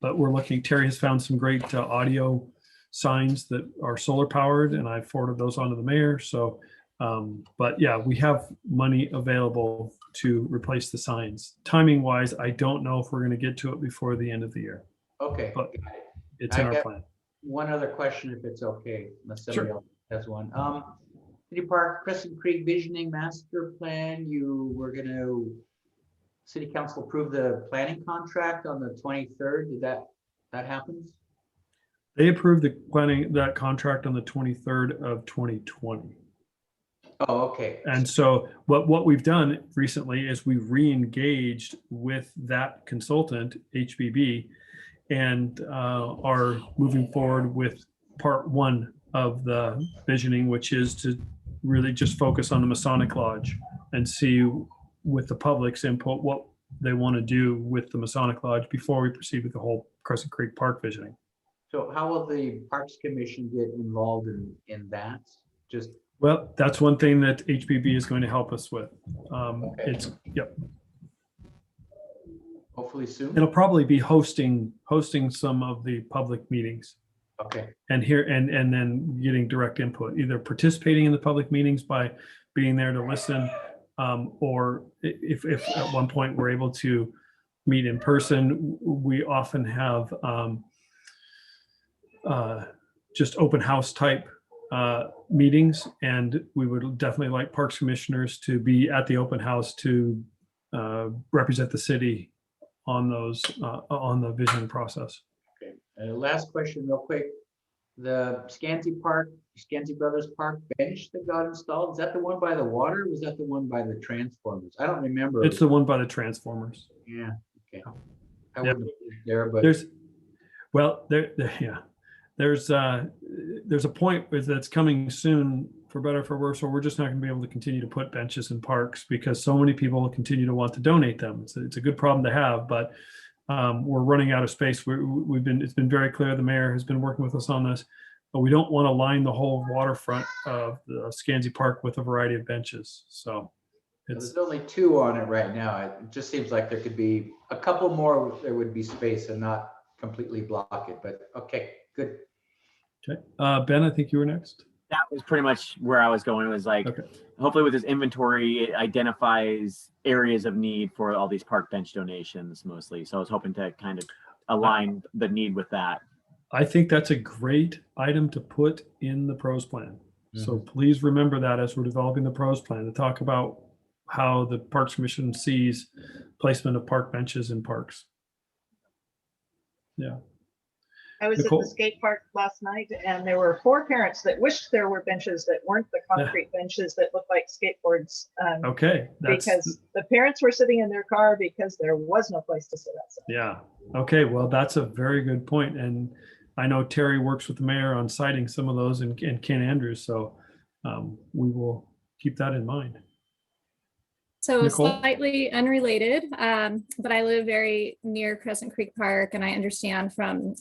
but we're looking, Terry has found some great audio signs that are solar powered, and I forwarded those on to the mayor. So, but yeah, we have money available to replace the signs. Timing wise, I don't know if we're going to get to it before the end of the year. Okay. But it's in our plan. One other question, if it's okay, unless somebody Sure. else has one. City Park Crescent Creek Visioning Master Plan, you were going to, City Council approve the planning contract on the 23rd. Did that happen? They approved the planning, that contract on the 23rd of 2020. Oh, okay. And so what we've done recently is we've re-engaged with that consultant, HBB, and are moving forward with part one of the visioning, which is to really just focus on the Masonic Lodge and see with the public's input what they want to do with the Masonic Lodge before we proceed with the whole Crescent Creek Park visioning. So how will the Parks Commission get involved in that? Just Well, that's one thing that HPB is going to help us with. Okay. Yep. hopefully soon? It'll probably be hosting some of the public meetings Okay, and then getting direct input, either participating in the public meetings by being there to listen, or if at one point we're able to meet in person, we often have just open house type meetings, and we would definitely like Parks Commissioners to be at the open house to represent the city on those on the vision process. okay. Last question real quick. The Scanty Brothers Park bench that got installed, is that the one by the water? Or was that the one by the transformers? I don't remember. It's the one by the transformers. Yeah, okay. I Yeah. wouldn't have been there, but there's a point that's coming soon, for better or for worse, where we're just not going to be able to continue to put benches in parks because so many people will continue to want to donate them. It's a good problem to have, but we're running out of space. It's been very clear. The mayor has been working with us on this, but we don't want to line the whole waterfront of the Scansy Park with a variety of benches. So there's only 2 on it right now. It just seems like there could be a couple more. There would be space and not completely block it, but okay, good. Okay. Ben, I think you were next. That was pretty much where I was going. It was like, Okay. hopefully with this inventory, it identifies areas of need for all these park bench donations mostly. So I was hoping to kind of align the need with that. I think that's a great item to put in the pros plan. So please remember that as we're developing the pros plan, to talk about how the Parks Commission sees placement of park benches in parks. Yeah. I was Nicole? at the skate park last night and there were 4 parents that wished there were benches that weren't the concrete benches that look like skateboards. Okay. Because the parents were sitting in their car because there was no place to sit outside. Yeah. Okay. Well, that's a very good point. And I know Terry works with the mayor on citing some of those and Ken Andrews. So we will keep that in mind. So Nicole? slightly unrelated, but I live very near Crescent Creek Park, and I understand from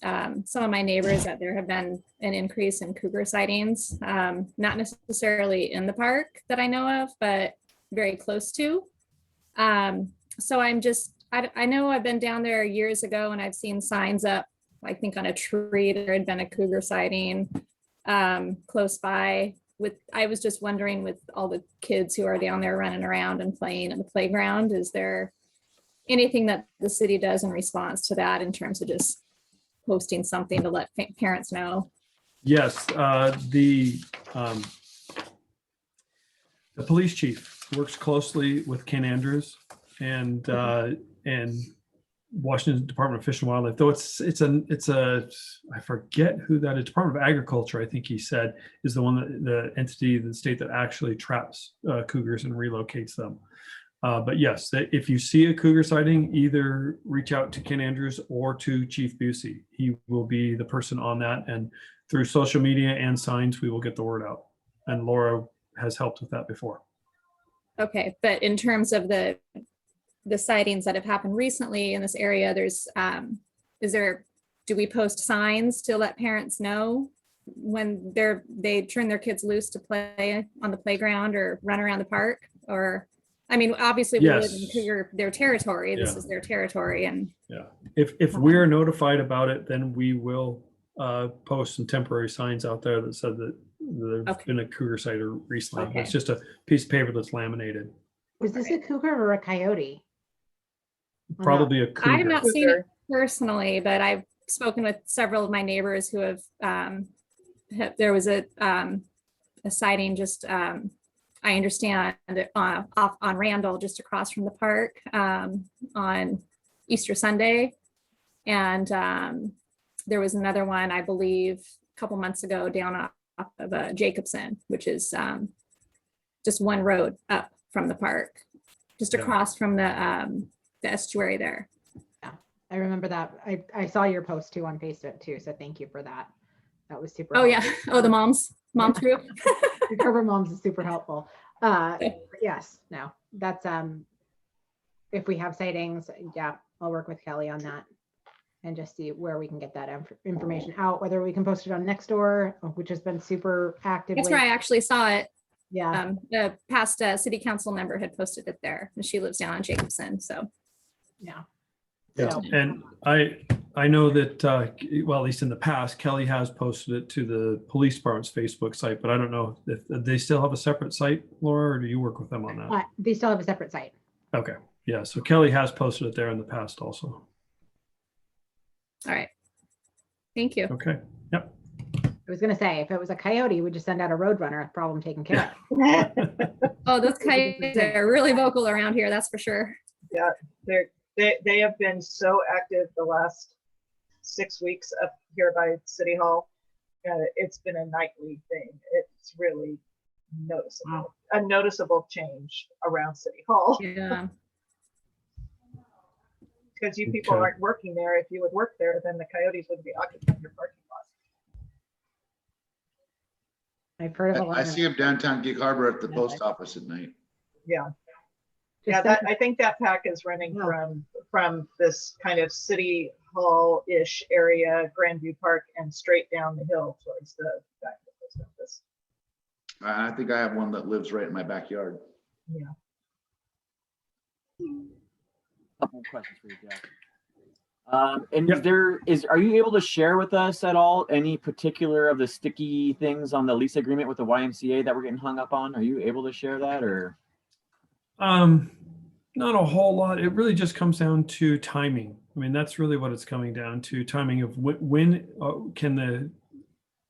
some of my neighbors that there have been an increase in cougar sightings, not necessarily in the park that I know of, but very close to. So I know I've been down there years ago and I've seen signs up, I think on a tree, there had been a cougar sighting close by. I was just wondering, with all the kids who are down there running around and playing in the playground, is there anything that the city does in response to that in terms of just posting something to let parents know? Yes, the police chief works closely with Ken Andrews and Washington Department of Fish and Wildlife, though it's a I forget who that is. Department of Agriculture, I think he said, is the one that the entity, the state that actually traps cougars and relocates them. But yes, if you see a cougar sighting, either reach out to Ken Andrews or to Chief Busey. He will be the person on that, and through social media and signs, we will get the word out. And Laura has helped with that before. Okay, but in terms of the sightings that have happened recently in this area, do we post signs to let parents know when they turn their kids loose to play on the playground or run around the park? Or, I mean, obviously we live in cougar, their territory. This is their territory, and if we're notified about it, then we will post some temporary signs out there that said that there's been a cougar sighting recently. Okay. It's just a piece of paper that's laminated. Was this a cougar or a coyote? Probably a cougar. I have not seen it personally, but I've spoken with several of my neighbors who have, there was a sighting just, I understand, off on Randall, just across from the park, on Easter Sunday. And there was another one, I believe, a couple months ago down off of Jacobson, which is just one road up from the park, just across from the estuary there. I remember that. I saw your post too on Facebook too. So thank you for that. That was super. Oh, yeah. helpful. Oh, the mom group. The Carver moms is super helpful. Yes, no, that's, if we have sightings, yeah, I'll work with Kelly on that and just see where we can get that information out, whether we can post it on Nextdoor, which has been super active. That's where I actually saw it. Yeah. The past city council member had posted it there, and she lives down on Jacobson. So, yeah. Yeah, So- and I know that, well, at least in the past, Kelly has posted it to the police department's Facebook site, but I don't know if they still have a separate site, Laura, or do you work with them on that? They still have a separate site. Okay, yeah, so Kelly has posted it there in the past also. all right. Thank you. Okay, yep. I was gonna say, if it was a coyote, we'd just send out a road runner, problem taken care of. Oh, those coyotes are really vocal around here. That's for sure. Yeah, they have been so active the last 6 weeks up here by City Hall. It's been a nightly thing. It's really noticeable. Wow. A noticeable change around City Hall. Yeah. Because you people Okay. aren't working there. If you would work there, then the coyotes wouldn't be occupying your parking lot. I've heard of a lot. I see him downtown Gig Harbor at the Yeah. post office at night. Yeah. Just Yeah, send- I think that pack is running Yeah. from this kind of City Hall-ish area, Grandview Park, and straight down the hill towards the back of the post office. I think I have one that lives right in my backyard. Yeah. Couple of questions for you, Jeff. And Yep. are you able to share with us at all any particular of the sticky things on the lease agreement with the YMCA that we're getting hung up on? Are you able to share that, or? Not a whole lot. It really just comes down to timing. I mean, that's really what it's coming down to, timing of when can the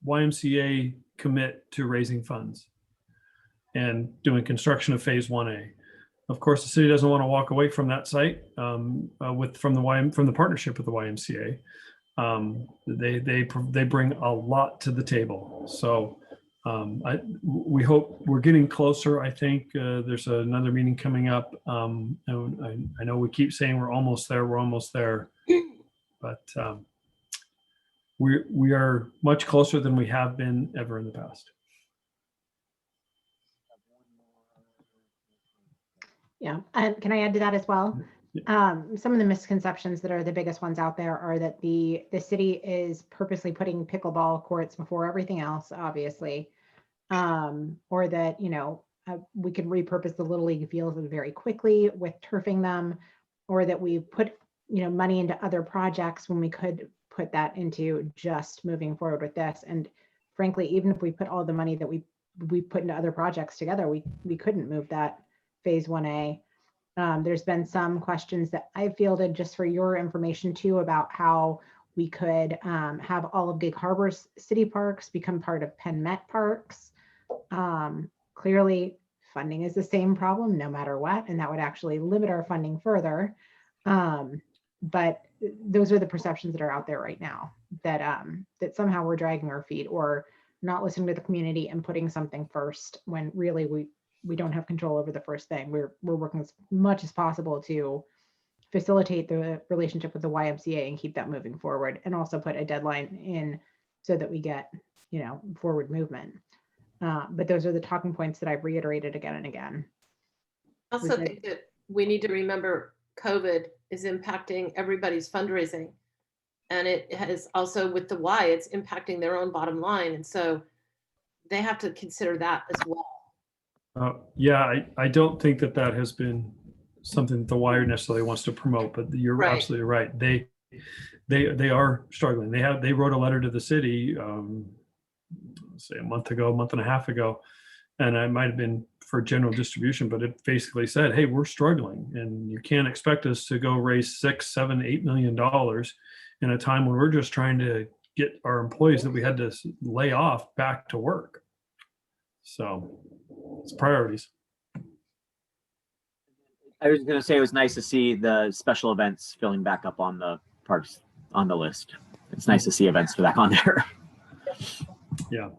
YMCA commit to raising funds and doing construction of phase 1A. Of course, the city doesn't want to walk away from that site from the partnership with the YMCA. They bring a lot to the table. So we hope we're getting closer. I think there's another meeting coming up. And I know we keep saying we're almost there, but we are much closer than we have been ever in the past. Yeah, and can I add to that as well? Some of the misconceptions that are the biggest ones out there are that the city is purposely putting pickleball courts before everything else, obviously, or that, we could repurpose the Little League fields very quickly with turfing them, or that we put, money into other projects when we could put that into just moving forward with this. And frankly, even if we put all the money that we put into other projects together, we couldn't move that phase 1A. There's been some questions that I fielded just for your information too, about how we could have all of Gig Harbor's city parks become part of Penn Met parks. Clearly, funding is the same problem no matter what, and that would actually limit our funding further. But those are the perceptions that are out there right now, that somehow we're dragging our feet or not listening to the community and putting something first when really we don't have control over the first thing. We're working as much as possible to facilitate the relationship with the YMCA and keep that moving forward, and also put a deadline in so that we get, forward movement. But those are the talking points that I've reiterated again and again. I also think that we need to remember COVID is impacting everybody's fundraising. And it has also, with the Y, it's impacting their own bottom line. And so they have to consider that as well. Yeah, I don't think that has been something that the Wire necessarily wants to promote, but you're Right. absolutely right. They are struggling. They wrote a letter to the city, say a month and a half ago, and it might have been for general distribution, but it basically said, hey, we're struggling and you can't expect us to go raise $6, $7, $8 million in a time when we're just trying to get our employees that we had to lay off back to work. So it's priorities. I was going to say it was nice to see the special events filling back up on the parks on the list. It's nice to see events back on there. Yeah.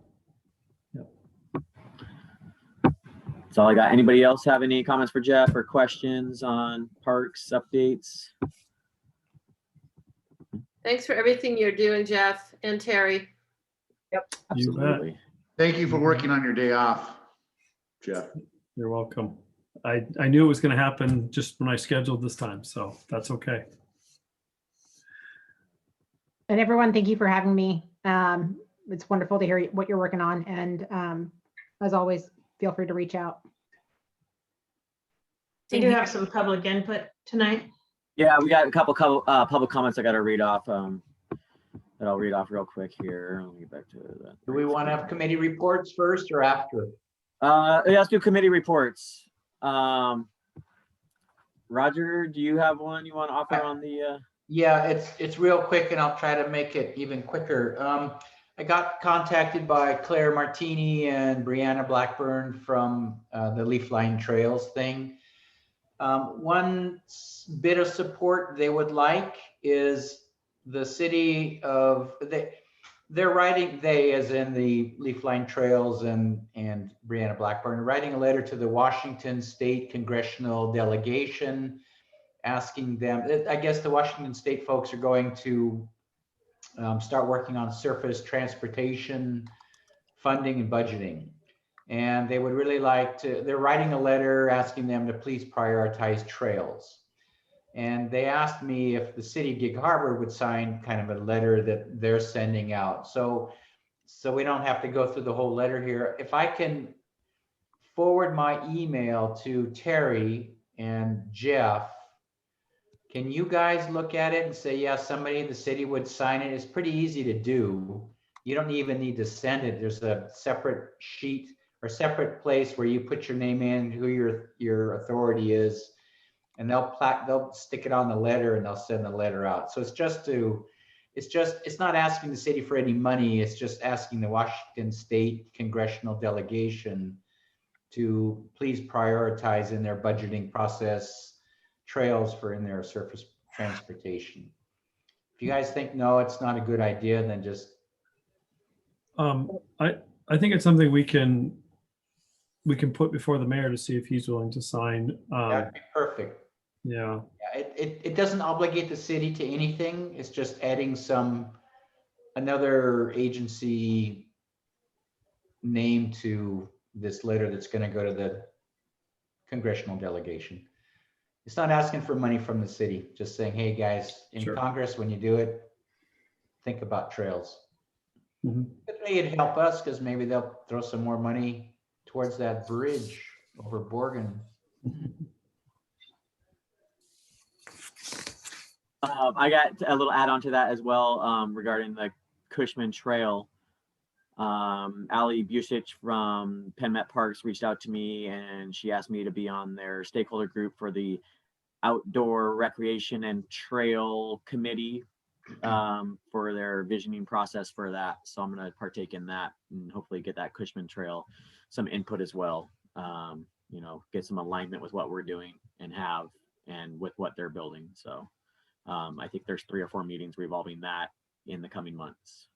That's all I got. Anybody else have any comments for Jeff or questions on parks updates? Thanks for everything you're doing, Jeff and Terry. Absolutely. Thank you for working on your day off, Jeff. You're welcome. I knew it was going to happen just when I scheduled this time, so that's okay. And everyone, thank you for having me. It's wonderful to hear what you're working on. And as always, feel free to reach out. We do have some public input tonight. Yeah, we got a couple public comments I got to read off. That I'll read off real quick here. Let me get back to that. Do we want to have committee reports first or after? Yeah, let's do committee reports. Roger, do you have one you want to offer on the? Yeah, it's real quick, and I'll try to make it even quicker. I got contacted by Claire Martini and Brianna Blackburn from the Leaf Line Trails thing. One bit of support they would like is the city of they're writing, they as in the Leaf Line Trails and Brianna Blackburn, writing a letter to the Washington State Congressional Delegation asking them, I guess the Washington State folks are going to start working on surface transportation funding and budgeting. And they would really like to, they're writing a letter asking them to please prioritize trails. And they asked me if the city of Gig Harbor would sign kind of a letter that they're sending out. So we don't have to go through the whole letter here. If I can forward my email to Terry and Jeff, can you guys look at it and say, yeah, somebody in the city would sign it? It's pretty easy to do. You don't even need to send it. There's a separate sheet or separate place where you put your name in, who your authority is, and they'll stick it on the letter and they'll send the letter out. So it's not asking the city for any money. It's just asking the Washington State Congressional Delegation to please prioritize in their budgeting process trails for in their surface transportation. If you guys think, no, it's not a good idea, then just. I think it's something we can put before the mayor to see if he's willing to sign. That'd be perfect. Yeah. It doesn't obligate the city to anything. It's just adding another agency name to this letter that's going to go to the congressional delegation. It's not asking for money from the city, just saying, hey guys, in Sure. Congress, when you do it, think about trails. Mm-hmm. It'd help us because maybe they'll throw some more money towards that bridge over Borgen. I got a little add-on to that as well regarding the Cushman Trail. Ali Busich from Penn Met Parks reached out to me and she asked me to be on their stakeholder group for the outdoor recreation and trail committee for their visioning process for that. So I'm going to partake in that and hopefully get that Cushman Trail some input as well. You know, get some alignment with what we're doing and with what they're building. So I think there's 3 or 4 meetings revolving that in the coming months.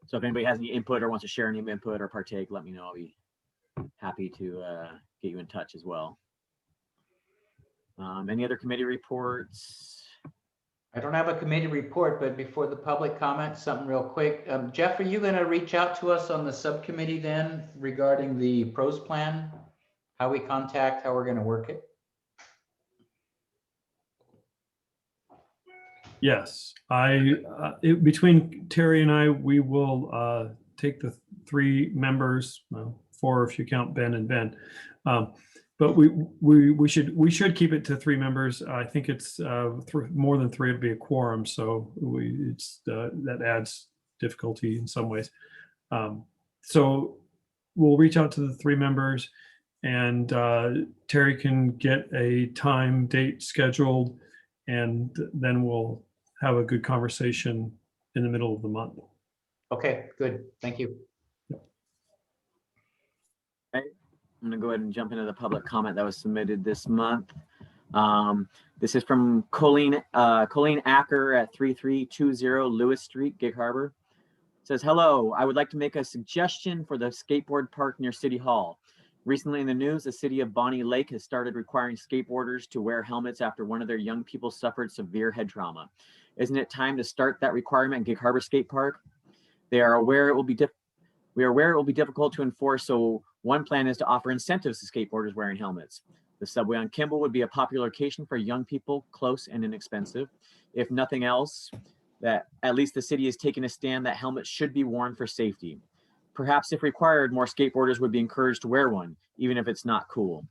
So if anybody has any input or wants to share any input or partake, let me know. I'll be happy to get you in touch as well. Any other committee reports? I don't have a committee report, but before the public comment, something real quick. Jeff, are you going to reach out to us on the subcommittee then regarding the pros plan? How we contact, how we're going to work it? Yes, between Terry and I, we will take the 3 members, well, 4 if you count Ben and Ben, but we should keep it to 3 members. I think it's more than 3 would be a quorum, so that adds difficulty in some ways. So we'll reach out to the 3 members, and Terry can get a time date scheduled, and then we'll have a good conversation in the middle of the month. Okay, good. Thank you. Okay. I'm going to go ahead and jump into the public comment that was submitted this month. This is from Colleen Acker at 3320 Lewis Street, Gig Harbor. It says, hello, I would like to make a suggestion for the skateboard park near City Hall. Recently in the news, the city of Bonnie Lake has started requiring skateboarders to wear helmets after one of their young people suffered severe head trauma. Isn't it time to start that requirement in Gig Harbor Skate Park? We are aware it will be difficult to enforce, so one plan is to offer incentives to skateboarders wearing helmets. The subway on Kimball would be a popular location for young people, close and inexpensive. If nothing else, that at least the city is taking a stand that helmets should be worn for safety. Perhaps if required, more skateboarders would be encouraged to wear one, even if it's not cool.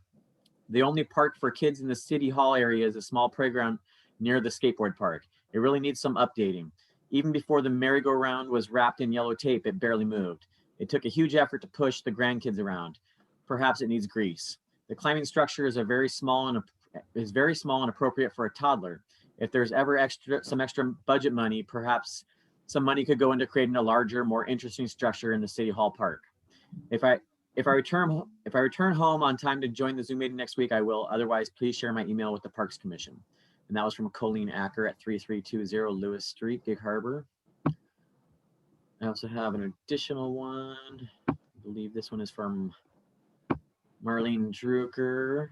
The only park for kids in the City Hall area is a small playground near the skateboard park. It really needs some updating. Even before the merry-go-round was wrapped in yellow tape, it barely moved. It took a huge effort to push the grandkids around. Perhaps it needs grease. The climbing structure is very small and appropriate for a toddler. If there's ever some extra budget money, perhaps some money could go into creating a larger, more interesting structure in the City Hall Park. If I return home on time to join the Zoom meeting next week, I will. Otherwise, please share my email with the Parks Commission. And that was from Colleen Acker at 3320 Lewis Street, Gig Harbor. I also have an additional one. I believe this one is from Marlene Drucker.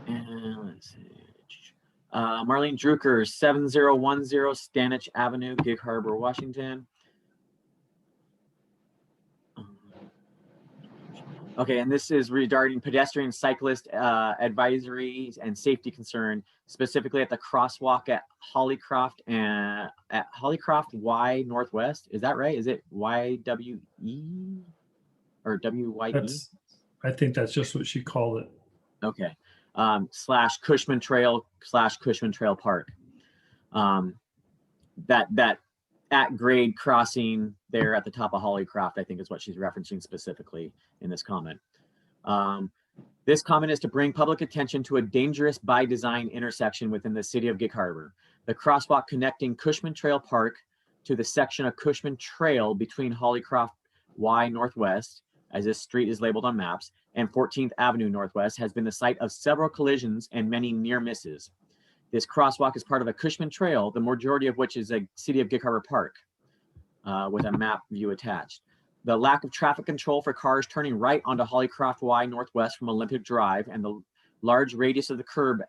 And let's see. Marlene Drucker, 7010 Stanich Avenue, Gig Harbor, Washington. Okay, and this is regarding pedestrian cyclist advisories and safety concern, specifically at the crosswalk at Hollycroft and at Hollycroft Y Northwest. Is that right? Is it YWE or WYE? I think that's just what she called it. Okay. Slash Cushman Trail Park. That at grade crossing there at the top of Hollycroft, I think is what she's referencing specifically in this comment. This comment is to bring public attention to a dangerous by design intersection within the city of Gig Harbor. The crosswalk connecting Cushman Trail Park to the section of Cushman Trail between Hollycroft Y Northwest, as this street is labeled on maps, and 14th Avenue Northwest has been the site of several collisions and many near misses. This crosswalk is part of a Cushman Trail, the majority of which is a City of Gig Harbor Park, with a map view attached. The lack of traffic control for cars turning right onto Hollycroft Y Northwest from Olympic Drive and the large radius of the curve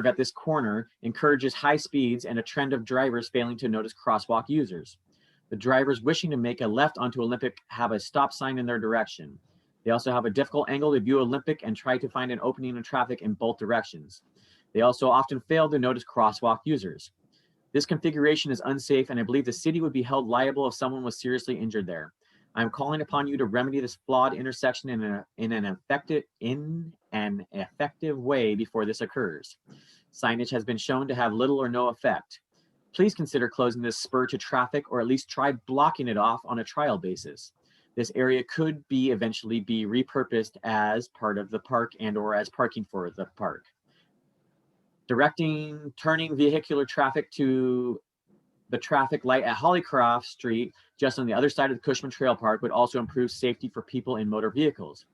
at this corner encourages high speeds and a trend of drivers failing to notice crosswalk users. The drivers wishing to make a left onto Olympic have a stop sign in their direction. They also have a difficult angle to view Olympic and try to find an opening in traffic in both directions. They also often fail to notice crosswalk users. This configuration is unsafe, and I believe the city would be held liable if someone was seriously injured there. I'm calling upon you to remedy this flawed intersection in an effective way before this occurs. Signage has been shown to have little or no effect. Please consider closing this spur to traffic, or at least try blocking it off on a trial basis. This area could eventually be repurposed as part of the park and or as parking for the park. Turning vehicular traffic to the traffic light at Hollycroft Street, just on the other side of the Cushman Trail Park, would also improve safety for people in motor vehicles.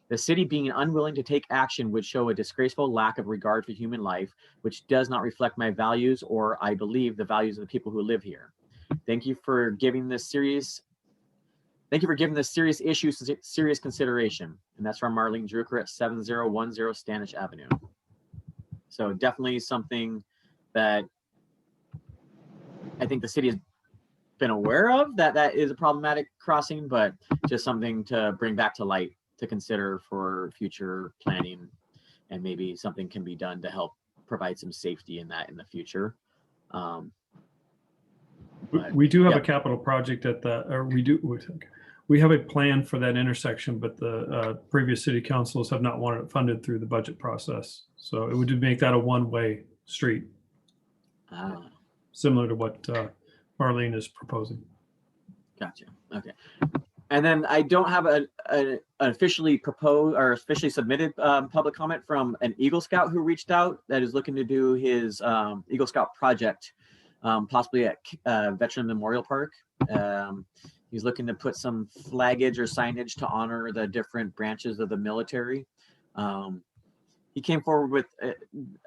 The city being unwilling to take action would show a disgraceful lack of regard for human life, which does not reflect my values or, I believe, the values of the people who live here. Thank you for giving this serious issue serious consideration. And that's from Marlene Drucker at 7010 Stanich Avenue. So definitely something that I think the city has been aware of, that is a problematic crossing, but just something to bring back to light to consider for future planning, and maybe something can be done to help provide some safety in that in the future. We do have a capital project at we have a plan for that intersection, but the previous city councils have not wanted it funded through the budget process. So it would make that a one-way street, similar to what Marlene is proposing. Gotcha. Okay. And then I don't have an officially proposed or officially submitted public comment from an Eagle Scout who reached out that is looking to do his Eagle Scout project, possibly at Veteran Memorial Park. He's looking to put some flaggage or signage to honor the different branches of the military. he came forward with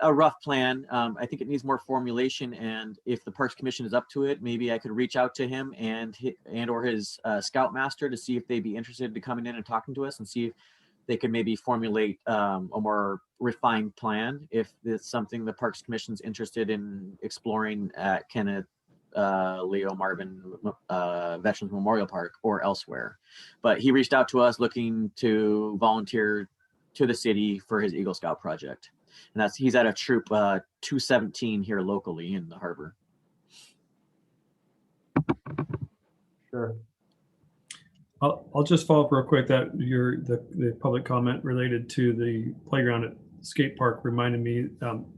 a rough plan. I think it needs more formulation, and if the Parks Commission is up to it, maybe I could reach out to him and or his Scoutmaster to see if they'd be interested in coming in and talking to us and see if they could maybe formulate a more refined plan if it's something the Parks Commission's interested in exploring at Kenneth Leo Marvin Veterans Memorial Park or elsewhere. But he reached out to us looking to volunteer to the city for his Eagle Scout project. And he's at a troop 217 here locally in the harbor. Sure. I'll just follow up real quick that the public comment related to the playground at skate park reminded me,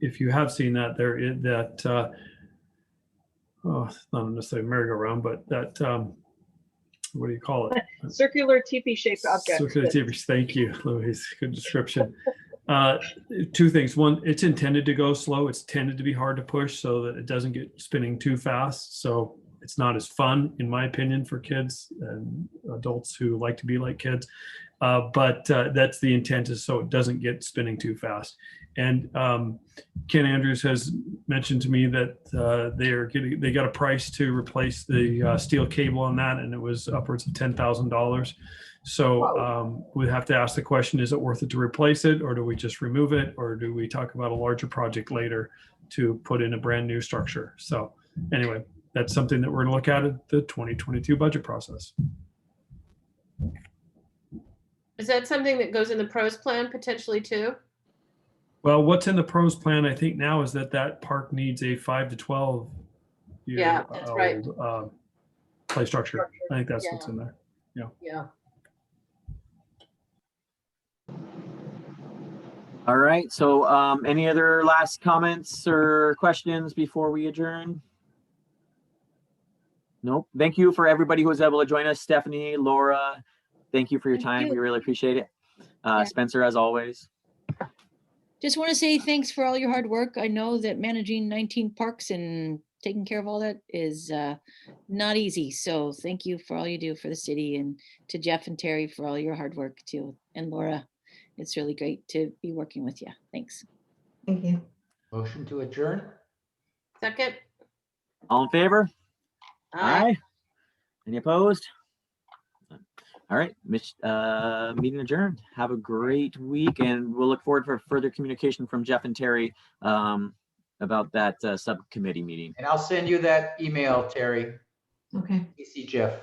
if you have seen that, there is that not necessarily merry-go-round, but that what do you call it? Circular teepee shaped object. Circular teepee. Thank you, Louise. Good description. Two things. One, it's intended to go slow. It's tended to be hard to push so that it doesn't get spinning too fast. So it's not as fun, in my opinion, for kids and adults who like to be like kids. But that's the intent, is so it doesn't get spinning too fast. And Ken Andrews has mentioned to me that they got a price to replace the steel cable on that, and it was upwards of $10,000. So we have to ask the question: is it worth it to replace it, or do we just remove it, or do we talk about a larger project later to put in a brand new structure? So anyway, that's something that we're going to look at the 2022 budget process. Is that something that goes in the pros plan potentially too? Well, what's in the pros plan, I think now, is that park needs a 5 to 12 year Yeah, that's right. play structure. I think that's what's in there. Yeah. All right. So any other last comments or questions before we adjourn? Nope. Thank you for everybody who was able to join us. Stephanie, Laura, thank you for your time. We really appreciate it. Spencer, as always. Just want to say thanks for all your hard work. I know that managing 19 parks and taking care of all that is not easy. So thank you for all you do for the city, and to Jeff and Terry for all your hard work too. And Laura, it's really great to be working with you. Thanks. Thank you. Motion to adjourn. Second. All in favor? Aye. Any opposed? All right, meeting adjourned. Have a great week, and we'll look forward for further communication from Jeff and Terry about that subcommittee meeting. And I'll send you that email, Terry. Okay. PC Jeff.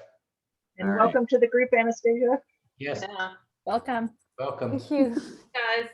And welcome to the group, Anastasia. Yes. Yeah. Welcome. Welcome. Thank you. Guys.